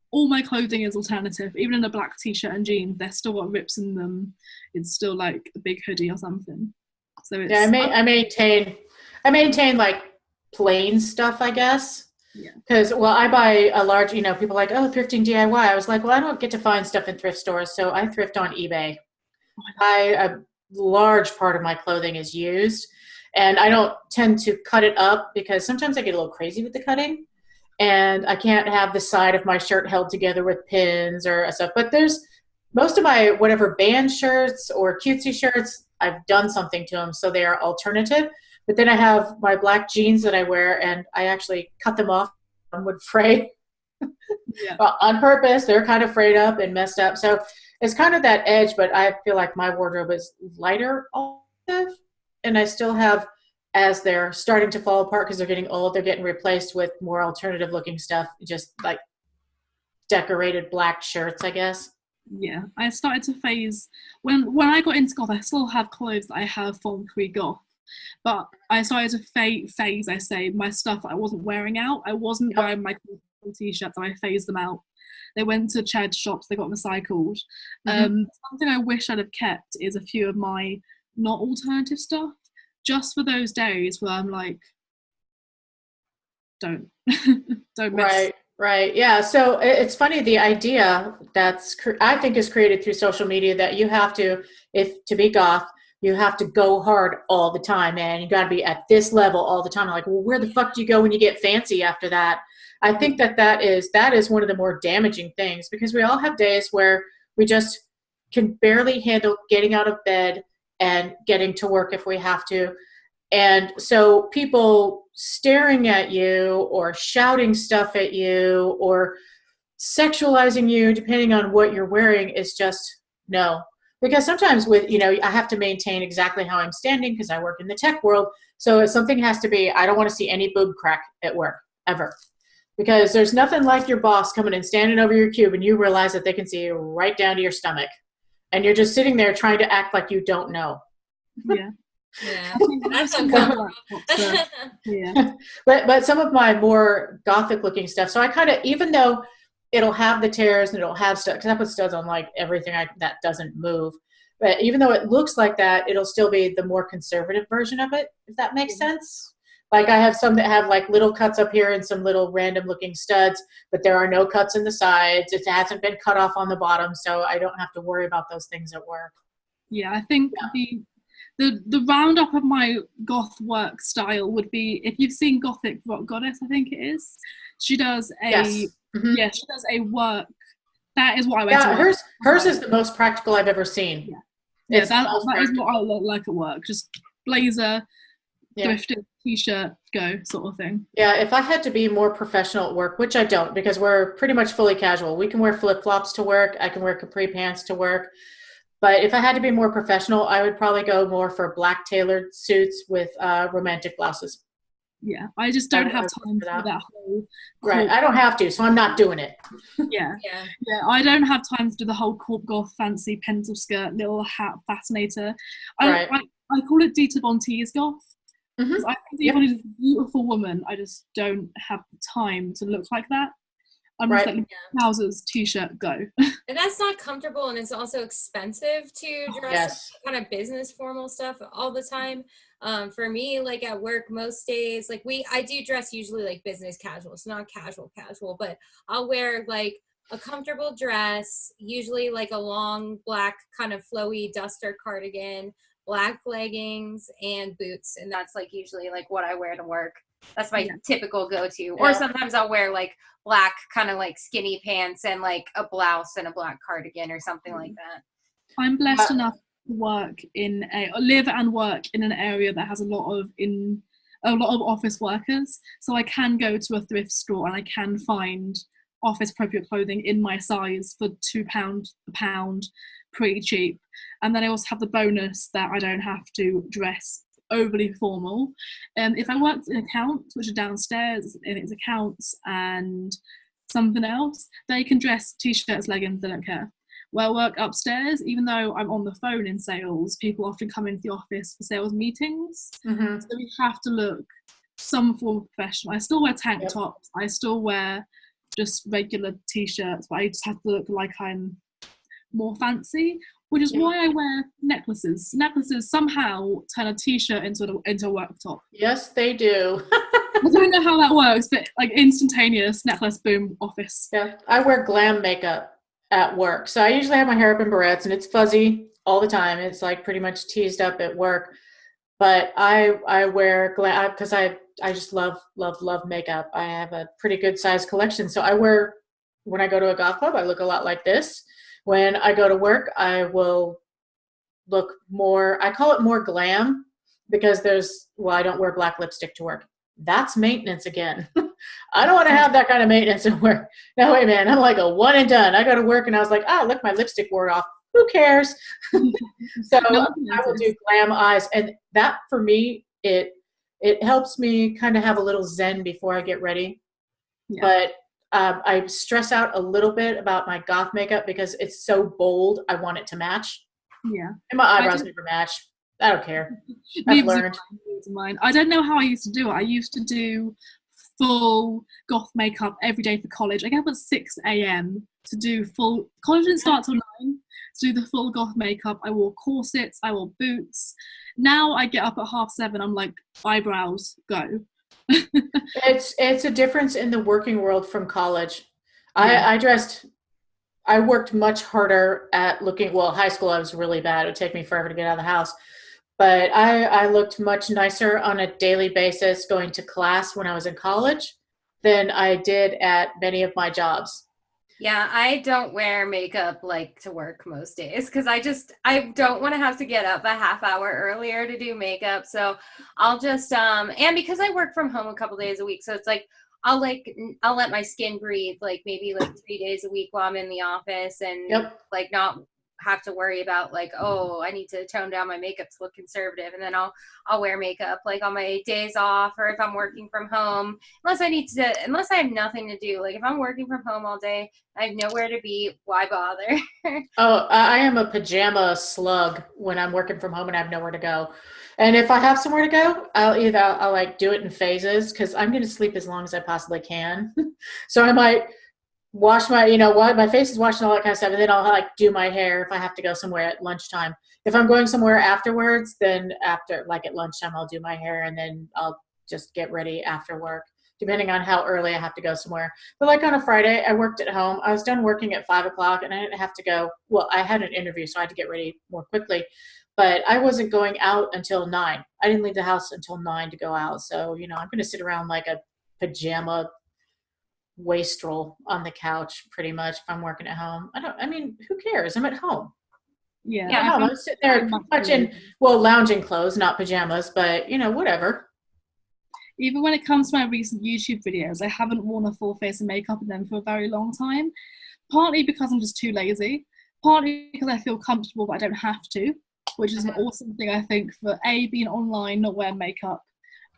all my clothing is alternative. Even in a black t-shirt and jeans, they're still got rips in them. It's still like a big hoodie or something. So it's I maintain like plain stuff, I guess. Yeah. Because I buy a large, people are like, oh, thrifting DIY. I was like, well, I don't get to find stuff in thrift stores, so I thrift on eBay. A large part of my clothing is used, and I don't tend to cut it up because sometimes I get a little crazy with the cutting. And I can't have the side of my shirt held together with pins or stuff. But there's most of my whatever band shirts or cutesy shirts, I've done something to them, so they are alternative. But then I have my black jeans that I wear, and I actually cut them off and would fray on purpose. They're kind of frayed up and messed up. So it's kind of that edge, but I feel like my wardrobe is lighter alternative, and I still have, as they're starting to fall apart because they're getting old, they're getting replaced with more alternative looking stuff, just like decorated black shirts, I guess. Yeah, I started to phase when I got into goth. I still have clothes that I have from pre-goth, but I started to phase my stuff that I wasn't wearing out. I wasn't wearing my t-shirts, so I phased them out. They went to charity shops, they got recycled. Something I wish I'd have kept is a few of my not alternative stuff, just for those days where I'm like, don't mess. Right. Yeah. So it's funny, the idea I think is created through social media that you have to be goth, you have to go hard all the time, man. You got to be at this level all the time. I'm like, well, where the fuck do you go when you get fancy after that? I think that is one of the more damaging things, because we all have days where we just can barely handle getting out of bed and getting to work if we have to. And so people staring at you or shouting stuff at you or sexualizing you, depending on what you're wearing, is just no. Because sometimes I have to maintain exactly how I'm standing because I work in the tech world. So if something has to be, I don't want to see any boob crack at work ever. Because there's nothing like your boss coming and standing over your cube and you realize that they can see right down to your stomach. And you're just sitting there trying to act like you don't know. Yeah. Yeah, that's uncomfortable. But some of my more gothic looking stuff, so I kind of, even though it'll have the tears and it'll have stuff, because I put studs on like everything that doesn't move, but even though it looks like that, it'll still be the more conservative version of it, if that makes sense. Like I have some that have like little cuts up here and some little random looking studs, but there are no cuts in the sides. It hasn't been cut off on the bottom, so I don't have to worry about those things at work. Yeah, I think the roundup of my goth work style would be, if you've seen Gothic Rock Goddess, I think it is. She does a Yes. Mm-hmm. yeah, she does a work. That is what I wear to Yeah, work. hers is the most practical I've ever seen. Yeah, It's that is what I look like at work. Just blazer, thrifted t-shirt, go sort of thing. Yeah, if I had to be more professional at work, which I don't, because we're pretty much fully casual. We can wear flip-flops to work. I can wear capri pants to work. But if I had to be more professional, I would probably go more for black tailored suits with romantic blouses. Yeah, I just don't have time for that whole. Right, I don't have to, so I'm not doing it. Yeah, I don't have time to do the whole corp goth fancy pencil skirt, little hat fascinator. I call it Dita Von Teese goth. Because I think Dita Von Teese is a beautiful woman. I just don't have the time to look like that. I'm just like trousers, t-shirt, go. And that's not comfortable, and it's also expensive to dress kind of business formal stuff all the time. For me, like at work most days, like I do dress usually like business casual. It's not casual, but I'll wear like a comfortable dress, usually like a long black kind of flowy duster cardigan, black leggings, and boots. And that's like usually like what I wear to work. That's my typical go-to. Yeah. Or sometimes I'll wear like black kind of like skinny pants and like a blouse and a black cardigan or something like that. I'm blessed enough to live and work in an area that has a lot of office workers. So I can go to a thrift store and I can find office appropriate clothing in my size for £2 a pound, pretty cheap. And then I also have the bonus that I don't have to dress overly formal. If I worked in accounts, which are downstairs, and it's accounts and something else, they can dress t-shirts, leggings, they don't care. Where I work upstairs, even though I'm on the phone in sales, people often come into the office for sales meetings. So we have to look some form of professional. I still wear tank tops, I still wear just regular t-shirts, but I just have to look like I'm more fancy, which is why I wear necklaces. Necklaces somehow turn a t-shirt into a work top. Yes, they do. I don't know how that works, but like instantaneous necklace, boom, office. Yeah, I wear glam makeup at work. So I usually have my hair up in barrettes and it's fuzzy all the time. It's like pretty much teased up at work. But I wear glam because I just love makeup. I have a pretty good size collection. So when I go to a goth club, I look a lot like this. When I go to work, I will look more, I call it more glam because I don't wear black lipstick to work. That's maintenance again. I don't want to have that kind of maintenance at work. No way, man. I'm like a one and done. I go to work and I was like, look, my lipstick wore off. Who cares? So I will do glam eyes. And that for me, it helps me kind of have a little zen before I get ready. Yeah. But I stress out a little bit about my goth makeup because it's so bold. I want it to match. Yeah. And my eyebrows never match. I don't care. I've learned. Mine. I don't know how I used to do it. I used to do full goth makeup every day for college. I get up at 6 a.m. to do full. College didn't start till 9. To do the full goth makeup. I wore corsets. I wore boots. Now I get up at 7:30. I'm like, eyebrows, go. It's a difference in the working world from college. I worked much harder at looking, high school I was really bad. It would take me forever to get out of the house. But I looked much nicer on a daily basis going to class when I was in college than I did at many of my jobs. Yeah, I don't wear makeup like to work most days because I don't want to have to get up a half hour earlier to do makeup. So I'll just and because I work from home a couple days a week, so it's like I'll let my skin breathe like maybe like 3 days a week while I'm in the office and like not have to worry about like, oh, I need to tone down my makeup to look conservative, and then I'll wear makeup like on my days off or if I'm working from home, unless I have nothing to do. Like if I'm working from home all day, I have nowhere to be, why bother? I am a pajama slug when I'm working from home and I have nowhere to go. And if I have somewhere to go, I'll like do it in phases because I'm going to sleep as long as I possibly can. So I might wash my face is washed and all that kind of stuff, and then I'll like do my hair if I have to go somewhere at lunchtime. If I'm going somewhere afterwards, then after like at lunchtime I'll do my hair and then I'll just get ready after work, depending on how early I have to go somewhere. But like on a Friday, I worked at home. I was done working at 5 o'clock and I didn't have to go. Well, I had an interview, so I had to get ready more quickly. but I wasn't going out until 9. I didn't leave the house until 9 to go out. So, you know, I'm going to sit around like a pajama wastrel on the couch pretty much if I'm working at home. I mean, who cares? I'm at home. Yeah. I'm at home. I'm sitting there much in, well, lounging clothes, not pajamas, but, you know, whatever. Even when it comes to my recent YouTube videos, I haven't worn a full face of makeup in them for a very long time. Partly because I'm just too lazy. Partly because I feel comfortable but I don't have to, which is an awesome thing, I think, for A, being online, not wearing makeup,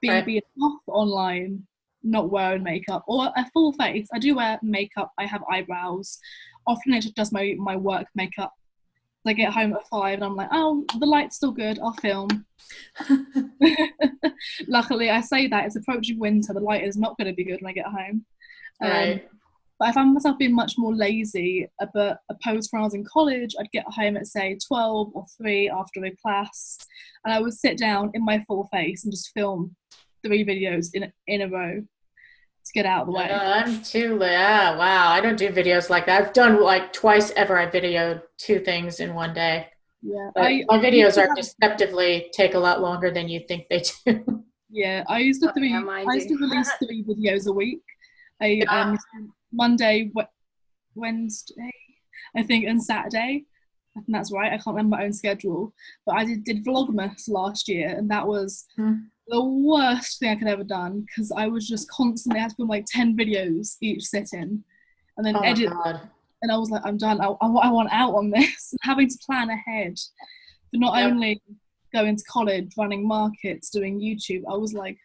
B, Right. being off online, not wearing makeup, or a full face. I do wear makeup, I have eyebrows. Often it just my work makeup. I get home at 5 and I'm like, oh, the light's still good, I'll film. Luckily, I say that, it's approaching winter, the light is not going to be good when I get home. Right. But I found myself being much more lazy, but opposed when I was in college, I'd get home at say 12 or 3 after a class, and I would sit down in my full face and just film 3 videos in a row to get out of the way. I'm too, wow. I don't do videos like that. I've done like twice ever. I videoed 2 things in one day. Yeah, But my videos are deceptively take a lot longer than you think they do. Yeah, I used to release 3 videos a week. Monday, Wednesday, I think, and Saturday. I think that's right. I can't remember my own schedule. But I did Vlogmas last year, and that was the worst thing I could ever done because I was just constantly had to film like 10 videos each sitting, and then edit. And I was like, I'm done. I want out on this. And having to plan ahead for not only going to college, running markets, doing YouTube. I was like,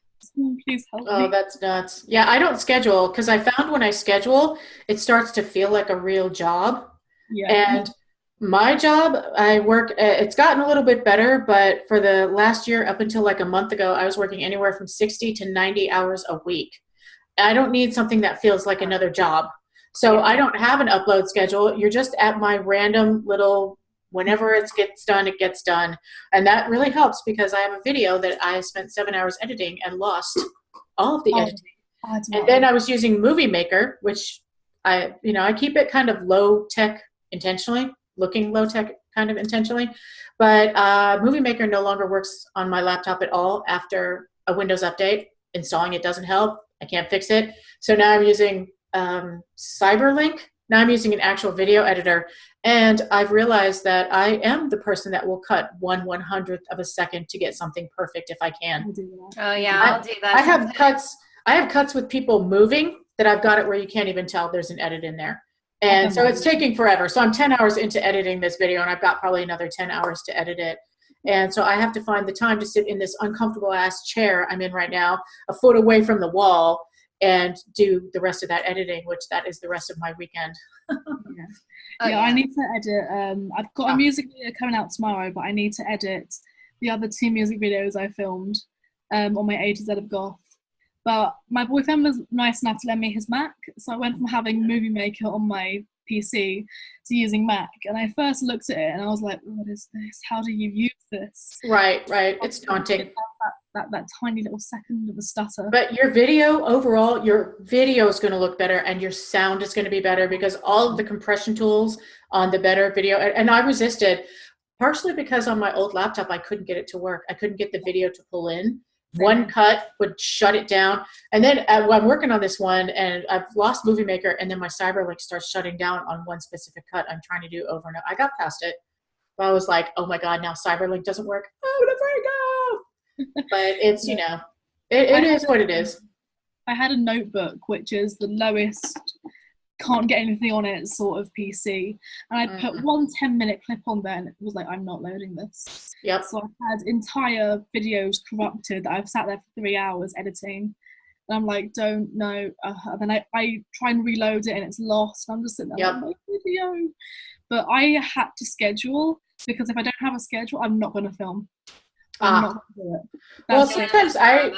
please help me. Oh, that's nuts. Yeah, I don't schedule because I found when I schedule, it starts to feel like a real job. Yeah. And my job, I work, it's gotten a little bit better, but for the last year, up until like a month ago, I was working anywhere from 60 to 90 hours a week. I don't need something that feels like another job. So I don't have an upload schedule. You're just at my random little, whenever it gets done, it gets done. And that really helps because I have a video that I spent 7 hours editing and lost all of the editing. And then I was using Movie Maker, which I keep it kind of low tech intentionally, looking low tech kind of intentionally. But Movie Maker no longer works on my laptop at all after a Windows update. Installing it doesn't help. I can't fix it. So now I'm using Cyberlink. Now I'm using an actual video editor, and I've realized that I am the person that will cut 1/100th of a second to get something perfect if I can. Oh yeah, I'll do that. I have cuts with people moving that I've got it where you can't even tell there's an edit in there. And so it's taking forever. So I'm 10 hours into editing this video, and I've got probably another 10 hours to edit it. And so I have to find the time to sit in this uncomfortable ass chair I'm in right now, a foot away from the wall, and do the rest of that editing, which that is the rest of my weekend. I need to edit. I've got a music video coming out tomorrow, but I need to edit the other 2 music videos I filmed on my A to Z of Goth. But my boyfriend was nice enough to lend me his Mac, so I went from having Movie Maker on my PC to using Mac. And I first looked at it and I was like, what is this? How do you use this? Right. It's daunting. That tiny little second of a stutter. But your video overall, your video is going to look better and your sound is going to be better because all of the compression tools on the better video, and I resisted partially because on my old laptop, I couldn't get it to work. I couldn't get the video to pull in. One cut would shut it down. And then I'm working on this one and I've lost Movie Maker, and then my Cyberlink starts shutting down on one specific cut I'm trying to do over and over. I got past it. But I was like, oh my God, now Cyberlink doesn't work. Oh, that's where I go. But it's, it is what it is. I had a notebook, which is the lowest, can't get anything on it sort of PC. And I put one 10-minute clip on there and it was like, I'm not loading this. Yep. So I had entire videos corrupted that I've sat there for 3 hours editing. And I'm like, don't know. And then I try and reload it and it's lost. I'm just sitting there like, my video. But I had to schedule because if I don't have a schedule, I'm not going to film. I'm not going to do it. Well, sometimes I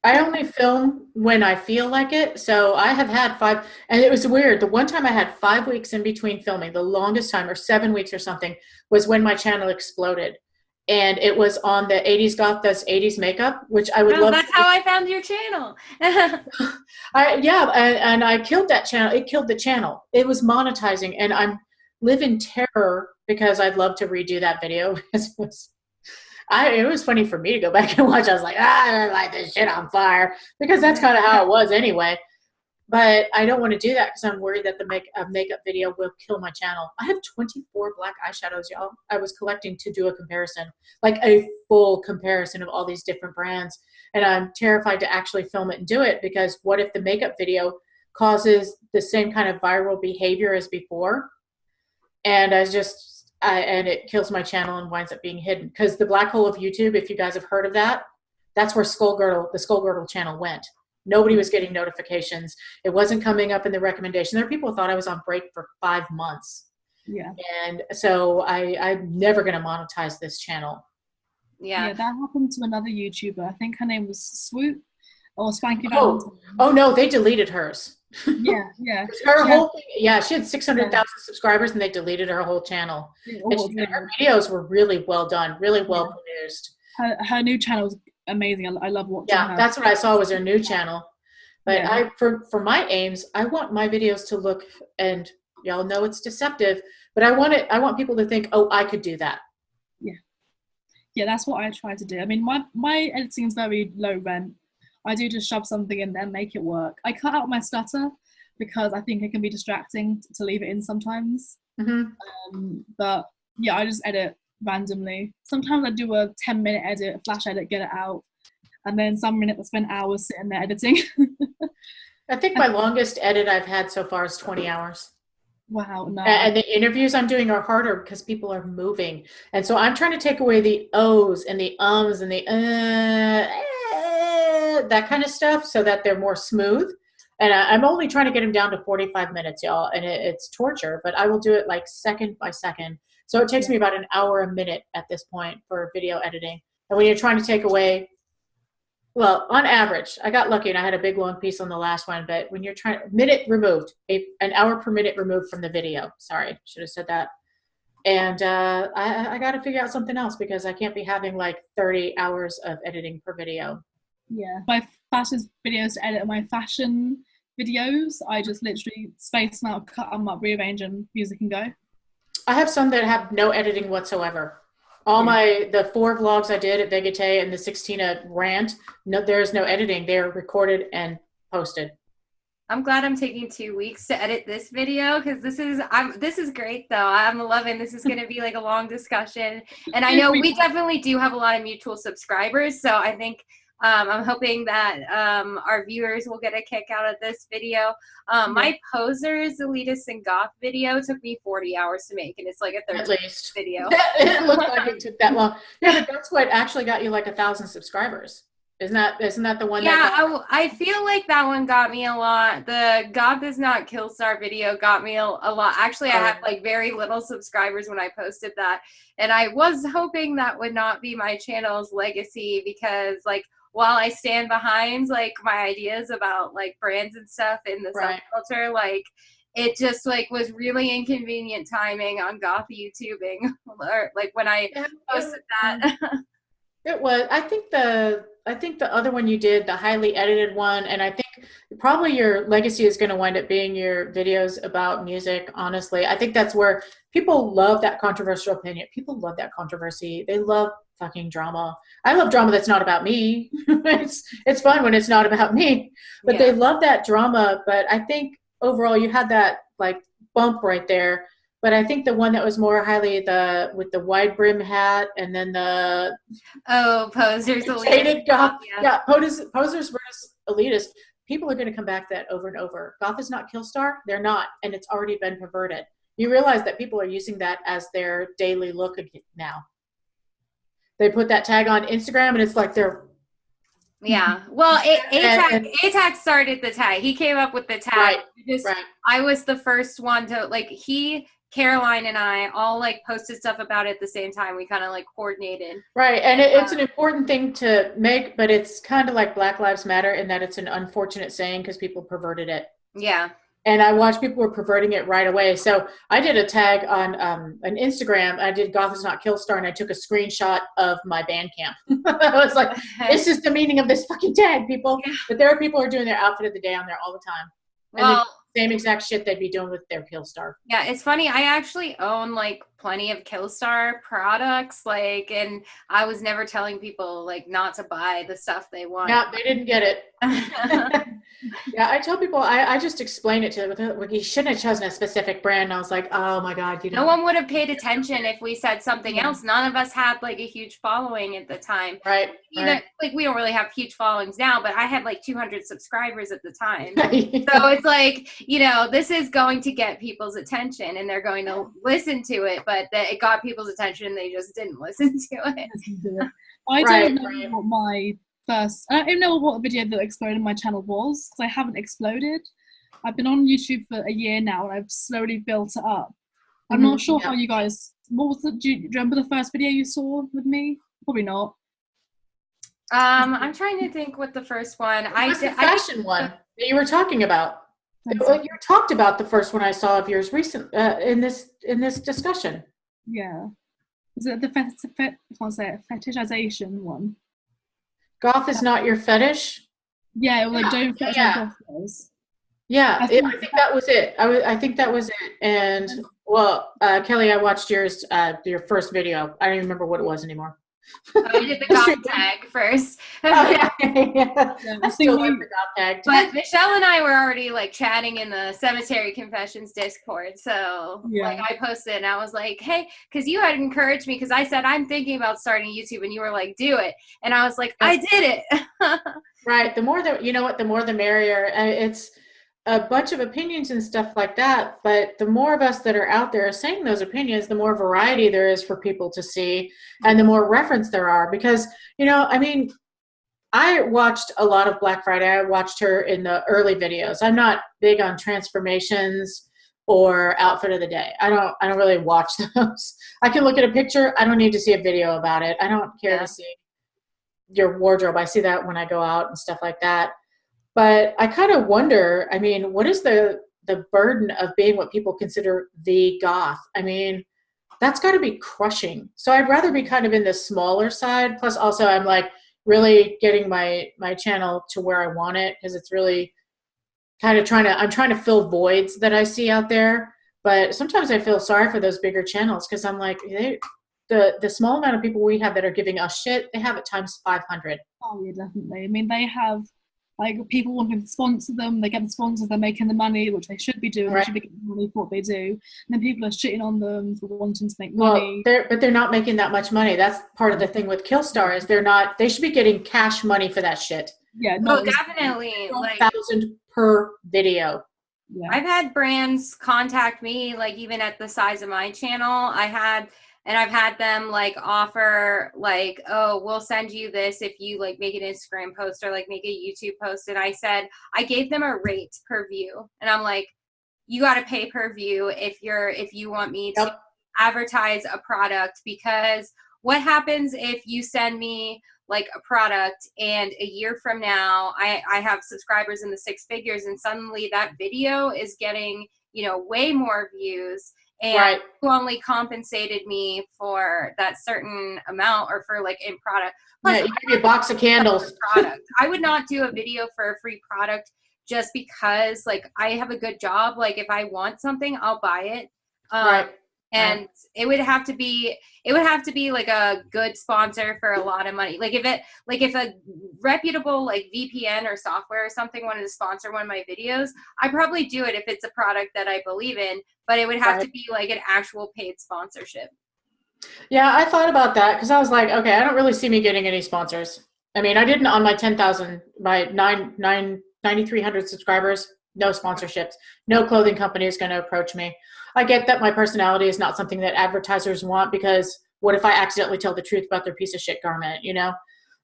only film when I feel like it. So I have had 5, and it was weird. The one time I had 5 weeks in between filming, the longest time, or 7 weeks or something, was when my channel exploded. And it was on the 80s Goth Does 80s Makeup, which I would love. That's how I found your channel. And I killed that channel. It killed the channel. It was monetizing, and I live in terror because I'd love to redo that video. It was funny for me to go back and watch. I was like, I don't light this shit on fire, because that's kind of how it was anyway. But I don't want to do that because I'm worried that the makeup video will kill my channel. I have 24 black eyeshadows, y'all. I was collecting to do a comparison, like a full comparison of all these different brands. And I'm terrified to actually film it and do it, because what if the makeup video causes the same kind of viral behavior as before? And and it kills my channel and winds up being hidden. Because the black hole of YouTube, if you guys have heard of that, that's where the Skullgirdle channel went. Nobody was getting notifications. It wasn't coming up in the recommendation. There are people who thought I was on break for 5 months. Yeah. And so I'm never going to monetize this channel. Yeah. Yeah, that happened to another YouTuber. I think her name was Swoop or Spanky Oh, Valentine. oh no, they deleted hers. Yeah, yeah. Her whole thing, yeah, she had 600,000 subscribers and they deleted her whole channel. And her videos were really well done, really well produced. Her new channel is amazing. I love watching her. Yeah, that's what I saw was her new channel. But for my aims, I want my videos to look, and y'all know it's deceptive, but I want people to think, oh, I could do that. Yeah. Yeah, that's what I try to do. I mean, my editing is very low rent. I do just shove something in there and make it work. I cut out my stutter because I think it can be distracting to leave it in sometimes. Mm-hmm. But yeah, I just edit randomly. Sometimes I do a 10-minute edit, flash edit, get it out. And then some minutes I spend hours sitting there editing. I think my longest edit I've had so far is 20 hours. Wow, no. And the interviews I'm doing are harder because people are moving. And so I'm trying to take away the O's and the ums and the that kind of stuff so that they're more smooth. And I'm only trying to get them down to 45 minutes, y'all. And it's torture, but I will do it like second by second. So it takes me about an hour a minute at this point for video editing. And when you're trying to take away, well, on average, I got lucky and I had a big long piece on the last one, but when you're trying, minute removed, an hour per minute removed from the video. Sorry, should have said that. And I got to figure out something else because I can't be having like 30 hours of editing per video. Yeah, my fashion videos to edit are my fashion videos. I just literally space them out, cut them up, rearrange them, music and go. I have some that have no editing whatsoever. All the 4 vlogs I did at Vegete and the 16 at Rant, there's no editing. They're recorded and posted. I'm glad I'm taking 2 weeks to edit this video because this is great though. I'm loving this. Is going to be like a long discussion, and I know we definitely do have a lot of mutual subscribers. So I think I'm hoping that our viewers will get a kick out of this video. My Posers, Elitists, and Goth video took me 40 hours to make, and it's like a 30-minute video. It looked like it took that long. Yeah, but that's what actually got you like 1,000 subscribers. Isn't that the one? Yeah, I feel like that one got me a lot. The God Does Not Kill Star video got me a lot. Actually, I had like very little subscribers when I posted that, and I was hoping that would not be my channel's legacy because like, while I stand behind like my ideas about like brands and stuff in the subculture, like it just like was really inconvenient timing on Goth YouTubing, or like when I posted that. It was. I think the other one you did, the highly edited one, and I think probably your legacy is going to wind up being your videos about music. Honestly, I think that's where people love that controversial opinion. People love that controversy. They love fucking drama. I love drama that's not about me. It's fun when it's not about me, but they love that drama. But I think overall you had that like bump right there. But I think the one that was more highly with the wide brim hat and then the posers, elitist. Posers versus elitist. People are going to come back to that over and over. Goth is not Killstar. They're not, and it's already been perverted. You realize that people are using that as their daily look now. They put that tag on Instagram, and it's like they're. Yeah, well, ATAC started the tag. He came up with the tag. I was the first one to like Caroline and I all like posted stuff about it at the same time. We kind of like coordinated. Right. And it's an important thing to make, but it's kind of like Black Lives Matter in that it's an unfortunate saying because people perverted it. Yeah. And I watched people were perverting it right away. So I did a tag on an Instagram. I did Goth is not Killstar, and I took a screenshot of my Bandcamp. I was like, this is the meaning of this fucking tag, people. Yeah. But there are people who are doing their outfit of the day on there all the time. Well, same exact shit they'd be doing with their Killstar. Yeah, it's funny. I actually own like plenty of Killstar products, like, and I was never telling people like not to buy the stuff they want. Yeah, they didn't get it. Yeah, I tell people, I just explain it to them. You shouldn't have chosen a specific brand. I was like, oh my God. No one would have paid attention if we said something else. None of us had like a huge following at the time. Right. Like we don't really have huge followings now, but I had like 200 subscribers at the time. So it's like, this is going to get people's attention and they're going to listen to it, but it got people's attention and they just didn't listen to it. I don't know what my first, I don't even know what video that exploded my channel was, because I haven't exploded. I've been on YouTube for a year now and I've slowly built it up. I'm not sure how you guys, what was do you remember the first video you saw with me? Probably not. I'm trying to think what the first one. The fashion one that you were talking about. You talked about the first one I saw of yours recent in this discussion. Yeah. Is it the fetishization one? Goth is not your fetish? Yeah, like don't fetish goth girls. Yeah, I think that was it. I think that was it. And well, Kelly, I watched your first video. I don't even remember what it was anymore. I did the goth tag first. Yeah. I still like the goth tag. But Michelle and I were already like chatting in the Cemetery Confessions Discord. So like I posted and I was like, hey, because you had encouraged me because I said I'm thinking about starting YouTube and you were like, do it. And I was like, I did it. Right. The more the more the merrier. It's a bunch of opinions and stuff like that, but the more of us that are out there saying those opinions, the more variety there is for people to see and the more reference there are. Because I watched a lot of Black Friday. I watched her in the early videos. I'm not big on transformations or outfit of the day. I don't really watch those. I can look at a picture. I don't need to see a video about it. I don't care to see your wardrobe. I see that when I go out and stuff like that. But I kind of wonder, what is the burden of being what people consider the goth? That's got to be crushing. So I'd rather be kind of in the smaller side. Plus also I'm like really getting my channel to where I want it, because it's really kind of I'm trying to fill voids that I see out there. But sometimes I feel sorry for those bigger channels, because I'm like, the small amount of people we have that are giving us shit, they have it times 500. Oh yeah, definitely. They have like people wanting to sponsor them, they get the sponsors, they're making the money, which they should be doing. Right. They should be getting money for what they do. And then people are shitting on them for wanting to make money. But they're not making that much money. That's part of the thing with Killstar is they should be getting cash money for that shit. Yeah, no, definitely. Like 1,000 per video. Yeah. I've had brands contact me, like even at the size of my channel. I've had them like offer like, oh, we'll send you this if you like make an Instagram post or like make a YouTube post. And I gave them a rate per view. And I'm like, you got to pay per view if you want me to advertise a product, because what happens if you send me like a product and a year from now I have subscribers in the 6 figures and suddenly that video is getting, way more views. And you only compensated me for that certain amount or for like in product. Plus, you give me a box of candles. Product. I would not do a video for a free product just because like I have a good job. Like if I want something, I'll buy it. And it would have to be like a good sponsor for a lot of money. Like if a reputable like VPN or software or something wanted to sponsor one of my videos, I'd probably do it if it's a product that I believe in, but it would have to be like an actual paid sponsorship. Yeah, I thought about that because I was like, okay, I don't really see me getting any sponsors. I didn't on my 10,000, my 9,300 subscribers, no sponsorships. No clothing company is going to approach me. I get that my personality is not something that advertisers want, because what if I accidentally tell the truth about their piece of shit garment,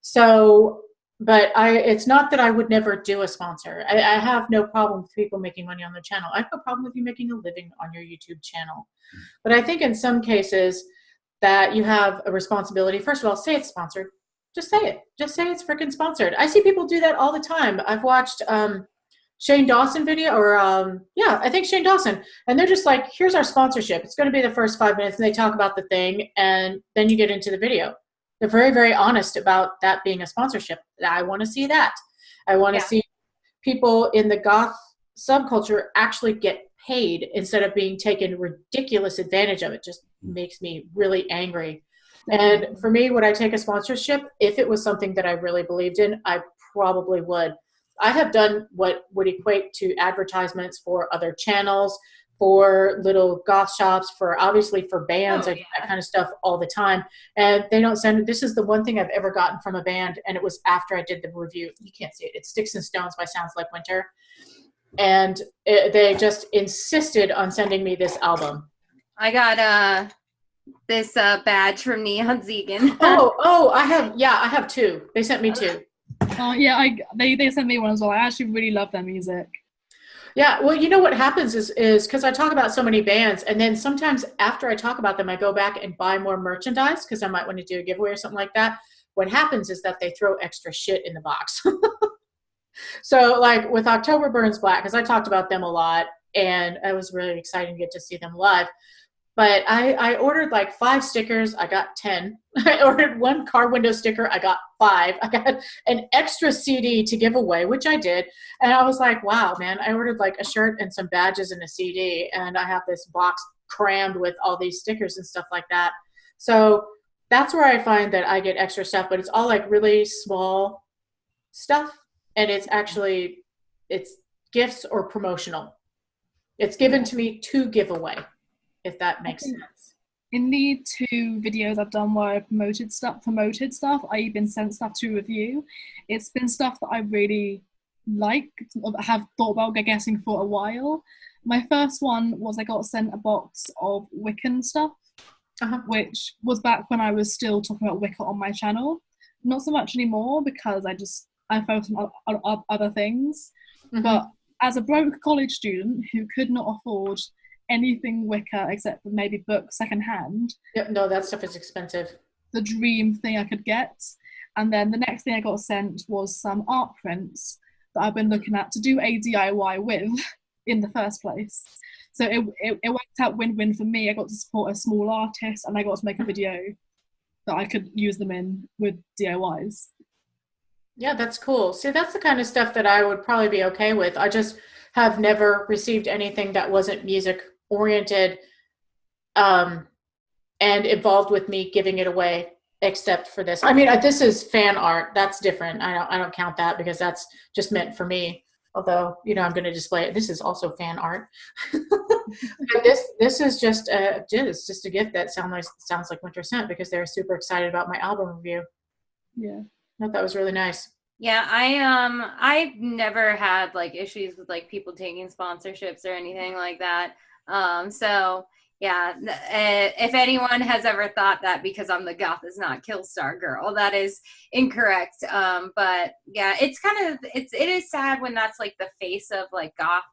So, but it's not that I would never do a sponsor. I have no problem with people making money on their channel. I have no problem with you making a living on your YouTube channel. But I think in some cases that you have a responsibility. First of all, say it's sponsored. Just say it. Just say it's freaking sponsored. I see people do that all the time. I've watched Shane Dawson video, or I think Shane Dawson, and they're just like, here's our sponsorship. It's going to be the first 5 minutes, and they talk about the thing, and then you get into the video. They're very, very honest about that being a sponsorship. I want to see that. I want to see people in the goth subculture actually get paid instead of being taken ridiculous advantage of. It just makes me really angry. And for me, would I take a sponsorship? If it was something that I really believed in, I probably would. I have done what would equate to advertisements for other channels, for little goth shops, for obviously for bands, I do that kind of stuff all the time. And they don't send, this is the one thing I've ever gotten from a band, and it was after I did the review. You can't see it. It's Sticks and Stones by Sounds Like Winter. And they just insisted on sending me this album. I got this badge from Neon Zegan. I have two. They sent me two. Yeah, they sent me one as well. I actually really love their music. Yeah, well, you know what happens is because I talk about so many bands, and then sometimes after I talk about them, I go back and buy more merchandise because I might want to do a giveaway or something like that. What happens is that they throw extra shit in the box. So like with October Burns Black, because I talked about them a lot, and I was really excited to get to see them live. But I ordered like 5 stickers. I got 10. I ordered 1 car window sticker. I got 5. I got an extra CD to give away, which I did. And I was like, wow, man, I ordered like a shirt and some badges and a CD. And I have this box crammed with all these stickers and stuff like that. So that's where I find that I get extra stuff. But it's all like really small stuff. And it's actually, it's gifts or promotional. It's given to me to give away, if that makes sense. In the 2 videos I've done where I promoted stuff, I even sent stuff to review. It's been stuff that I really like, have thought about guessing for a while. My first one was I got sent a box of Wiccan stuff, which was back when I was still talking about Wicca on my channel. Not so much anymore because I focused on other things. But as a broke college student who could not afford anything Wicca except for maybe books secondhand. Yep, no, that stuff is expensive. The dream thing I could get. And then the next thing I got sent was some art prints that I've been looking at to do a DIY with in the first place. So it worked out win-win for me. I got to support a small artist, and I got to make a video that I could use them in with DIYs. Yeah, that's cool. See, that's the kind of stuff that I would probably be okay with. I just have never received anything that wasn't music oriented and involved with me giving it away, except for this. I mean, this is fan art. That's different. I don't count that because that's just meant for me. Although, you know, I'm going to display it. This is also fan art. But this is just a gift that sounds like Winter sent because they're super excited about my album review. Yeah. I thought that was really nice. Yeah, I've never had like issues with like people taking sponsorships or anything like that. So yeah, if anyone has ever thought that because I'm the Goth is not Killstar girl, that is incorrect. But yeah, it is sad when that's like the face of like Goth.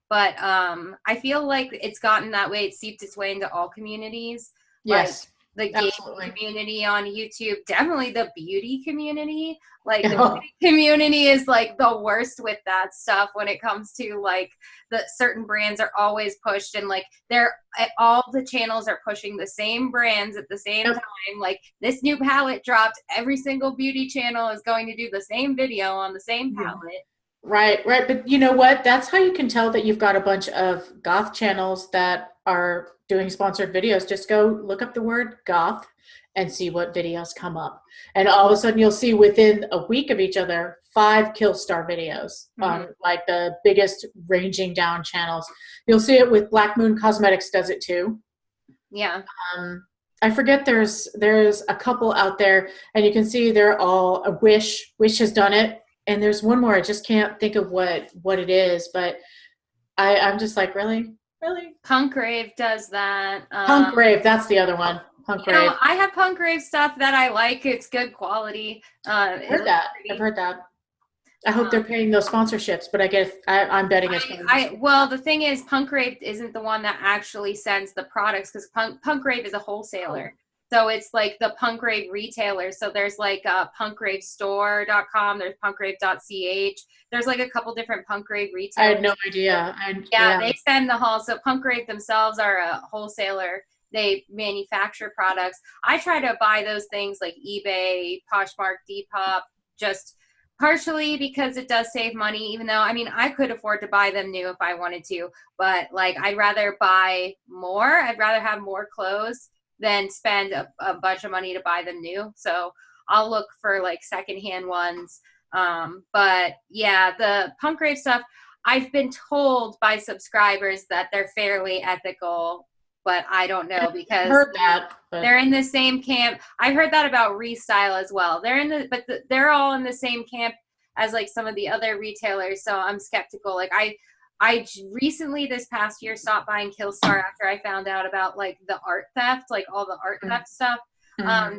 But I feel like it's gotten that way. It's seeped its way into all communities. Yes. Like, the gaming community on YouTube, definitely the beauty community. Like the beauty community is like the worst with that stuff when it comes to like the certain brands are always pushed, and like all the channels are pushing the same brands at the same time. Like this new palette dropped, every single beauty channel is going to do the same video on the same palette. Right. But you know what? That's how you can tell that you've got a bunch of goth channels that are doing sponsored videos. Just go look up the word goth and see what videos come up. And all of a sudden you'll see within a week of each other 5 Killstar videos on like the biggest ranging down channels. You'll see it with Black Moon Cosmetics does it too. Yeah. I forget there's a couple out there, and you can see they're all Wish has done it. And there's one more, I just can't think of what it is, but I'm just like, really? Punk Rave does that. Punk Rave, that's the other one. Punk Rave. I have Punk Rave stuff that I like. It's good quality. I've heard that. I hope they're paying those sponsorships, but I guess I'm betting it's well, the thing is, Punk Rave isn't the one that actually sends the products, because Punk Rave is a wholesaler. So it's like the Punk Rave retailer. So there's like punkravestore.com. There's punkrave.ch. There's like a couple different Punk Rave retailers. I had no idea. They send the haul. So Punk Rave themselves are a wholesaler. They manufacture products. I try to buy those things like eBay, Poshmark, Depop, just partially because it does save money, even though, I mean, I could afford to buy them new if I wanted to, but like, I'd rather buy more. I'd rather have more clothes than spend a bunch of money to buy them new. So I'll look for like secondhand ones. But yeah, the punk rave stuff, I've been told by subscribers that they're fairly ethical, but I don't know because heard that, they're in the same camp. I heard that about Restyle as well. They're all in the same camp as like some of the other retailers. So I'm skeptical. Like I recently this past year stopped buying Killstar after I found out about like the art theft, like all the art theft stuff,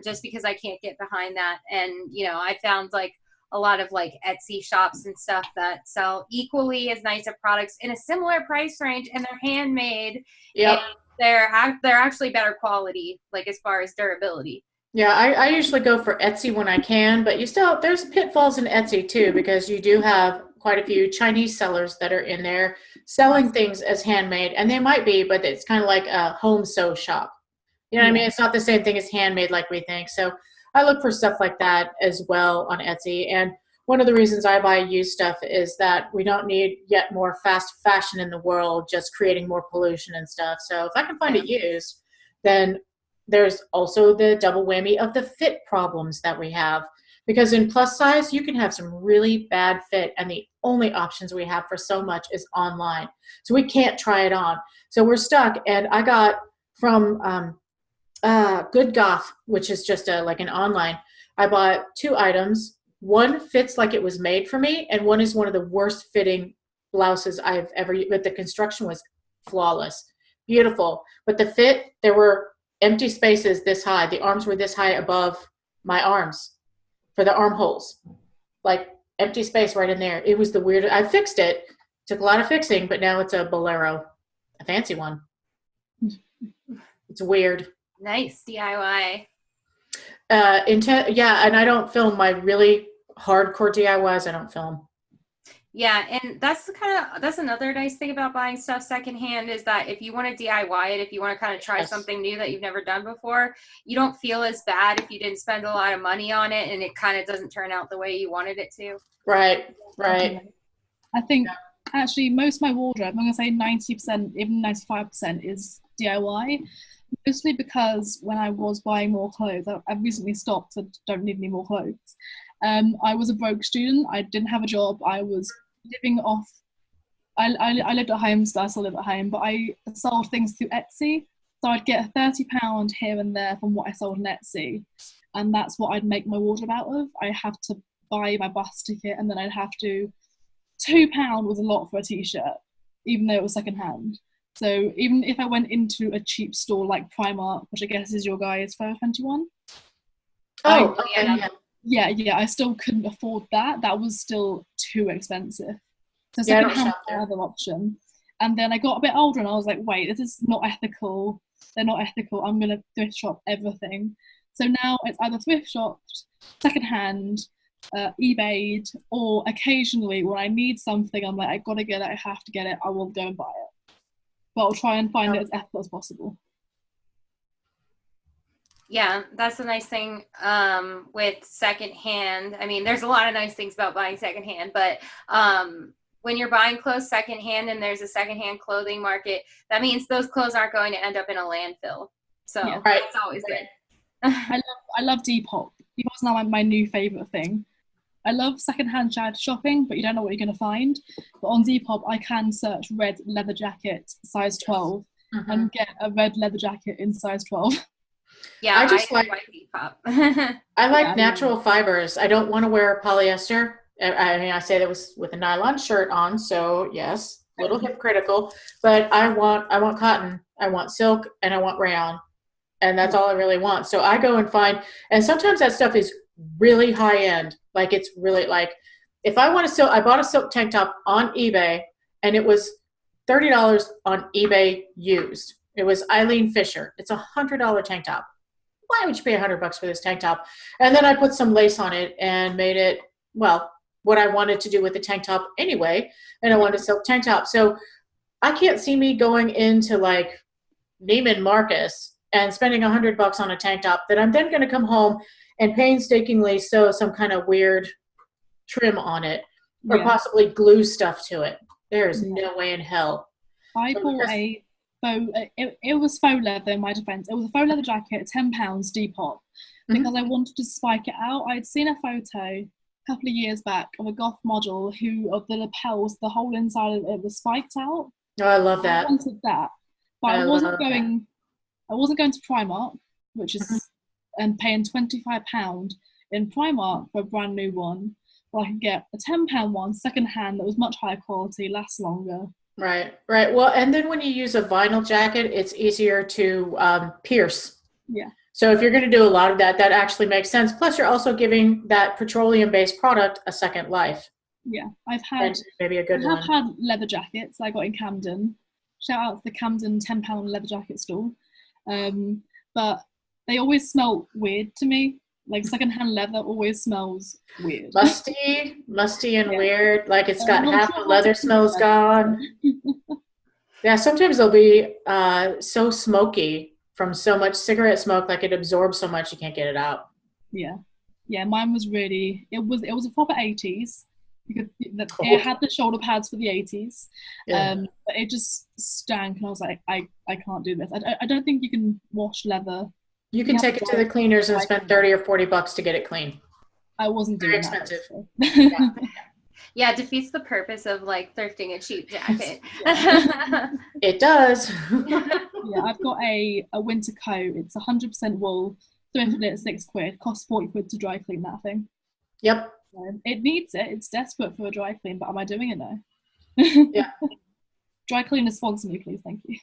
just because I can't get behind that. And, you know, I found like a lot of like Etsy shops and stuff that sell equally as nice of products in a similar price range, and they're handmade. Yep. And they're actually better quality, like as far as durability. Yeah, I usually go for Etsy when I can, but there's pitfalls in Etsy too, because you do have quite a few Chinese sellers that are in there selling things as handmade, and they might be, but it's kind of like a home sew shop. You know what I mean? It's not the same thing as handmade like we think. So I look for stuff like that as well on Etsy. And one of the reasons I buy used stuff is that we don't need yet more fast fashion in the world, just creating more pollution and stuff. So if I can find it used, then there's also the double whammy of the fit problems that we have. Because in plus size, you can have some really bad fit, and the only options we have for so much is online. So we can't try it on. So we're stuck. And I got from Good Goth, which is just like an online, I bought 2 items. One fits like it was made for me, and one is one of the worst fitting blouses I've ever used. But the construction was flawless, beautiful. But the fit, there were empty spaces this high. The arms were this high above my arms for the armholes, like empty space right in there. It was the weirdest. I fixed it. Took a lot of fixing, but now it's a bolero, a fancy one. It's weird. Nice DIY. Yeah, and I don't film my really hardcore DIYs. I don't film. Yeah, and that's another nice thing about buying stuff secondhand is that if you want to DIY it, if you want to kind of try something new that you've never done before, you don't feel as bad if you didn't spend a lot of money on it and it kind of doesn't turn out the way you wanted it to. Right. I think actually most of my wardrobe, I'm going to say 90%, even 95% is DIY. Mostly because when I was buying more clothes, I've recently stopped and don't need any more clothes. I was a broke student. I didn't have a job. I was living off. I lived at home, so I still live at home, but I sold things through Etsy. So I'd get £30 here and there from what I sold on Etsy, and that's what I'd make my wardrobe out of. I have to buy my bus ticket, and then I'd have to. £2 was a lot for a t-shirt, even though it was secondhand. So even if I went into a cheap store like Primark, which I guess is your guys' Forever 21. Oh, okay. Yeah, I still couldn't afford that. That was still too expensive. So secondhand was another option. And then I got a bit older and I was like, wait, this is not ethical. They're not ethical. I'm going to thrift shop everything. So now it's either thrift shopped, secondhand, eBayed, or occasionally when I need something, I'm like, I gotta get it, I have to get it, I will go and buy it. But I'll try and find it as ethical as possible. Yeah, that's the nice thing with secondhand. I mean, there's a lot of nice things about buying secondhand, but when you're buying clothes secondhand and there's a secondhand clothing market, that means those clothes aren't going to end up in a landfill. So that's always good. I love Depop. Depop's now my new favorite thing. I love secondhand charity shopping, but you don't know what you're going to find. But on Depop, I can search red leather jacket size 12 and get a red leather jacket in size 12. Yeah, I just like Depop. I like natural fibers. I don't want to wear polyester. I mean, I say that with a nylon shirt on, so yes, a little hypocritical. But I want cotton, I want silk, and I want rayon, and that's all I really want. So I go and find, and sometimes that stuff is really high end. Like it's really like, if I want a silk, I bought a silk tank top on eBay, and it was $30 on eBay used. It was Eileen Fisher. It's $100 tank top. Why would you pay $100 for this tank top? And then I put some lace on it and made it, well, what I wanted to do with the tank top anyway. And I wanted a silk tank top. So I can't see me going into like Neiman Marcus and spending $100 on a tank top that I'm then going to come home and painstakingly sew some kind of weird trim on it or Yeah. possibly glue stuff to it. There's no way in hell. I bought a faux, it was faux leather in my defense. It was a faux leather jacket, £10 Depop, because I wanted to spike it out. I'd seen a photo a couple of years back of a Goth model who, of the lapels, the whole inside of it was spiked out. Oh, I love that. I wanted that, but I wasn't going to Primark, which is, and paying £25 in Primark for a brand new one, where I could get a £10 one, second hand, that was much higher quality, lasts longer. Right. Well, and then when you use a vinyl jacket, it's easier to pierce. Yeah. So if you're going to do a lot of that, that actually makes sense. Plus, you're also giving that petroleum-based product a second life. Yeah, I've had leather jackets I got in Camden. Shout out to the Camden £10 leather jacket store. But they always smell weird to me. Like secondhand leather always smells weird. Musty and weird. Like it's got half the leather smells gone. Yeah, sometimes they'll be so smoky from so much cigarette smoke, like it absorbs so much you can't get it out. Yeah. Mine was really. It was a proper 80s. It had the shoulder pads for the 80s, but it just stank, and I was like, I can't do this. I don't think you can wash leather. You can take it to the cleaners and spend $30 or $40 to get it clean. I wasn't doing that. Very expensive. Yeah, it defeats the purpose of like thrifting a cheap jacket. It does. Yeah, I've got a winter coat. It's 100% wool. Thrifted it at £6. Cost £40 to dry clean that thing. Yep. It needs it. It's desperate for a dry clean, but am I doing it now? Yeah. Dry cleaner, sponsor me, please. Thank you.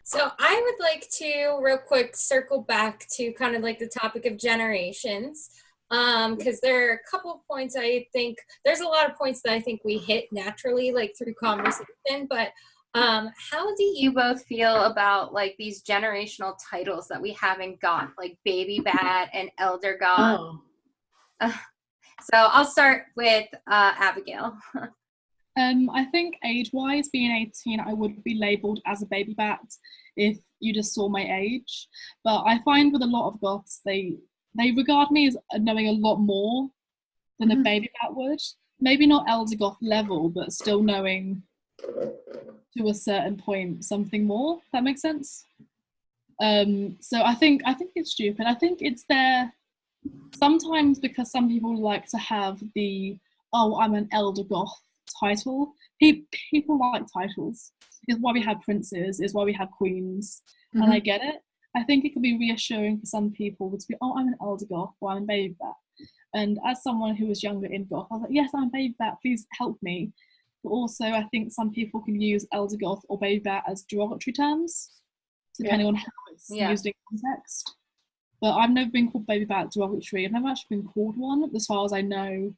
So I would like to real quick circle back to kind of like the topic of generations, because there are a couple of points. I think there's a lot of points that I think we hit naturally, like through conversation, but how do you both feel about like these generational titles that we have in Goth, like Baby Bat and Elder Goth? So I'll start with Abigail. I think age-wise, being 18, I would be labelled as a baby bat if you just saw my age. But I find with a lot of Goths, they regard me as knowing a lot more than a baby bat would. Maybe not Elder Goth level, but still knowing to a certain point something more. If that makes sense. So I think it's stupid. I think it's there sometimes because some people like to have the I'm an Elder Goth title. People like titles. It's why we have princes, it's why we have queens, and I get it. I think it can be reassuring for some people to be, I'm an Elder Goth, or I'm a baby bat. And as someone who was younger in Goth, I was like, yes, I'm a baby bat, please help me. But also, I think some people can use Elder Goth or baby bat as derogatory terms, depending on how it's used in context. But I've never been called baby bat derogatory. I've never actually been called one, as far as I know,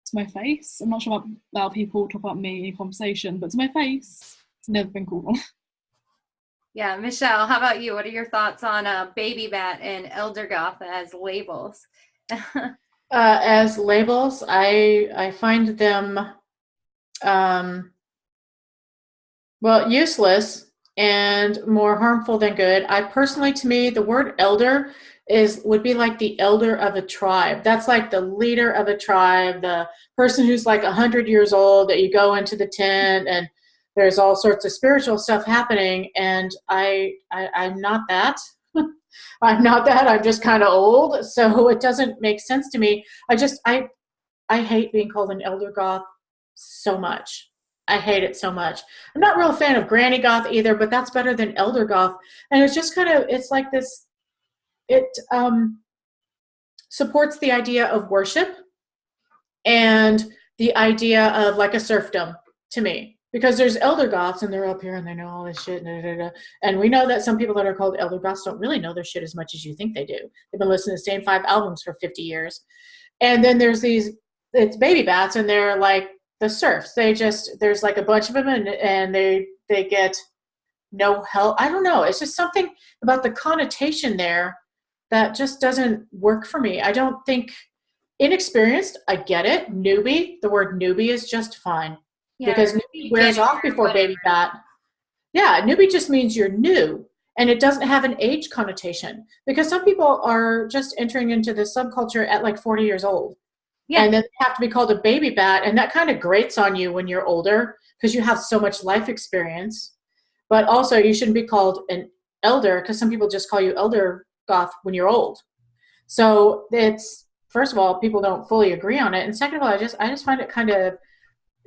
to my face. I'm not sure about people talk about me in conversation, but to my face, it's never been called one. Yeah, Michelle, how about you? What are your thoughts on Baby Bat and Elder Goth as labels? As labels, I find them useless and more harmful than good. To me, the word elder would be like the elder of a tribe. That's like the leader of a tribe, the person who's like 100 years old that you go into the tent and there's all sorts of spiritual stuff happening. And I'm not that. I'm not that. I'm just kind of old. So it doesn't make sense to me. I hate being called an Elder Goth so much. I hate it so much. I'm not real fan of Granny Goth either, but that's better than Elder Goth. And it's just it's like this, it supports the idea of worship and the idea of like a serfdom to me. Because there's Elder Goths and they're up here and they know all this shit. And we know that some people that are called Elder Goths don't really know their shit as much as you think they do. They've been listening to the same 5 albums for 50 years. And then there's it's baby bats and they're like the serfs. There's like a bunch of them and they get no help. I don't know. It's just something about the connotation there that just doesn't work for me. I don't think inexperienced. I get it. Newbie. The word newbie is just fine. Yeah, because newbie wears off before baby bat. Yeah, newbie just means you're new, and it doesn't have an age connotation because some people are just entering into the subculture at like 40 years old. Yeah. And then they have to be called a baby bat, and that kind of grates on you when you're older because you have so much life experience. But also, you shouldn't be called an elder because some people just call you elder goth when you're old. So it's, first of all, people don't fully agree on it, and second of all, I just find it kind of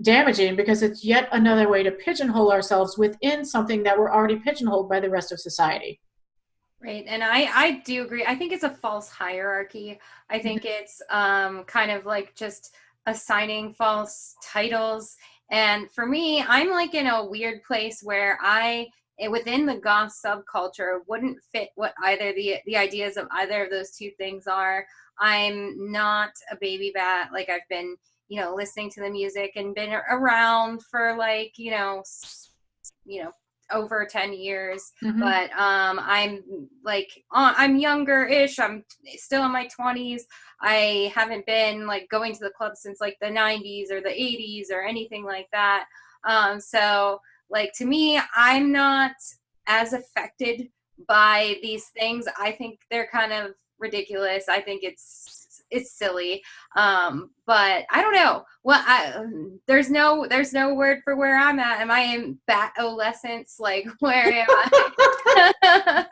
damaging because it's yet another way to pigeonhole ourselves within something that we're already pigeonholed by the rest of society. Right. And I do agree. I think it's a false hierarchy. I think it's kind of like just assigning false titles. And for me, I'm like in a weird place where within the goth subculture wouldn't fit what either the ideas of either of those two things are. I'm not a baby bat. Like I've been, listening to the music and been around for like, over 10 years, but I'm like I'm younger-ish. I'm still in my 20s. I haven't been like going to the club since like the 90s or the 80s or anything like that. So like to me, I'm not as affected by these things. I think they're kind of ridiculous. I think it's silly. But I don't know. Well, there's no word for where I'm at. Am I in bat-olescence? Like, where am I?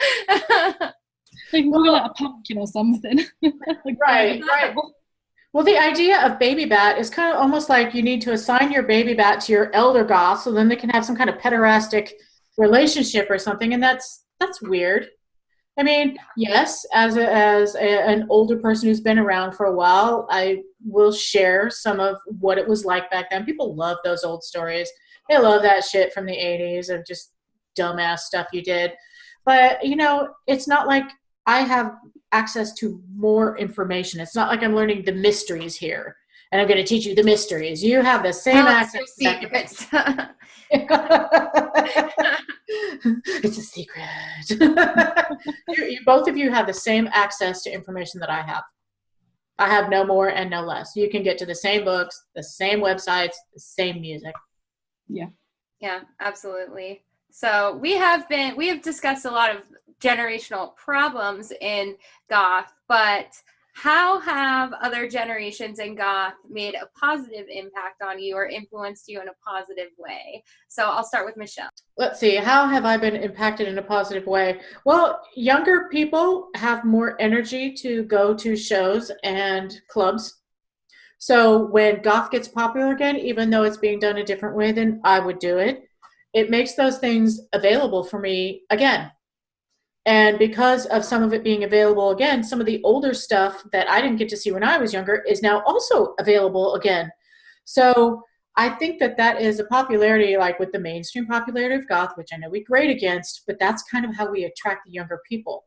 They can call it a pumpkin or something. Like, right. Well, the idea of baby bat is kind of almost like you need to assign your baby bat to your elder goth so then they can have some kind of pederastic relationship or something, and that's weird. I mean, yes, as an older person who's been around for a while, I will share some of what it was like back then. People love those old stories. They love that shit from the 80s of just dumbass stuff you did. But, it's not like I have access to more information. It's not like I'm learning the mysteries here. And I'm going to teach you the mysteries. You have the same access. Secrets. It's a secret. Both of you have the same access to information that I have. I have no more and no less. You can get to the same books, the same websites, the same music. Yeah. Yeah, absolutely. So we have discussed a lot of generational problems in goth, but how have other generations in goth made a positive impact on you or influenced you in a positive way? So I'll start with Michelle. Let's see. How have I been impacted in a positive way? Well, younger people have more energy to go to shows and clubs. So when goth gets popular again, even though it's being done a different way than I would do it, it makes those things available for me again. And because of some of it being available again, some of the older stuff that I didn't get to see when I was younger is now also available again. So I think that is a popularity, like with the mainstream popularity of goth, which I know we grade against, but that's kind of how we attract the younger people.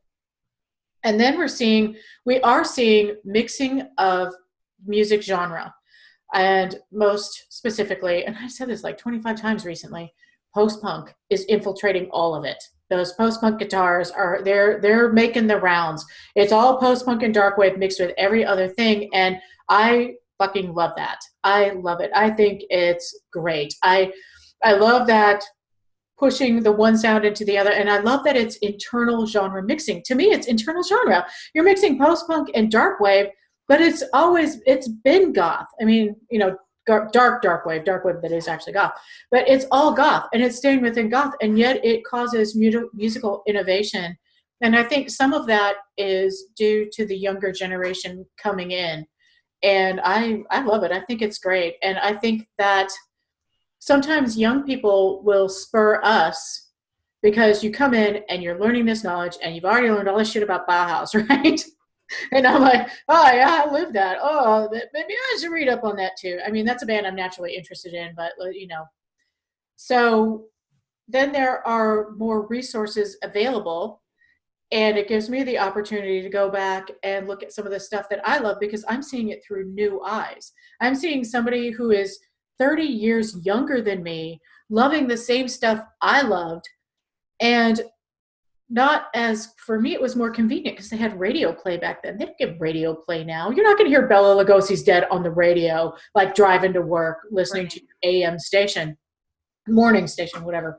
And then we are seeing mixing of music genre. And most specifically, and I've said this like 25 times recently, post-punk is infiltrating all of it. Those post-punk guitars they're making the rounds. It's all post-punk and dark wave mixed with every other thing, and I fucking love that. I love it. I think it's great. I love that pushing the one sound into the other, and I love that it's internal genre mixing. To me, it's internal genre. You're mixing post-punk and dark wave, but it's been goth. I mean, dark wave that is actually goth, but it's all goth and it's staying within goth, and yet it causes musical innovation. And I think some of that is due to the younger generation coming in, and I love it. I think it's great. And I think that sometimes young people will spur us because you come in and you're learning this knowledge and you've already learned all this shit about Bauhaus, right? And I'm like, oh yeah, I live that. Oh, maybe I should read up on that too. I mean, that's a band I'm naturally interested in, but So then there are more resources available, and it gives me the opportunity to go back and look at some of the stuff that I love because I'm seeing it through new eyes. I'm seeing somebody who is 30 years younger than me loving the same stuff I loved, and for me, it was more convenient because they had radio play back then. They don't get radio play now. You're not going to hear Bela Lugosi's Dead on the radio, like driving to work, listening to AM station, morning station, whatever.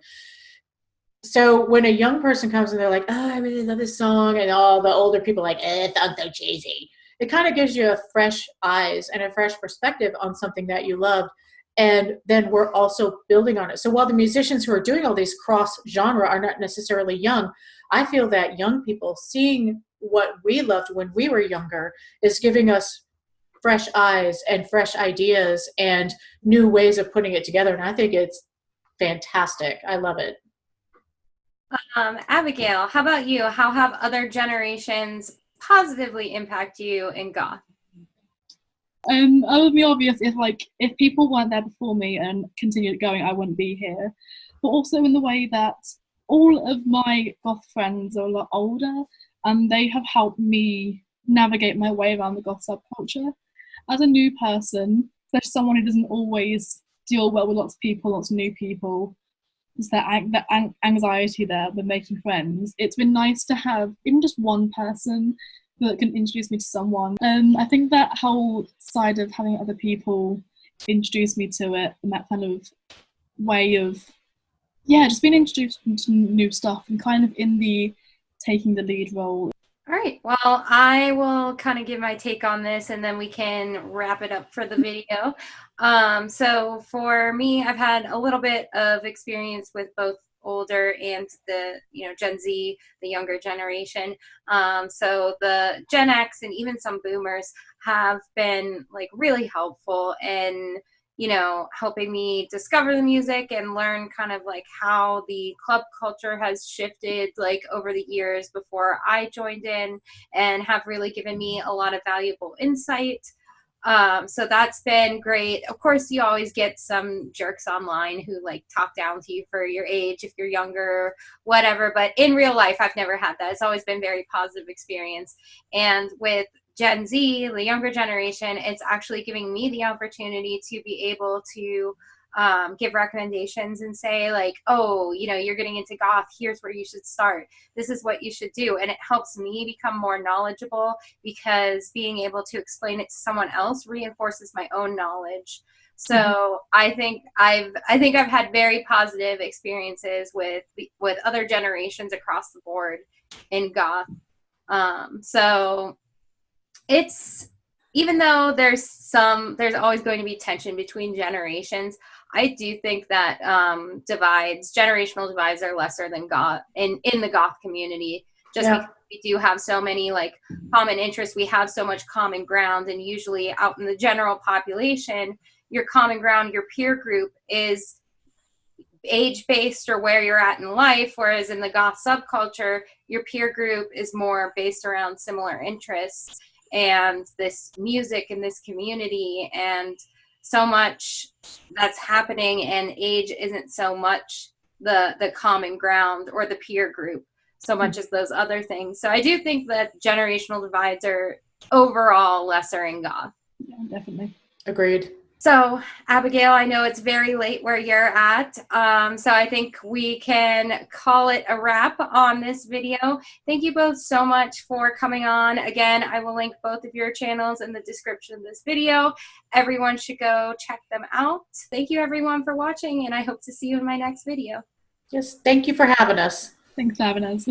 So when a young person comes and they're like, oh, I really love this song, and all the older people are like, it sounds so cheesy. it kind of gives you a fresh eyes and a fresh perspective on something that you loved. And then we're also building on it. So while the musicians who are doing all these cross genre are not necessarily young, I feel that young people seeing what we loved when we were younger is giving us fresh eyes and fresh ideas and new ways of putting it together. And I think it's fantastic. I love it. Abigail, how about you? How have other generations positively impact you in Goth? It would be obvious if people weren't there before me and continued going, I wouldn't be here. But also in the way that all of my Goth friends are a lot older, and they have helped me navigate my way around the Goth subculture. As a new person, especially someone who doesn't always deal well with lots of people, lots of new people, there's that anxiety there with making friends. It's been nice to have even just one person that can introduce me to someone. I think that whole side of having other people introduce me to it, and that kind of way of, just being introduced to new stuff and kind of in the taking the lead role. All right, well, I will kind of give my take on this and then we can wrap it up for the video. So for me, I've had a little bit of experience with both older and the Gen Z, the younger generation. So the Gen X and even some boomers have been like really helpful in helping me discover the music and learn kind of like how the club culture has shifted like over the years before I joined in, and have really given me a lot of valuable insight. So that's been great. Of course, you always get some jerks online who like talk down to you for your age if you're younger, whatever. But in real life, I've never had that. It's always been very positive experience. And with Gen Z, the younger generation, it's actually giving me the opportunity to be able to give recommendations and say like, oh, you're getting into Goth, here's where you should start. This is what you should do. And it helps me become more knowledgeable, because being able to explain it to someone else reinforces my own knowledge. So I think I've had very positive experiences with other generations across the board in Goth. So it's, even though there's always going to be tension between generations, I do think that generational divides are lesser than Goth in the Goth community, just because we do have so many like common interests. We have so much common ground, and usually out in the general population, your common ground, your peer group is age-based or where you're at in life, whereas in the Goth subculture, your peer group is more based around similar interests and this music and this community, and so much that's happening, and age isn't so much the common ground or the peer group so much as those other things. So I do think that generational divides are overall lesser in Goth. Yeah, definitely. Agreed. So, Abigail, I know it's very late where you're at, so I think we can call it a wrap on this video. Thank you both so much for coming on. Again, I will link both of your channels in the description of this video. Everyone should go check them out. Thank you, everyone, for watching, and I hope to see you in my next video. Yes, thank you for having us. Thanks for having us.